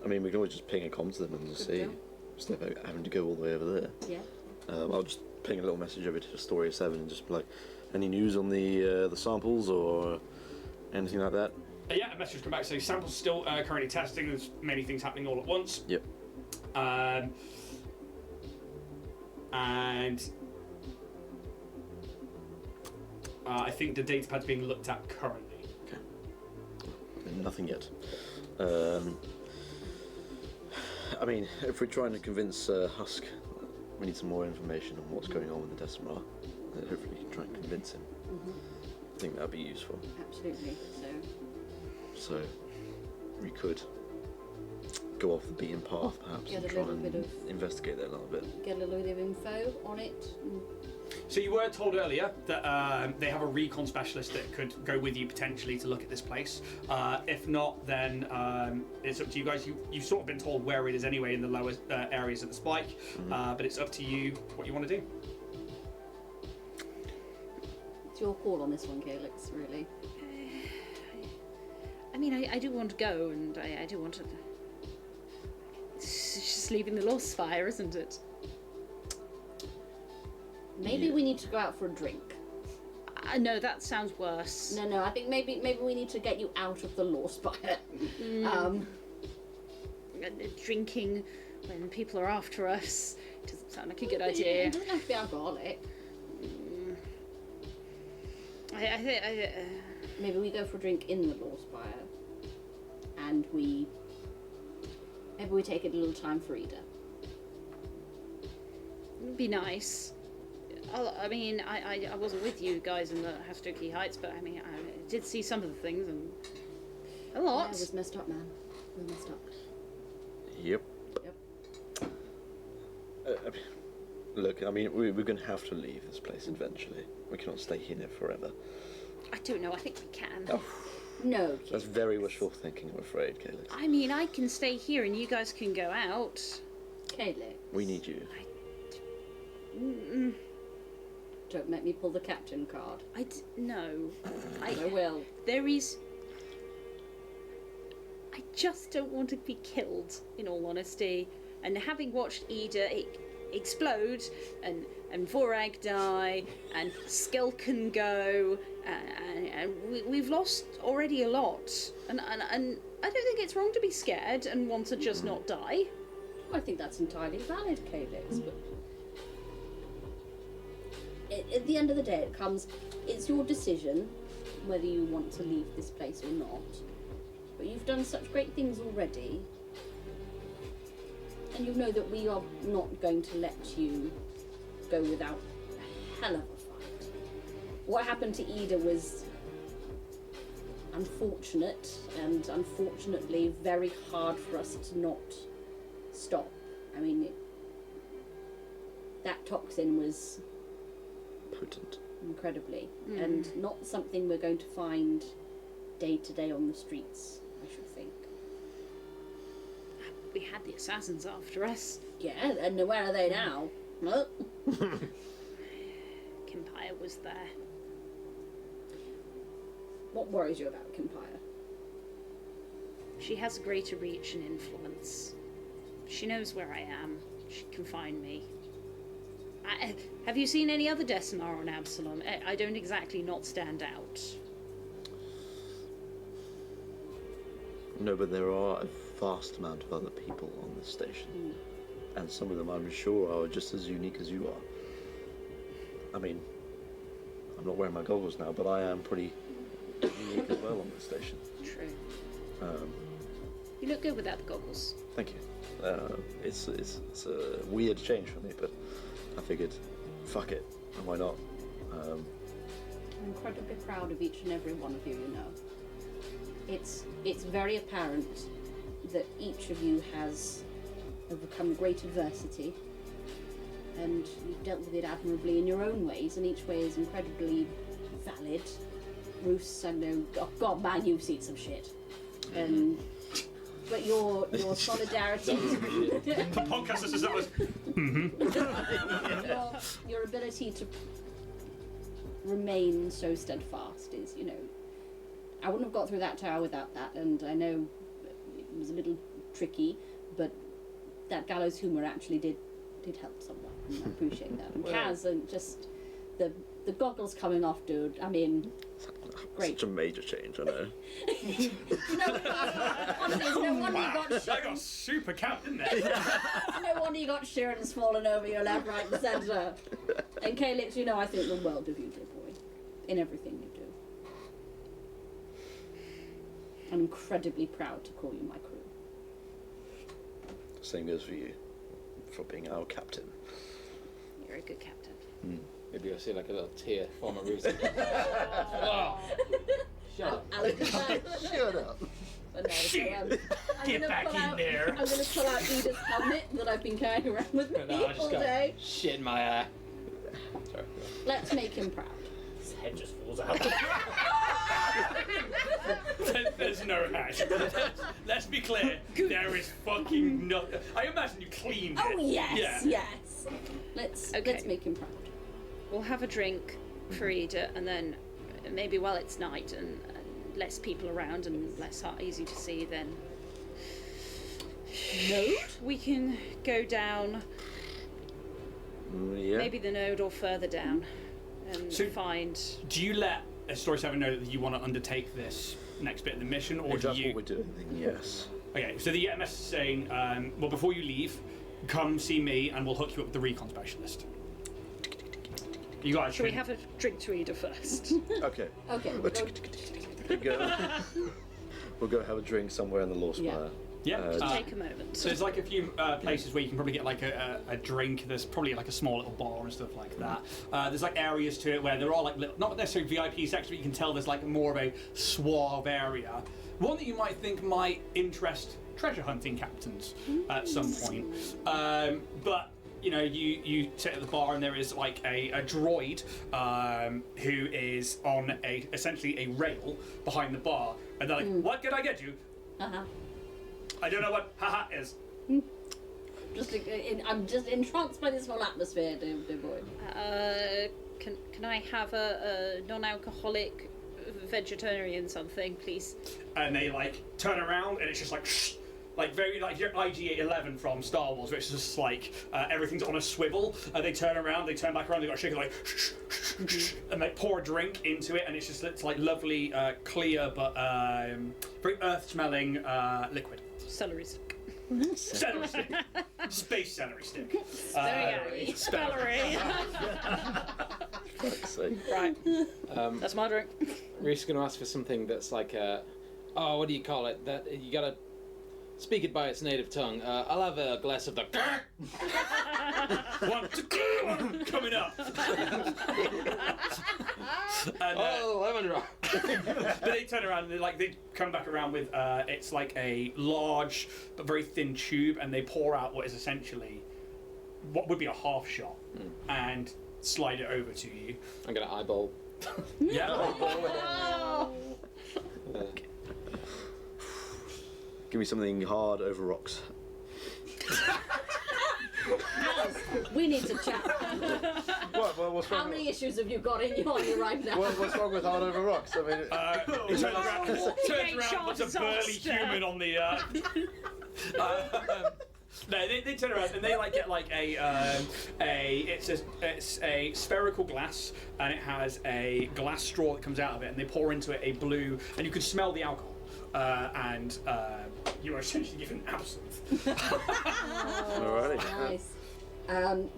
I mean, we can always just ping a comm to them and just see. deal. Instead of having to go all the way over there. Yeah. I'll just ping a little message over to Story 7 and just be like, any news on the samples or anything like that? Yeah, a message come back saying samples still currently testing. There's many things happening all at once. Yep. And I think the datapad's being looked at currently. Okay. Nothing yet. I mean, if we're trying to convince Husk, we need some more information on what's going on with the Decimar. Hopefully we can try and convince him. I think that'd be useful. Absolutely. So, we could go off the beaten path, perhaps, Get and a try little and bit of- investigate that a little bit. Get a little bit of info on it. So you were told earlier that they have a recon specialist that could go with you potentially to look at this place. If not, then it's up to you guys. You've sort of been told where it is anyway in the lower areas of the spike, but it's up to you what you want to do. It's your call on this one, Calyx, really. I mean, I do want to go, and I do want to. It's just leaving the Lost Spire, isn't it? Maybe we need to go out for a drink. No, that sounds worse. No, I think maybe we need to get you out of the Law Spire. Drinking when people are after us doesn't sound like a good idea. It doesn't have to be alcoholic. Maybe we go for a drink in the Law Spire, and maybe we take a little time for Ida. It'd be nice. I mean, I wasn't with you guys in the Hastoki Heights, but I mean, I did see some of the things, and a lot. Yeah, it was messed up, man. We were messed up. Yep. Look, I mean, we're going to have to leave this place eventually. We cannot stay here forever. I don't know, I think we can. Oh, No. that's very wishful thinking, I'm afraid, Calyx. I mean, I can stay here and you guys can go out. Calyx. We need you. Don't make me pull the captain card. No. I will. There is... I just don't want to be killed, in all honesty. And having watched Ida explode, and Vorag die, and Skelken go, and we've lost already a lot. And I don't think it's wrong to be scared and want to just not die. I think that's entirely valid, Calyx, but... At the end of the day, it's your decision whether you want to leave this place or not. But you've done such great things already, and you know that we are not going to let you go without a hell of a fight. What happened to Ida was unfortunate, and unfortunately very hard for us to not stop. I mean, that toxin was Potent. incredibly, and not something we're going to find day to day on the streets, I should think. We had the assassins after us. Yeah, and where are they now? Huh? Kimpire was there. What worries you about Kimpire? She has greater reach and influence. She knows where I am. She can find me. Have you seen any other Decimar on Absalom? I don't exactly not stand out. No, but there are a vast amount of other people on this station. And some of them, I'm sure, are just as unique as you are. I mean, I'm not wearing my goggles now, but I am pretty unique as well on this station. True. You look good without the goggles. Thank you. It's a weird change for me, but I figured, fuck it, and why not? I'm incredibly proud of each and every one of you, you know. It's very apparent that each of you has overcome great adversity, and you've dealt with it admirably in your own ways, and each way is incredibly valid. Bruce, I know, oh God, man, you've seen some shit. But your solidarity, The podcast is that was. your ability to remain so steadfast is, you know, I wouldn't have got through that tower without that, and I know it was a little tricky, but that gallows humour actually did help somewhat, and I appreciate that. And Kaz, and just the goggles coming off, dude, I mean, great. Such a major change, I know. Honestly, it's no wonder you got That got super count, didn't it? It's no wonder you got Sheridan's falling over your left, right, and centre. And Calyx, you know I think the world of you, dear boy, in everything you do. I'm incredibly proud to call you my crew. Same goes for you, for being our captain. You're a good captain. Maybe you'll see like a little tear form a rooster. Shut up. Shut up. No, Shit. I'm Get gonna back pull in out, there. I'm gonna pull out Edith's helmet that I've been carrying around with me No, I just all got day. shit in my eye. Sorry. Let's make him proud. His head just falls out. There's no hash. Let's be clear. There is fucking no. I imagine you cleaned it. Oh yes, Yeah. yes. Let's Okay. make him proud. We'll have a drink for Ida, and then maybe while it's night and less people around and less easy to see, then we can go down Yeah. maybe the node or further down and So- find. Do you let a story 7 know that you want to undertake this next bit of the mission, or If do that's you? what we're doing, then yes. Okay, so the EMS is saying, well, before you leave, come see me, and we'll hook you up with the recon specialist. You guys Shall we can- have a drink to Ida first? Okay. Okay. We'll go, we'll go have a drink somewhere in the Law Spire. Yeah. Take a moment. So there's like a few places where you can probably get like a drink. There's probably like a small little bar and stuff like that. There's like areas to it where there are like little, not necessarily VIP sections, but you can tell there's like more of a suave area. One that you might think might interest treasure hunting captains at some point. But you know, you sit at the bar and there is like a droid who is on essentially a rail behind the bar, and they're like, "What can I get you?" Uh-huh. I don't know what haha is. I'm just entranced by this whole atmosphere, dear boy. Can I have a non-alcoholic vegetarian something, please? And they like turn around and it's just like shh, like very like your IG-11 from Star Wars, which is just like everything's on a swivel. They turn around, they turn back around, they got a shaker like shh, shh, shh, and they pour a drink into it, and it's like lovely, clear but very earth-smelling liquid. Celery stick. Celery stick, space celery stick. There we go. Celery. Fuck's sake. Right. That's my drink. Reese is going to ask for something that's like oh, what do you call it? That you gotta speak it by its native tongue. I'll have a glass of the. One coming up. And, Oh, lemon drop. but they turn around and they come back around with it's like a large but very thin tube, and they pour out what is essentially what would be a half shot and slide it over to you. I'm gonna eyeball. Yeah. Give me something hard over rocks. We need to chat. What's How many issues have you got in on you right now? What's wrong with hard over rocks? I mean, He turns around, puts a burly human on the. No, they turn around and they like get like it's a spherical glass, and it has a glass straw that comes out of it, and they pour into it a blue, and you can smell the alcohol, and you are essentially given absinthe. alrighty. Nice.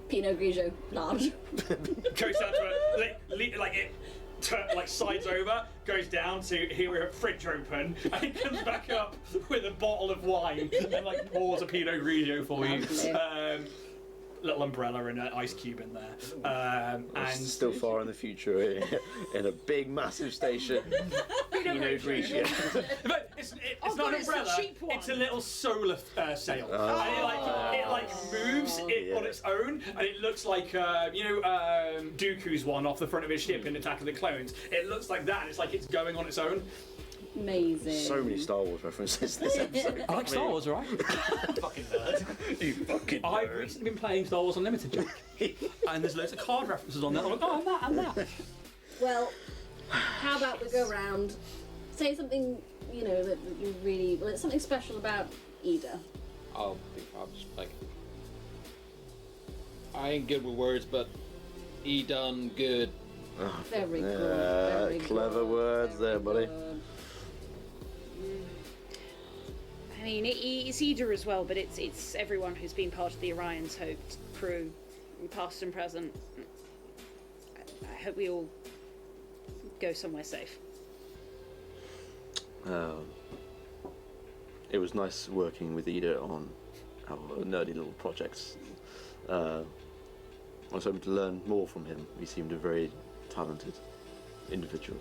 Pinot Grigio, large. Goes down to it sides over, goes down to here we're at fridge open, and it comes back up with a bottle of wine and like pours a Pinot Grigio for you. Little umbrella and an ice cube in there. And Still far in the future, in a big, massive station. Pinot Grigio. but it's Oh, not God, an it's the umbrella. cheap one. It's a little solar sail, and it moves yeah. on its own, and it looks like Dooku's one off the front of his ship in Attack of the Clones. It looks like that. And it's like it's going on its own. Amazing. So many Star Wars references this episode. I like Star Wars, right? Fucking nerd. You fucking I've nerd. recently been playing Star Wars Unlimited, Jack, and there's loads of card references on there. I'm like, oh, and that. Well, how about we go round, say something, you know, that you really, well, it's something special about Ida. I'll just like. I ain't good with words, but he done good. Very good. Very clever good, words very there, buddy. good. I mean, it's Ida as well, but it's everyone who's been part of the Orion's Hope crew, past and present. I hope we all go somewhere safe. It was nice working with Ida on our nerdy little projects. I was hoping to learn more from him. He seemed a very talented individual.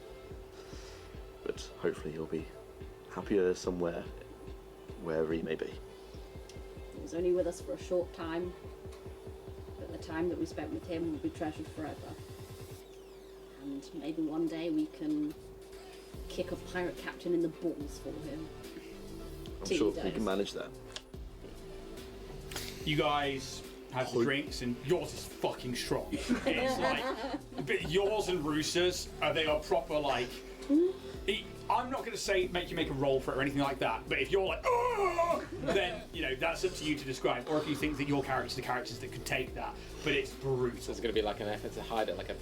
But hopefully he'll be happier somewhere, wherever he may be. He was only with us for a short time, but the time that we spent with him will be treasured forever. And maybe one day we can kick a pirate captain in the balls for him. I'm Till sure he we dies. can manage that. You guys have the drinks, and yours is fucking strong. It's like, but yours and Rooster's, they are proper like. I'm not going to say make you make a roll for it or anything like that, but if you're like, oh, then that's up to you to describe. Or if you think that your characters are characters that could take that, but it's brutal. So it's going to be like an effort to hide it, like a.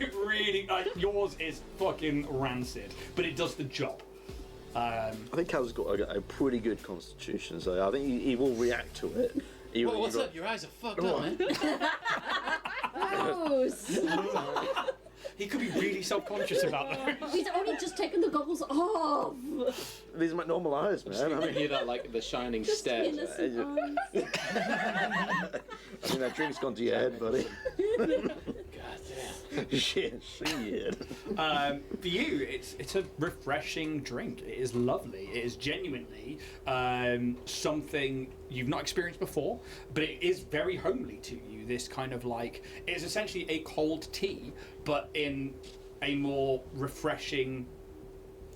It really, yours is fucking rancid, but it does the job. I think Cal's got a pretty good constitution, so I think he will react to it. Whoa, what's up? Your eyes are fucked up, man. Gross. He could be really self-conscious about that. He's only just taken the goggles off. These are my normal eyes, man. I mean, You know, like the shining Just stare. innocent eyes. I think that drink's gone to your head, buddy. God damn. Shit. For you, it's a refreshing drink. It is lovely. It is genuinely something you've not experienced before, but it is very homely to you. This kind of like, it's essentially a cold tea, but in a more refreshing,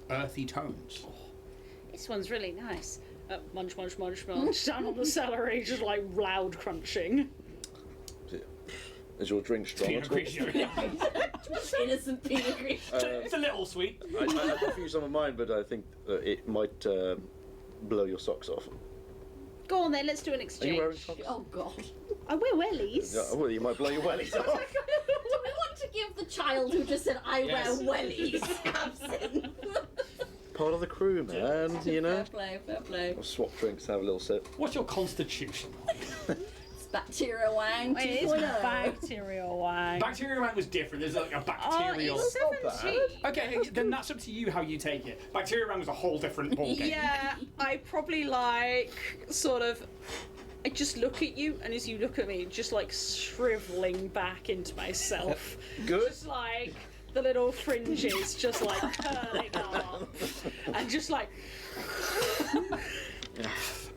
earthy tones. This one's really nice. Munch, munch, munch, munch. Down on the celery, just like loud crunching. Is your drink strong Pinot at all? Grigio. Just innocent Pinot Grigio. It's a little sweet. I offer you some of mine, but I think it might blow your socks off. Go on then, let's do an Are exchange. you wearing socks? Oh god. I wear wellies. Yeah, well, you might blow your wellies off. Do we want to give the child who just said I Yes. wear wellies absinthe? Part of the crew, man. You know. Fair play, fair play. We'll swap drinks, have a little sip. What's your constitution? It's bacteria wine. Wait, it's 2.0. bacterial wine. Bacteria wine was different. There's like a Oh, bacterial. it's 17. Okay, then that's up to you how you take it. Bacteria wine was a whole different ballgame. Yeah, I probably like sort of. I just look at you, and as you look at me, just like shriveling back into myself. Good. Just like the little fringes, just like curling up, and just like.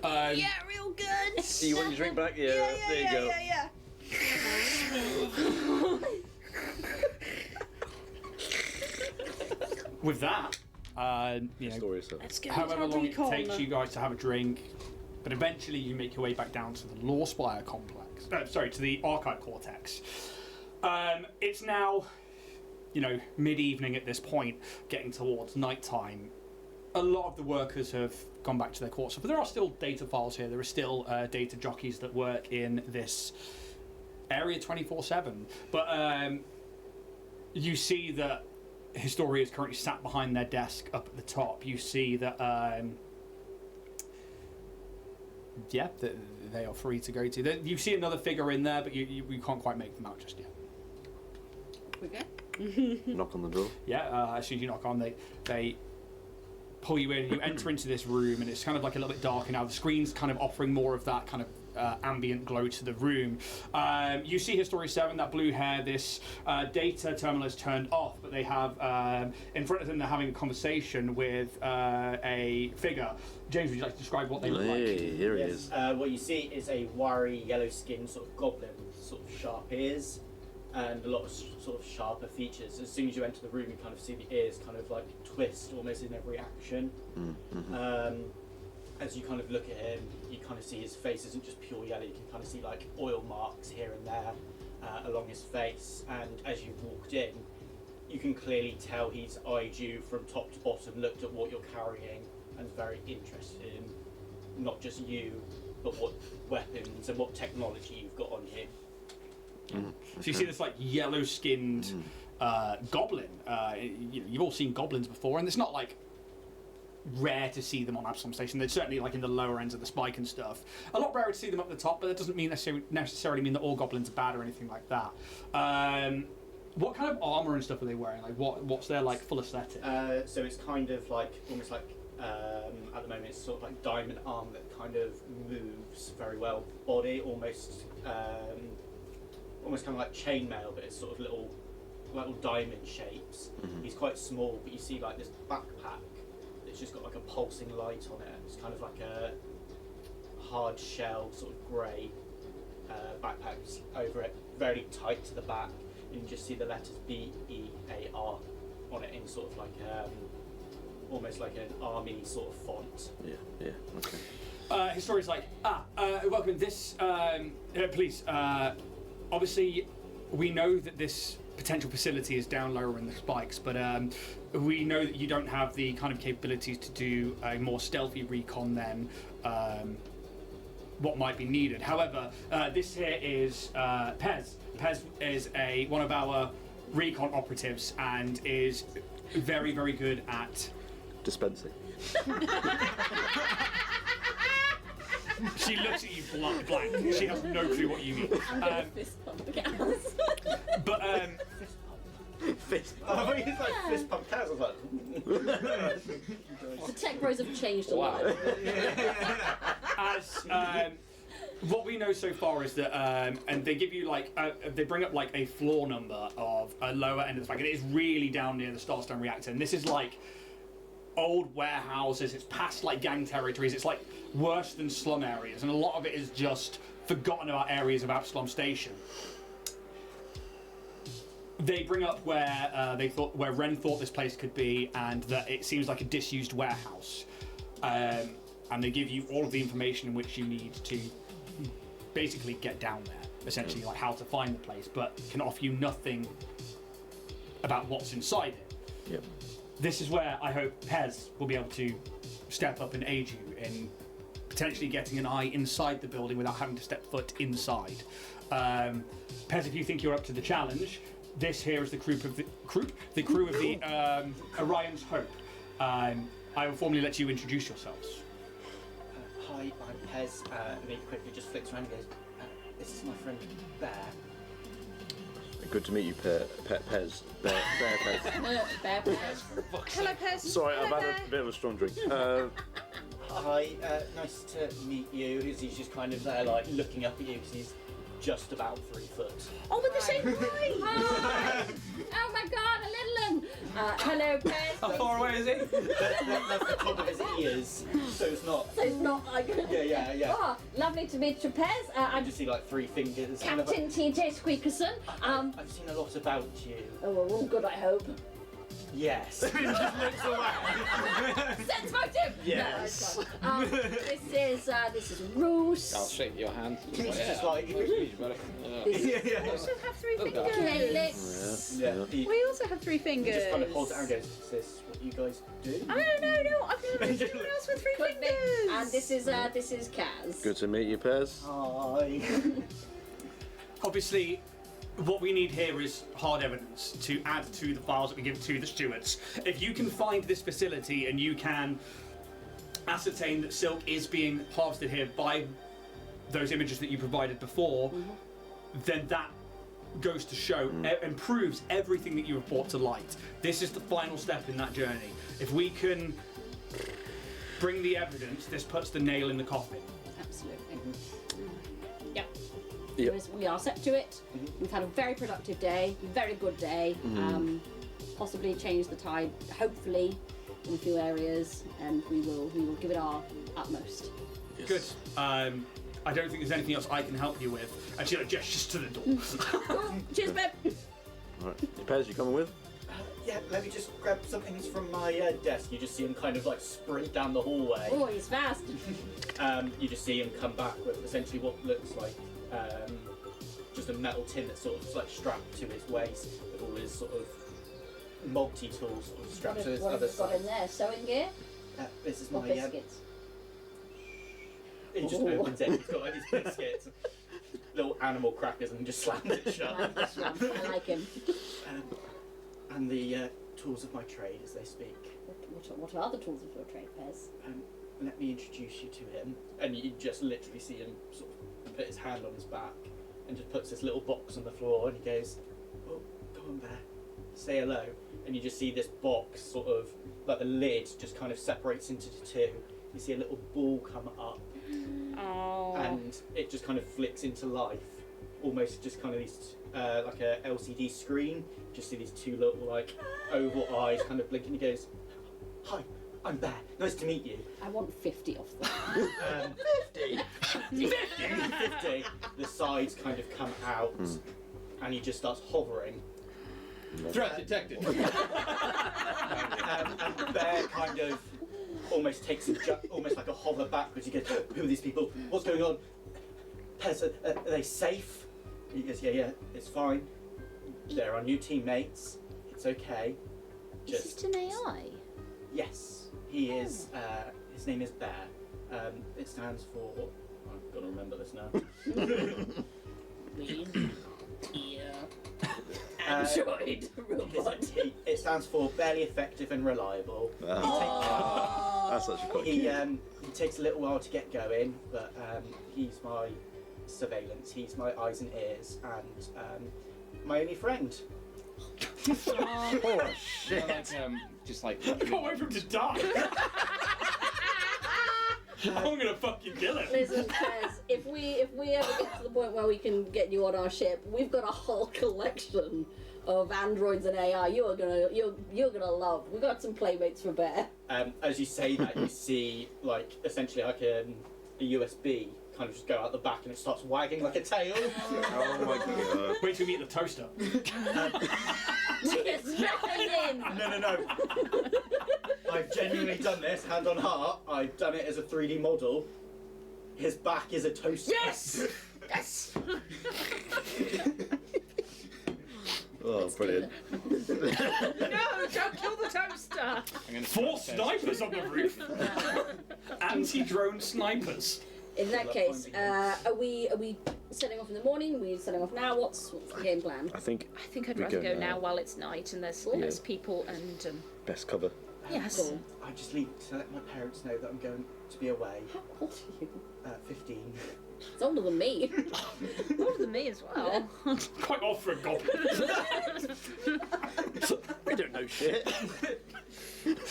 Yeah, real good. You want your drink back? Yeah. There you go. Yeah. With that, Story, so. Let's go. however long it recon. takes you guys to have a drink, but eventually you make your way back down to the Law Spire complex. To the Archive Cortex. It's now, mid-evening at this point, getting towards nighttime. A lot of the workers have gone back to their quarters, but there are still data files here. There are still data jockeys that work in this area 24/7. But you see that Historia is currently sat behind their desk up at the top. You see that, they are free to go to. You see another figure in there, but you can't quite make them out just yet. We go? Knock on the door. Yeah, as soon as you knock on, they pull you in. You enter into this room, and it's kind of like a little bit darker now. The screen's kind of offering more of that kind of ambient glow to the room. You see Historia 7, that blue hair, this data terminal is turned off, but they have, in front of them, they're having a conversation with a figure. James, would you like to describe what they look like? Hey, here he is. What you see is a wiry, yellow-skinned sort of goblin with sort of sharp ears and a lot of sort of sharper features. As soon as you enter the room, you kind of see the ears kind of like twist almost in every action. As you kind of look at him, you kind of see his face isn't just pure yellow. You can kind of see like oil marks here and there along his face. And as you walked in, you can clearly tell he's eyed you from top to bottom, looked at what you're carrying, and is very interested in not just you, but what weapons and what technology you've got on you. So you see this like yellow-skinned goblin. You've all seen goblins before, and it's not like rare to see them on Absalom Station. They're certainly like in the lower ends of the spike and stuff. A lot rarer to see them up the top, but that doesn't mean necessarily mean that all goblins are bad or anything like that. What kind of armor and stuff are they wearing? Like what's their like full aesthetic? So it's kind of like almost like at the moment it's sort of like diamond arm that kind of moves very well. Body almost kind of like chainmail, but it's sort of little little diamond shapes. He's quite small, but you see like this backpack that's just got like a pulsing light on it. It's kind of like a hard shell, sort of grey backpack over it, very tight to the back. And you just see the letters BEAR on it in sort of like almost like an army sort of font. Yeah, okay. Historian's like, welcome. This, please. Obviously, we know that this potential facility is down lower in the spikes, but we know that you don't have the kind of capabilities to do a more stealthy recon than what might be needed. However, this here is Pez. Pez is one of our recon operatives and is very, very good at dispensing. She looks at you blank. She has no clue what you mean. I'm gonna fist pump the cows. But Fist. I thought you like fist pump cows. I was like, The tech bros have changed a Wow. lot. as what we know so far is that, and they give you like, they bring up like a floor number of a lower end of the spike, and it is really down near the Starstone reactor, and this is like old warehouses. It's past like gang territories. It's like worse than slum areas, and a lot of it is just forgotten about areas of Absalom Station. They bring up where Ren thought this place could be, and that it seems like a disused warehouse. And they give you all of the information in which you need to basically get down there, essentially like how to find the place, but can offer you nothing about what's inside it. Yep. This is where I hope Pez will be able to step up and aid you in potentially getting an eye inside the building without having to step foot inside. Pez, if you think you're up to the challenge, this here is the crew of the Orion's Hope. I will formally let you introduce yourselves. hi, I'm Pez. And he quickly just flicks around and goes, this is my friend Bear. Good to meet you, Pez. Bear Pez. Bear Pez. Hello, Pez. Sorry, Hello, I've had Bear. a bit of a strong drink. Hi, nice to meet you. He's just kind of there, like, looking up at you because he's just about 3 foot. Oh, we're the same height. Hi. Oh my god, a little one. Hello, How Pez. far away is he? That's the top of his ears, so it's not... So it's not like. Yeah. Oh, lovely to meet you, Pez. I I'm just see, like, 3 fingers. Captain TJ Squeakerson. I've seen a lot about you. Oh, well, all good, I hope. Yes. Sense motive. Yes. No, it's fine. This is Roos. I'll shake your hand. He's just like... This is We also have 3 fingers. Calyx. Yeah. We also have 3 He fingers. just kind of holds it out and goes, is this what you guys do? Oh, no, I've never met anyone else with 3 Could be. fingers. And this is Kaz. Good to meet you, Pez. Hi. Obviously, what we need here is hard evidence to add to the files that we give to the stewards. If you can find this facility and you can ascertain that silk is being harvested here by those images that you provided before, then that goes to show and proves everything that you have brought to light. This is the final step in that journey. If we can bring the evidence, this puts the nail in the coffin. Absolutely. Yep. Yep. We are set to it. We've had a very productive day, very good day. Possibly change the tide, hopefully, in a few areas, and we will give it our utmost. Yes. Good. I don't think there's anything else I can help you with. And she gestures to the door. Oh, cheers, babe. Alright. Pez, you coming with? Yeah, let me just grab something from my desk. You just see him kind of like sprint down the hallway. Oh, he's fast. You just see him come back with essentially what looks like just a metal tin that's sort of like strapped to his waist with all his sort of multi-tools sort of strapped to his What other have you got side. in there? Sewing gear This is or my biscuits? He just Ooh. opens it. He's got like his biscuits, little animal crackers, and just slams it shut. Nice one. I like him. And the tools of my trade, as they speak. What are the tools of your trade, Pez? Let me introduce you to him. And you just literally see him sort of put his hand on his back and just puts this little box on the floor, and he goes, "Oh, go on, Bear, say hello." And you just see this box sort of like the lid just kind of separates into 2. You see a little ball come up. Oh. And it just kind of flicks into life, almost just kind of these like a LCD screen. Just see these two little like oval eyes kind of blinking. He goes, "Hi, I'm Bear. Nice to meet you." I want 50 of them. 50. The sides kind of come out, and he just starts hovering. Threat detected. And Bear kind of almost takes almost like a hover backwards. He goes, "Who are these people? What's going on? Pez, are they safe?" He goes, "Yeah, it's fine. They're our new teammates. It's okay." Is this an AI? Yes, he is. His name is Bear. It stands for. I've got to remember this now. Android robot. It stands for barely effective and reliable. That's actually quite He cute. he takes a little while to get going, but he's my surveillance. He's my eyes and ears, and my only friend. Oh shit! Just like. I can't wait for him to die. I'm gonna fucking kill him. Listen, Pez, if we ever get to the point where we can get you on our ship, we've got a whole collection of androids and AI. You're gonna love. We got some playmates for Bear. As you say that, you see like essentially like a USB kind of just go out the back, and it starts wagging like a tail. Oh my god! Wait till we meet the toaster. It's nothing in. No. I've genuinely done this, hand on heart. I've done it as a 3D model. His back is a toaster. Yes! Yes! Oh, brilliant! No, don't kill the toaster! 4 snipers on the roof. Anti-drone snipers. In that case, are we setting off in the morning? Are we setting off now? What's the game plan? I think I think I'd We rather go go now. now while it's night and there's Yeah. less people and best cover. yes. Cool. I just need to let my parents know that I'm going to be away. How old are you? 15. It's older than me. Older than me as well. Quite odd for a goblin. We don't know shit.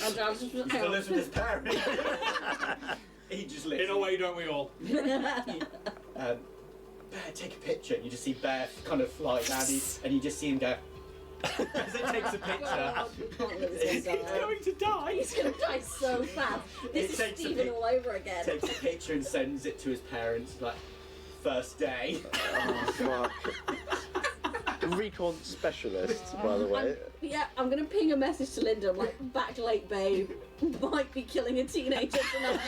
I'll just He still lives with his parents. He just lives. In a way, don't we all? Bear, take a picture. And you just see Bear kind of fly down, and you just see him go. As it takes a picture. God, we can't let this He's guy die. going to die. He's gonna die so fast. This It is takes a Stephen pic- all over again. Takes a picture and sends it to his parents, like, first day. Oh fuck! Recon specialist, by the way. I'm gonna ping a message to Linda. I'm like, back late, babe. Might be killing a teenager tonight.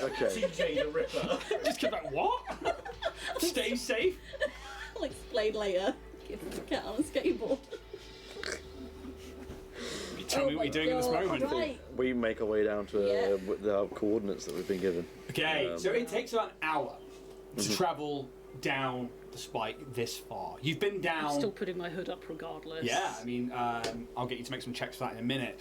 Okay. TJ the Ripper. Just keep like, what? Stay safe. I'll explain later. Give him a cat on a skateboard. You tell me what you're doing in this moment. Right. We make our way down to Yeah. the coordinates that we've been given. Okay, so it takes about an hour to travel down the spike this far. You've been down. I'm still putting my hood up regardless. Yeah, I mean, I'll get you to make some checks for that in a minute.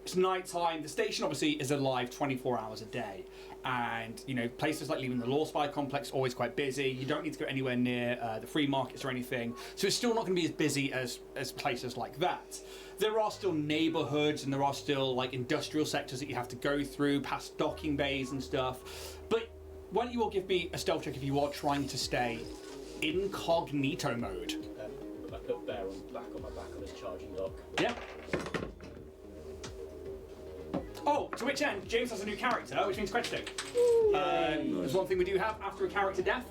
It's night time. The station obviously is alive 24 hours a day, and you know places like leaving the Law Spy complex always quite busy. You don't need to go anywhere near the free markets or anything, so it's still not going to be as busy as places like that. There are still neighbourhoods and there are still like industrial sectors that you have to go through, past docking bays and stuff. But why don't you all give me a stealth check if you are trying to stay incognito mode? I put Bear on black on my back on his charging lock. Yeah. Oh, to which end, James has a new character, which means questing. There's one thing we do have after a character death.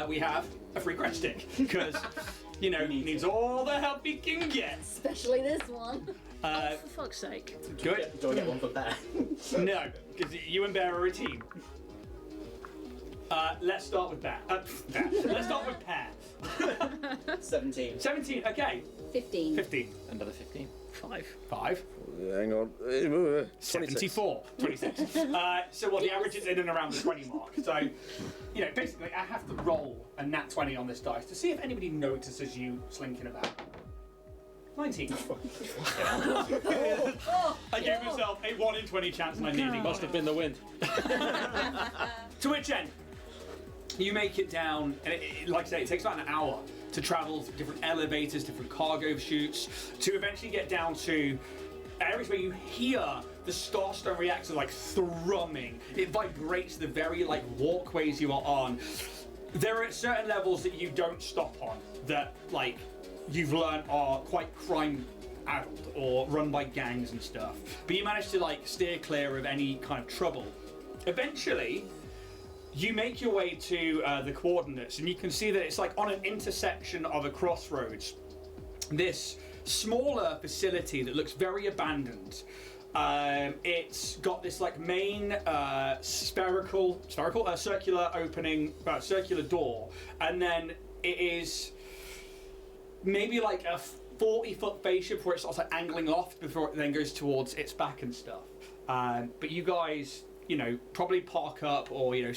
We have a free questing because, you know, he needs all the help he can get. Especially this one. Oh, for fuck's sake. Good. Do I get one for Bear? No, because you and Bear are a team. Let's start with Bear. Let's start with Pear. 17. 17. Okay. 15. 15. Another 15. 5. 5. Hang on. 74. 26. So what the average is in and around the 20 mark. So, you know, basically I have to roll a nat 20 on this dice to see if anybody notices you slinking about. 19. I gave myself a 1 in 20 chance and I nearly got Must have been the wind. To which end, you make it down, and like I say, it takes about an hour to travel through different elevators, different cargo chutes, to eventually get down to areas where you hear the Starstone reactor like thrumming. It vibrates the very like walkways you are on. there are certain levels that you don't stop on that, like, you've learned are quite crime-addled or run by gangs and stuff. But you manage to, like, steer clear of any kind of trouble. Eventually, you make your way to the coordinates, and you can see that it's like on an intersection of a crossroads. This smaller facility that looks very abandoned. It's got this like main circular opening, circular door, and then it is maybe like a 40-foot fascia before it starts like angling off before it then goes towards its back and stuff. But you guys, you know, probably park up or, you know,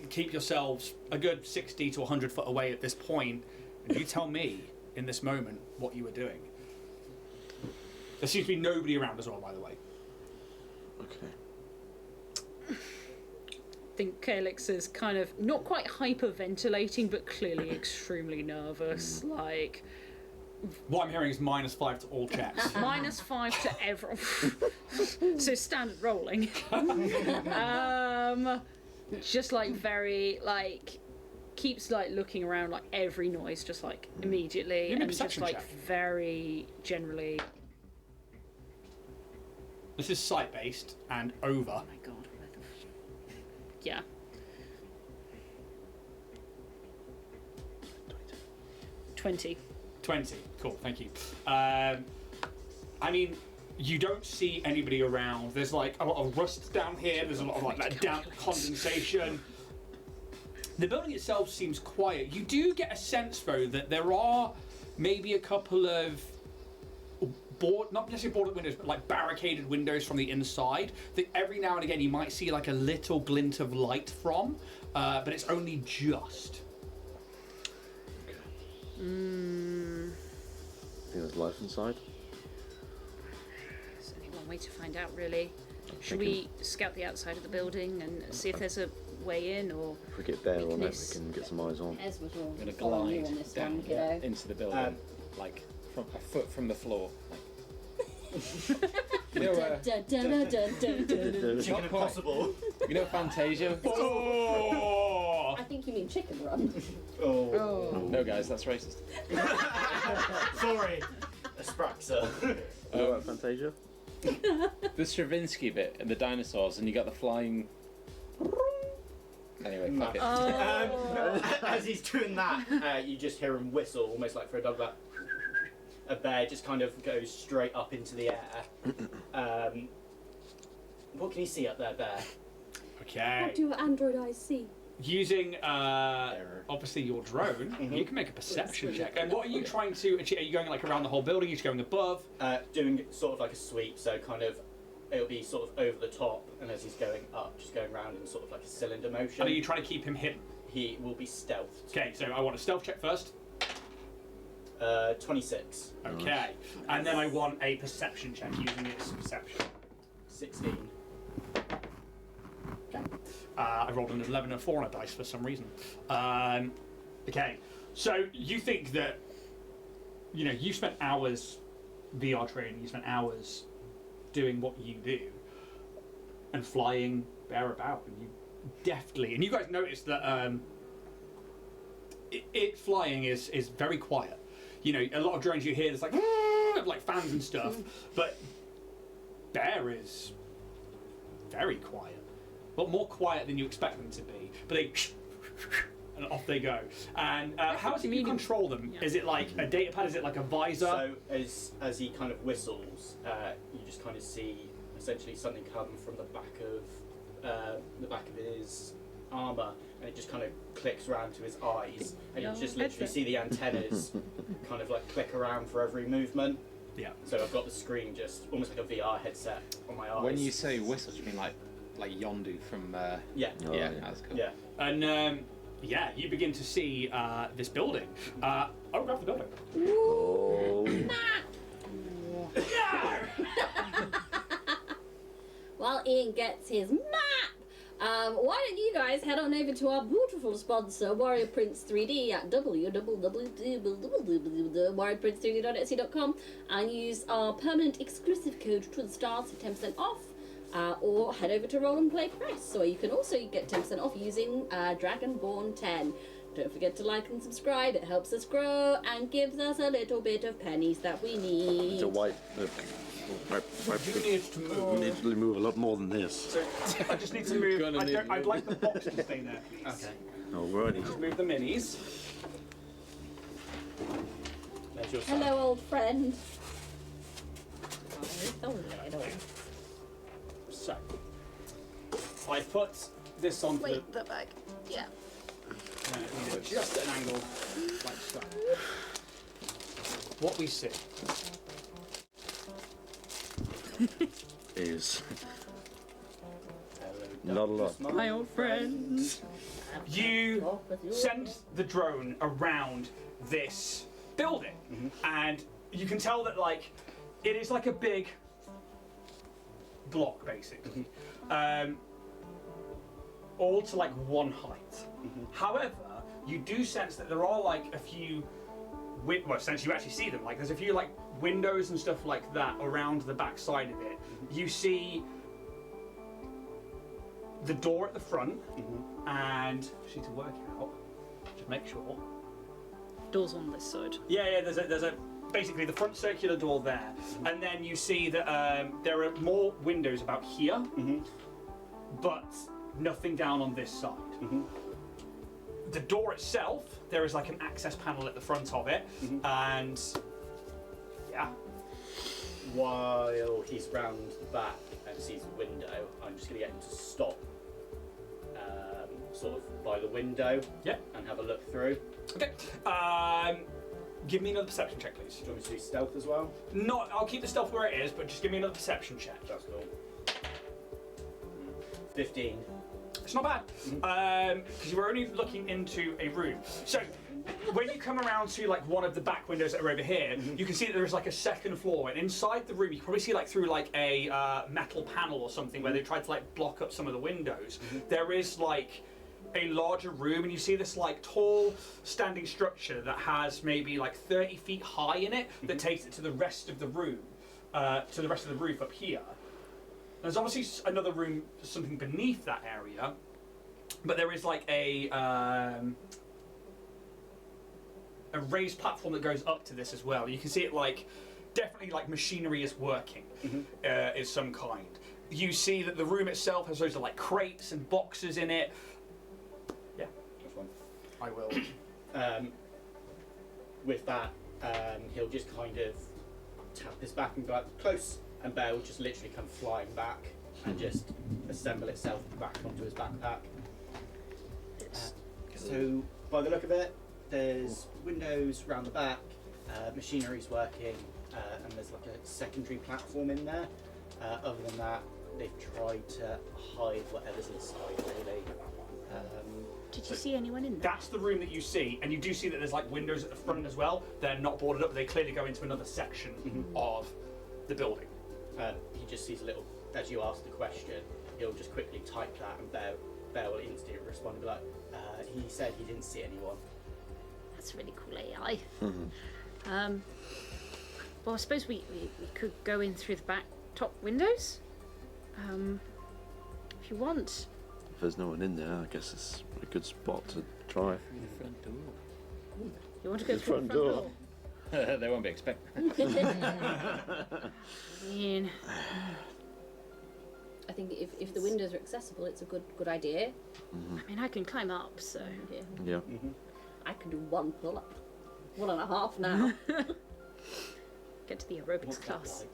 keep yourselves a good 60 to 100 foot away at this point, and you tell me in this moment what you were doing. There seems to be nobody around as well, by the way. Okay. I think Calyx is kind of not quite hyperventilating, but clearly extremely nervous. Like, what I'm hearing is -5 to all checks. -5 to everyone. So standard rolling. Just like very like keeps like looking around like every noise, just like immediately, Give me a and just perception like check. very generally. This is site-based and over. Oh my god. Yeah. 20. 20. Cool, thank you. I mean, you don't see anybody around. There's like a lot of rust down here. There's a lot of like that damp condensation. The building itself seems quiet. You do get a sense, though, that there are maybe a couple of not necessarily boarded windows, but like barricaded windows from the inside that every now and again you might see like a little glint of light from, but it's only just. I think there's life inside. There's only one way to find out, really. Should we scout the outside of the building and see if there's a way in, or If we get there on it, we can get some eyes on. Ez was all I'm gonna following you glide on this down one, kiddo. into the building, like from a foot from the floor. Like, you know, Chicken Impossible. you know Fantasia? Oh! I think you mean chicken run. Oh. No, guys, that's racist. Sorry. Spraxa. You know about Fantasia? The Stravinsky bit and the dinosaurs, and you got the flying. Anyway, fuck it. As he's doing that, you just hear him whistle, almost like for a dog. Like a bear just kind of goes straight up into the air. What can you see up there, Bear? Okay. What do your android eyes see? Using obviously your drone, you can make a perception check. And what are you trying to achieve? Are you going like around the whole building? Are you just going above? Doing sort of like a sweep, so kind of it'll be sort of over the top, and as he's going up, just going around in sort of like a cylinder motion. And are you trying to keep him hidden? He will be stealthed. Okay, so I want a stealth check first. 26. Okay. And then I want a perception check using its perception. 16. I rolled an 11 and a 4 on a dice for some reason. Okay, so you think that, you know, you spent hours VR training, you spent hours doing what you do, and flying Bear about, and you deftly, and you guys notice that it flying is very quiet. You know, a lot of drones you hear, there's like fans and stuff, but Bear is very quiet. But more quiet than you expect them to be. But they and off they go. And how is it you control them? Yeah. Is it like a data pad? Is it like a visor? So as he kind of whistles, you just kind of see essentially something come from the back of his armor, and it just kind of clicks around to his eyes, and you just literally see the antennas kind of like click around for every movement. Yeah. So I've got the screen just almost like a VR headset on my eyes. When you say whistle, do you mean like Yondu from? Yeah. Oh, yeah, yeah. that's cool. Yeah. And yeah, you begin to see this building. I'll grab the building. Oh. While Ian gets his map, why don't you guys head on over to our beautiful sponsor, Warrior Prince 3D, at www.warriorprince3d.etsy.com and use our permanent exclusive code to the stars for 10% off. Or head over to Roll and Play Press, or you can also get 10% off using Dragonborn 10. Don't forget to like and subscribe. It helps us grow and gives us a little bit of pennies that we need. To wipe. You need to move. We need to move a lot more than this. So I just need to move. I'd like the box to stay there, please. Okay. Alrighty. Just move the minis. There's your son. Hello, old friend. Oh, little. So I put this on for the bag. Yeah. just at an angle like so. What we see Is not a lot. My old friends. you send the drone around this building, and you can tell that like it is like a big block basically, all to like one height. However, you do sense that there are like a few well, since you actually see them, like there's a few like windows and stuff like that around the back side of it. You see the door at the front, and just need to work out, just make sure. Doors on this side. Yeah, there's a basically the front circular door there, and then you see that there are more windows about here, but nothing down on this side. The door itself, there is like an access panel at the front of it, and yeah. While he's round the back and sees the window, I'm just going to get him to stop sort of by the window and have a look through. Okay. Give me another perception check, please. Do you want me to do stealth as well? Not. I'll keep the stealth where it is, but just give me another perception check. That's cool. 15. It's not bad, because you were only looking into a room. So when you come around to like one of the back windows that are over here, you can see that there is like a second floor, and inside the room you can probably see like through like a metal panel or something where they tried to like block up some of the windows. There is like a larger room, and you see this like tall standing structure that has maybe like 30 feet high in it that takes it to the rest of the room, to the rest of the roof up here. There's obviously another room, something beneath that area, but there is like a raised platform that goes up to this as well. You can see it like definitely like machinery is working, is some kind. You see that the room itself has loads of like crates and boxes in it. Yeah, That's one. I will. With that, he'll just kind of tap his back and go up close, and Bear will just literally come flying back and just assemble itself back onto his backpack. So, by the look of it, there's windows round the back, machinery's working, and there's like a secondary platform in there. Other than that, they've tried to hide whatever's inside, really. Did you see anyone in there? That's the room that you see, and you do see that there's like windows at the front as well. They're not boarded up, but they clearly go into another section of the building. He just sees a little, as you ask the question, he'll just quickly type that, and Bear will instantly respond and be like, he said he didn't see anyone. That's really cool AI. Well, I suppose we could go in through the back top windows. If you want. If there's no one in there, I guess it's a good spot to try. The front door. You want to go The through front the front door. door? They won't be expecting. I mean, I think if the windows are accessible, it's a good idea. I mean, I can climb up, so Yeah. I can do one pull up, 1.5 now. get to the aerobics class.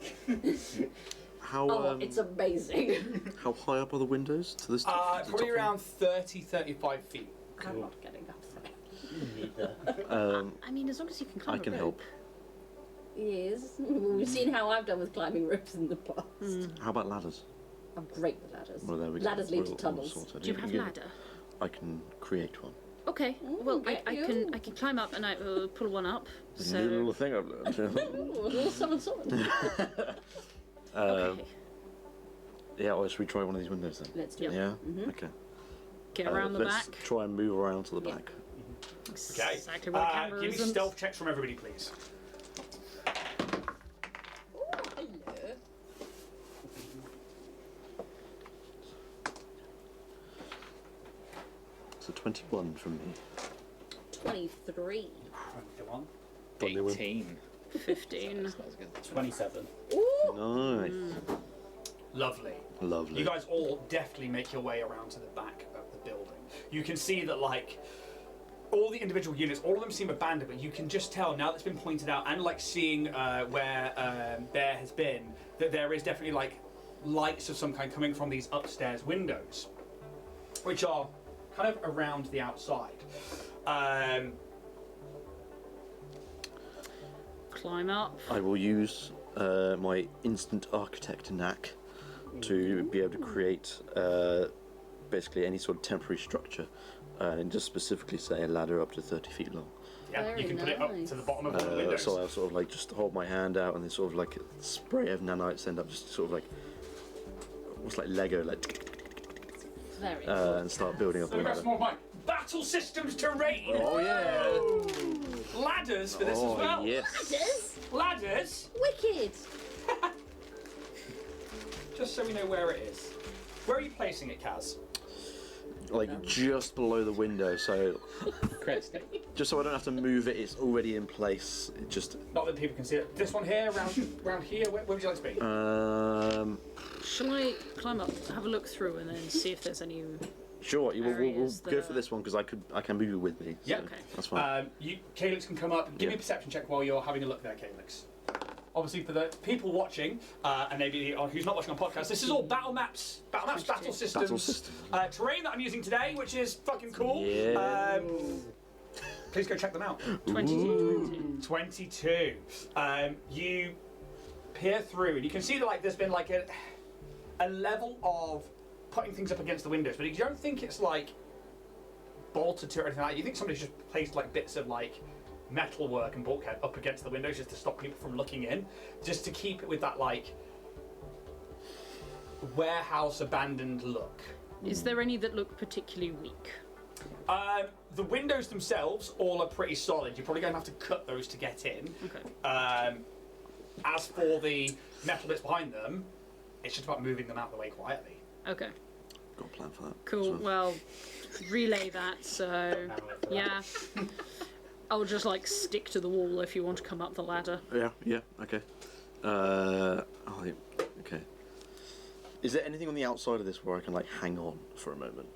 How It's amazing. how high up are the windows to this? Probably around 30-35 feet. I'm not getting up there. Neither. I mean, as long as you can climb I can a help. rope. Yes, we've seen how I've done with climbing ropes in the past. How about ladders? I'm great with ladders. Well, there we go. Ladders lead to We're all tunnels. sorted. Do you have ladder? I can create one. Okay. Ooh, Well, get I you. can climb up and I will pull one up. It's a new So little thing I've learned. Ooh, summon. okay. Yeah, or should we try one of these windows then? Let's do it. Yeah. Mhm. Okay. Get around the let's back. try and move around to the Yeah. back. Okay. Exactly where the camera Give me isn't. stealth checks from everybody, please. Hello. So 21 from me. 23. 21. 18. 15. That's not as good. 27. Nice. Lovely. Lovely. You guys all deftly make your way around to the back of the building. You can see that, like, all the individual units, all of them seem abandoned, but you can just tell now that's been pointed out, and like seeing where Bear has been, that there is definitely like lights of some kind coming from these upstairs windows, which are kind of around the outside. Climb up. I will use my instant architect knack to be able to create basically any sort of temporary structure, and just specifically say a ladder up to 30 feet long. Yeah, Very you can put it up nice. to the bottom of one of the windows. So I'll sort of like just hold my hand out, and then sort of like a spray of nanites end up just sort of like almost like Lego, like Very cool. and start building up So a we've got ladder. some more like battle systems terrain. Oh yeah! Ladders for this as well. Yes. Ladders? Ladders, Wicked! just so we know where it is. Where are you placing it, Kaz? Like just below the window, so Credit stick. just so I don't have to move it, it's already in place. It just Not that people can see it. This one here, round here. Where would you like to be? Shall I climb up, have a look through, and then see if there's any... sure. We'll Areas go that for are- this one because I can move it with me. Yeah. so Okay. That's fine. Calyx can come up. Give me Yeah. a perception check while you're having a look there, Calyx. Obviously, for the people watching, and maybe who's not watching on podcast, this is all battle maps, battle systems, Battle systems. terrain that I'm using today, which is fucking cool. Yeah. Please go check them out. 22. 22. You peer through, and you can see that like there's been like a level of putting things up against the windows, but you don't think it's like bolted to it or anything like that. You think somebody's just placed like bits of like metalwork and bulkhead up against the windows just to stop people from looking in, just to keep it with that like warehouse abandoned look. Is there any that look particularly weak? The windows themselves all are pretty solid. You're probably going to have to cut those to get in. Okay. As for the metal bits behind them, it's just about moving them out of the way quietly. Okay. Got a plan for that. Cool. So- Well, relay that, so... Yeah. I'll just, like, stick to the wall if you want to come up the ladder. Yeah, okay. Okay. Is there anything on the outside of this where I can like hang on for a moment?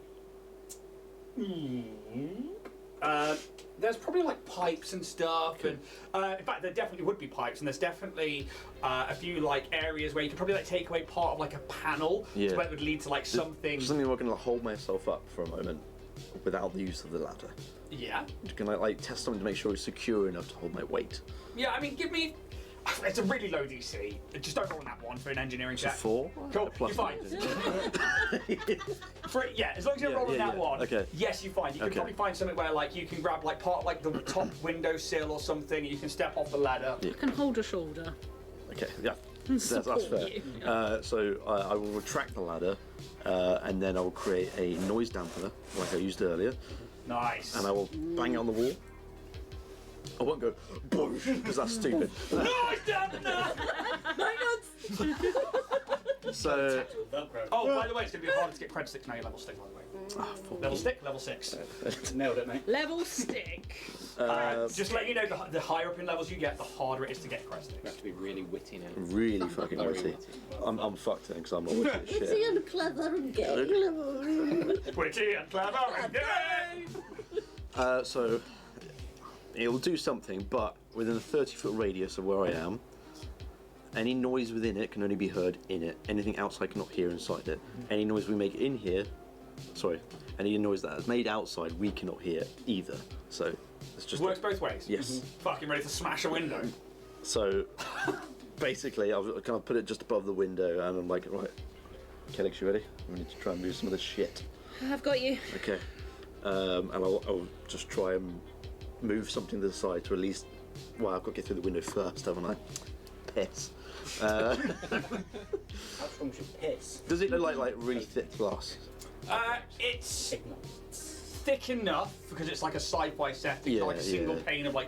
There's probably like pipes and stuff, and in fact there definitely would be pipes, and there's definitely a few like areas where you could probably like take away part of like a panel, Yeah. so it would lead to like something. Something where I can like, hold myself up for a moment without the use of the ladder. Yeah, Can I like test something to make sure it's secure enough to hold my weight? yeah. I mean, give me. It's a really low DC. Just don't roll on that one for an engineering It's a check. 4. Cool, Plus you're fine. As long as you're Yeah, rolling yeah, that yeah. one, Okay. yes, you're fine. You can Okay. probably find something where like you can grab like part of like the top windowsill or something, and you can step off the ladder. Yeah. I can hold a shoulder. Okay, yeah. That's Support fair. you. So I will retract the ladder, and then I will create a noise dampener like I used earlier, Nice. and I will bang it on the wall. I won't go boosh because that's stupid. Noise dampener! So Oh, by the way, it's going to be harder to get cred sticks now you're level 6, by the way. Level stick, level 6. Nailed it, mate. Level stick. Just let you know, the higher up in levels you get, the harder it is to get cred sticks. You have to be really witty now. really fucking Very witty. witty. I'm fucked then because I'm not witty as Witty shit. and clever and gay. Witty and clever and gay! So it will do something, but within a 30-foot radius of where I am, any noise within it can only be heard in it. Anything outside cannot hear inside it. Any noise we make in here, any noise that is made outside, we cannot hear either. So it's just Works both ways. Yes. Fucking ready to smash a window. So basically, I've kind of put it just above the window, and I'm like, right, Calyx, you ready? We need to try and move some of this shit. I've got you. Okay. And I'll just try and move something to the side to at least. Well, I've got to get through the window first, haven't I? Piss. How strong should piss? Does it look like really thick glass? It's Ignorant. thick enough because it's like a sci-fi setting, Yeah, like a single yeah. pane of like.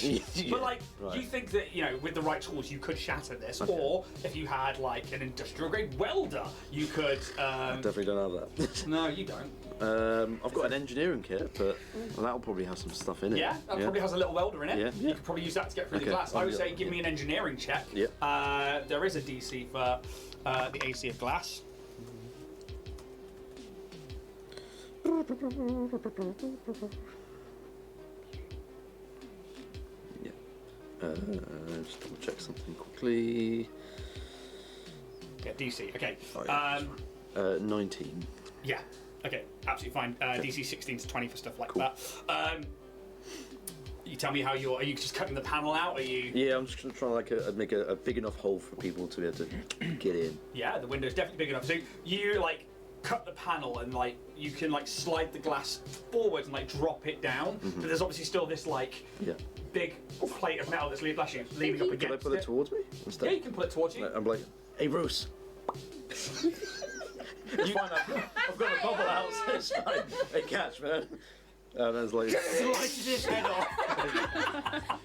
Yeah, But like, right. you think that with the right tools you could shatter this, Okay. or if you had like an industrial grade welder, you could. Definitely don't have that. No, you don't. I've got an engineering kit, but that'll probably have some stuff in it. Yeah, that probably has a little welder in it. Yeah. You could probably use that to get through the Okay. glass. I would say give me an engineering check. Yep. There is a DC for the AC of glass. Yeah. Just double check something quickly. Yeah, DC. Okay. Oh, 19. Yeah. Okay. Absolutely fine. DC 16 to 20 for stuff like Cool. that. You tell me how are you just cutting the panel out? Are you? Yeah, I'm just gonna try like make a big enough hole for people to be able to get in. Yeah, the window's definitely big enough. So you like cut the panel and like you can like slide the glass forwards and like drop it down. But there's obviously still this like Yeah. big plate of metal that's leaning up Can I against pull it towards me instead? Yeah, you can pull it towards you. I'm like, hey Bruce. It's fine, I've got a bubble out, so it's fine. Hey, catch, man. And I was like, Slices his head off.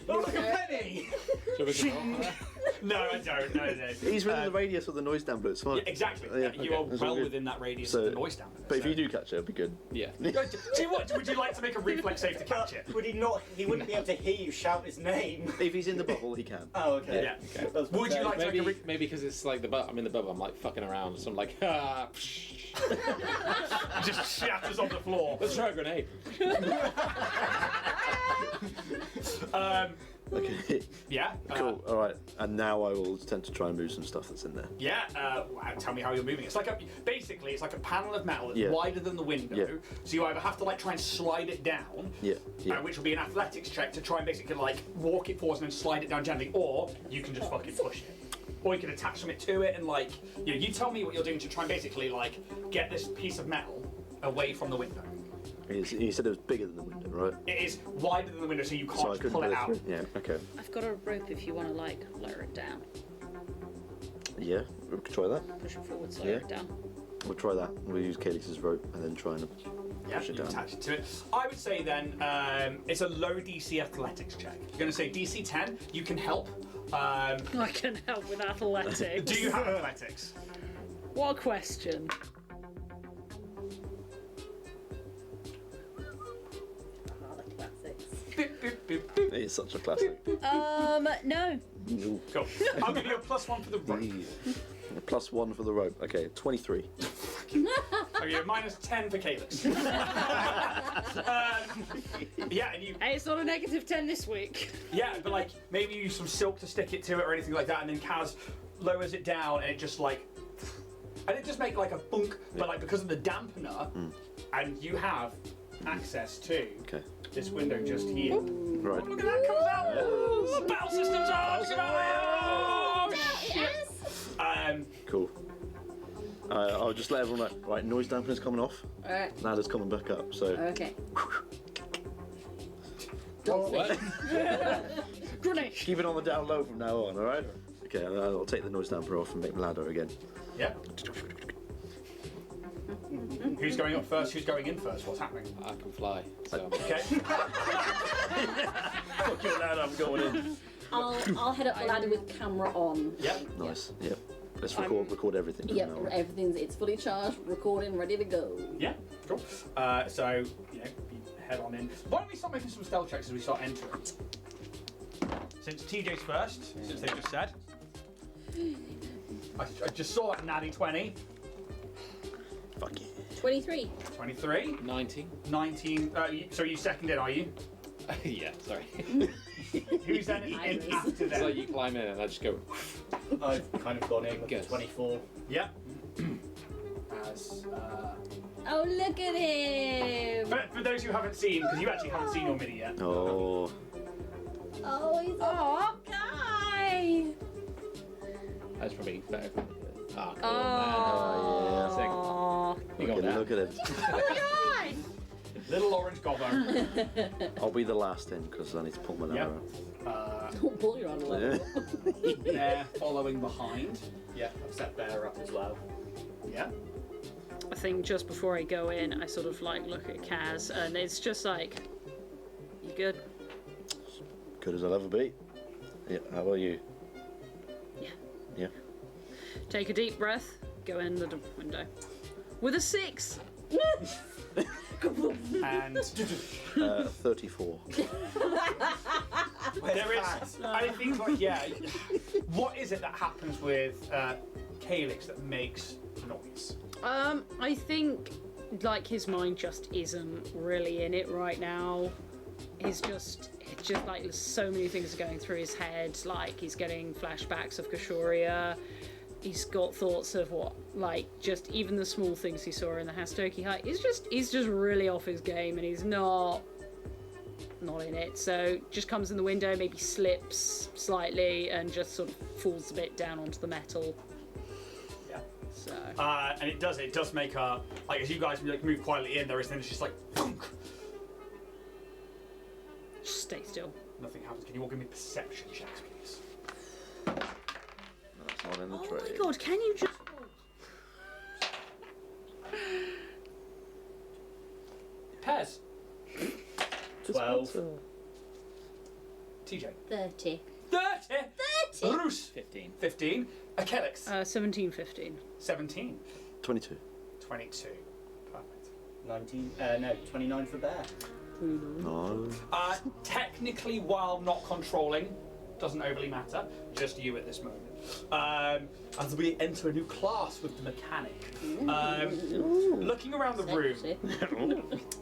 Oh, like a penny! Shall we go? No, I don't. No. he's within the radius of the noise damper, it's fine. Yeah, exactly. Yeah, You okay, are that's all well good. within that radius So- of the noise damper. But if you do catch it, it'll be good. Yeah. See what? Would you like to make a reflex save to catch it? Would he not? He wouldn't be able to hear you shout his name. If he's in the bubble, he can. Oh, okay. Yeah. Okay. That's Would you like to make a Maybe because it's like I'm in the bubble, I'm like fucking around, so I'm like, ah, just shatters on the floor. let's try a grenade. Okay. Yeah. Cool. All right. And now I will attempt to try and move some stuff that's in there. Yeah. Tell me how you're moving. It's like basically it's like a panel of metal that's Yeah. wider than the window. Yeah. So you either have to like try and slide it down. Yeah. Yeah. Which will be an athletics check to try and basically like walk it forwards and then slide it down gently, or you can just fucking push it. Or you can attach something to it and like, you tell me what you're doing to try and basically like get this piece of metal away from the window. He said it was bigger than the window, right? It is wider than the window, so you So I can't couldn't pull it out. through. Yeah. Okay. I've got a rope if you want to like lower it down. Yeah. We could try that. Push it forwards, Yeah. lower it down. We'll try that. We'll use Calix's rope and then try and Yeah, push it you down. attach it to it. I would say then it's a low DC athletics check. You're going to say DC 10. You can help. I can help with athletics. Do you have athletics? What a question. Ah, the classics. Beep, beep, beep, beep. It is such a classic. No. Ooh. Cool. I'll give you a +1 for the rope. +1 for the rope. Okay, 23. I'll give you a -10 for Calyx. Yeah, and you. Hey, it's not a -10 this week. Yeah, but like maybe use some silk to stick it to it or anything like that, and then Kaz lowers it down, and it just like, and it just make like a bunk, but like because of the dampener, and you have access to Okay. this window just here. Right. Oh, look at that comes out! Oh, the battle systems are! Look at that! Oh, shit! Cool. I'll just let everyone know. Right, noise dampener's coming off. Alright, Ladder's coming back up. So okay. What? Grenade. keep it on the down low from now on. All right. Okay, and I'll take the noise dampener off and make the ladder again. Yeah. Who's going up first? Who's going in first? What's happening? I can fly. So. Okay. Fuck your ladder, I'm going in. I'll head up the ladder with camera on. Yep. Nice. Yep. Let's record everything. from Yep, now on. it's fully charged, recording, ready to go. Yeah. Cool. So you head on in. Why don't we start making some stealth checks as we start entering? Since TJ's first, since they just said. I just saw that natty 20. Fuck yeah. 23. 23. 19. 19. So you seconded, are you? Yeah, sorry. Who's then in Iris. after It's like them? you climb in and I just go. I've kind of gone in with Guess. 24. Yep. As Oh, look at him! for those who haven't seen, because you actually haven't seen your mini yet. Oh. Oh, he's a guy! That's probably better. Ah, cool, Oh, man. Aww. Sick. You go down. Look at him. Little orange gobbo. I'll be the last in because I need to pull my ladder Don't pull your other level. out. Yeah. They're following behind. Yeah, I've set Bear up as well. Yeah. I think just before I go in, I sort of like look at Kaz, and it's just like, you good? Good as I'll ever be. Yeah. How about you? Yeah. Yeah. Take a deep breath, go in the window. With a 6! And 34. there is, I think, like, yeah. What is it that happens with Calyx that makes noise? I think like his mind just isn't really in it right now. It's just like so many things are going through his head. Like he's getting flashbacks of Kashuria. He's got thoughts of what, like, just even the small things he saw in the Hastoki hut. He's just really off his game, and he's not in it. So just comes in the window, maybe slips slightly, and just sort of falls a bit down onto the metal. Yeah. So. And it does make a, like, as you guys like move quietly in, there is then it's just like, thunk. Just stay still. Nothing happens. Can you all give me perception checks, please? That's not in the Oh tray. my god, can you just... Pez. 12. TJ. 30. 30. 30? Bruce. 15. 15. Akelix. 17, 15. 17. 22. 22. Perfect. 19. No, 29 for Bear. No. Technically, while not controlling, doesn't overly matter. Just you at this moment. As we enter a new class with the mechanic. Looking around the room,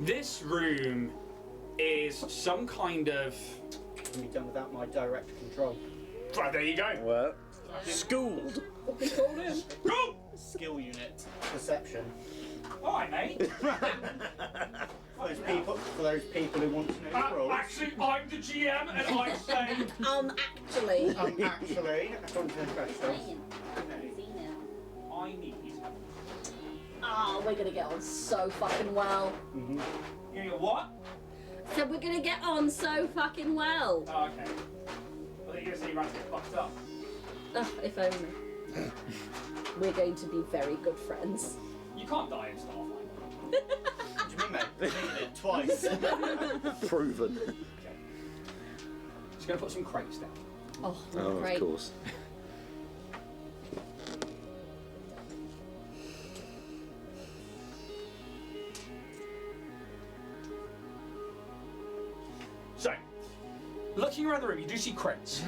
this room is some kind of. Can be done without my direct control. Right, there you go. Well, schooled. Go! Skill unit. Perception. All right, mate. For those people who want to know the rules. Actually, I'm the GM, and I say. Actually. Actually, according to the questions. I need. We're gonna get on so fucking well. You know what? So we're gonna get on so fucking well. Oh, okay. I think you're gonna say you're about to get fucked up. If only. We're going to be very good friends. You can't die in Starfinder. What do you mean, mate? I've seen it twice. Proven. Okay. Just gonna put some crates down. Oh, Oh, great. of course. So, looking around the room, you do see crates.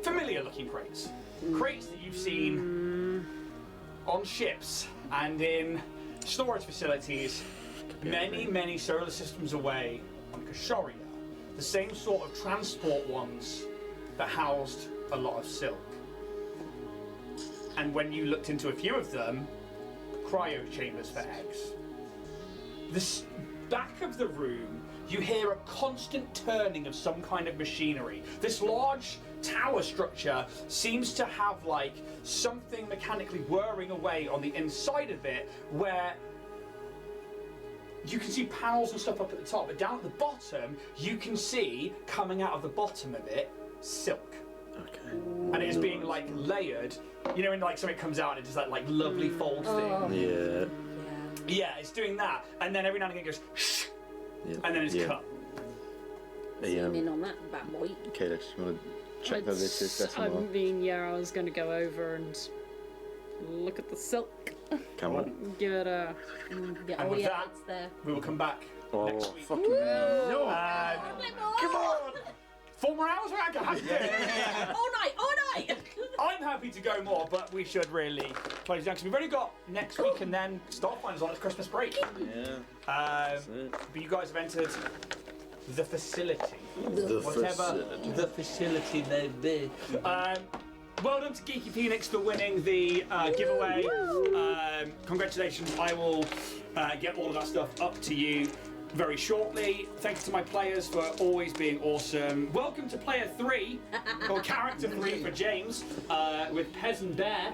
Familiar looking crates. Crates that you've seen on ships and in storage facilities many solar systems away on Kashuria. The same sort of transport ones that housed a lot of silk. And when you looked into a few of them, cryo chambers for eggs. The back of the room, you hear a constant turning of some kind of machinery. This large tower structure seems to have like something mechanically whirring away on the inside of it, where you can see panels and stuff up at the top, but down at the bottom, you can see coming out of the bottom of it silk. Okay. And it is being like layered. You know when like something comes out and it does that like lovely fold thing? Yeah. Yeah, it's doing that. And then every now and again it goes shh, Yeah. and then it's cut. Hey, Zoom in on that bad boy. Calyx, you want to check that this is I decimal? mean, yeah, I was going to go over and look at the silk. Come on. Give it a... Yeah, And oh with yeah, that- it's there. We will come back Oh, next week. fucking no! Come on! 4 more hours? We're happy to. All night! I'm happy to go more, but we should really close down because we've only got next week and then Starfinder's on its Christmas break. Yeah. But you guys have entered the facility. The Whatever facility. the facility may be. Well done to Geeky Phoenix for winning the giveaway. Congratulations. I will get all of that stuff up to you very shortly. Thank you to my players for always being awesome. Welcome to player 3, or character 3 for James, with Pez and Bear,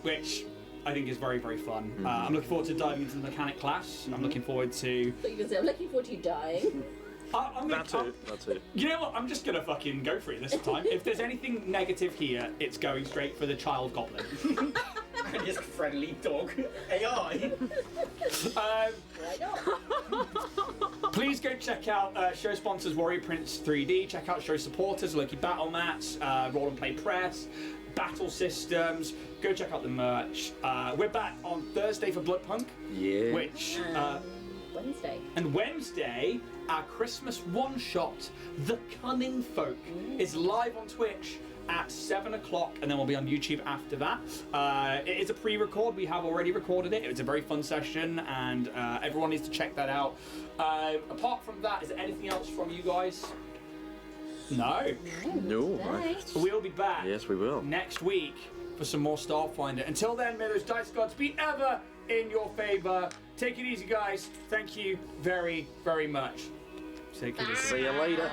which I think is very fun. I'm looking forward to diving into the mechanic class. I'm looking forward to... So you can say, I'm looking forward to you dying. That too. You know what? I'm just gonna fucking go for it this time. If there's anything negative here, it's going straight for the child goblin. Just friendly dog AI. Why not? Please go check out show sponsors Warrior Prince 3D. Check out show supporters Loki Battle Mats, Roll and Play Press, battle systems. Go check out the merch. We're back on Thursday for Bloodpunk, Yeah. which Wednesday. and Wednesday our Christmas one-shot, The Cunning Folk, is live on Twitch at 7 o'clock, and then we'll be on YouTube after that. It is a pre-record. We have already recorded it. It was a very fun session, and everyone needs to check that out. Apart from that, is there anything else from you guys? No. No. We'll be back Yes, we will. next week for some more Starfinder. Until then, may those dice gods be ever in your favor. Take it easy, guys. Thank you very, very much. Take it easy. See you later.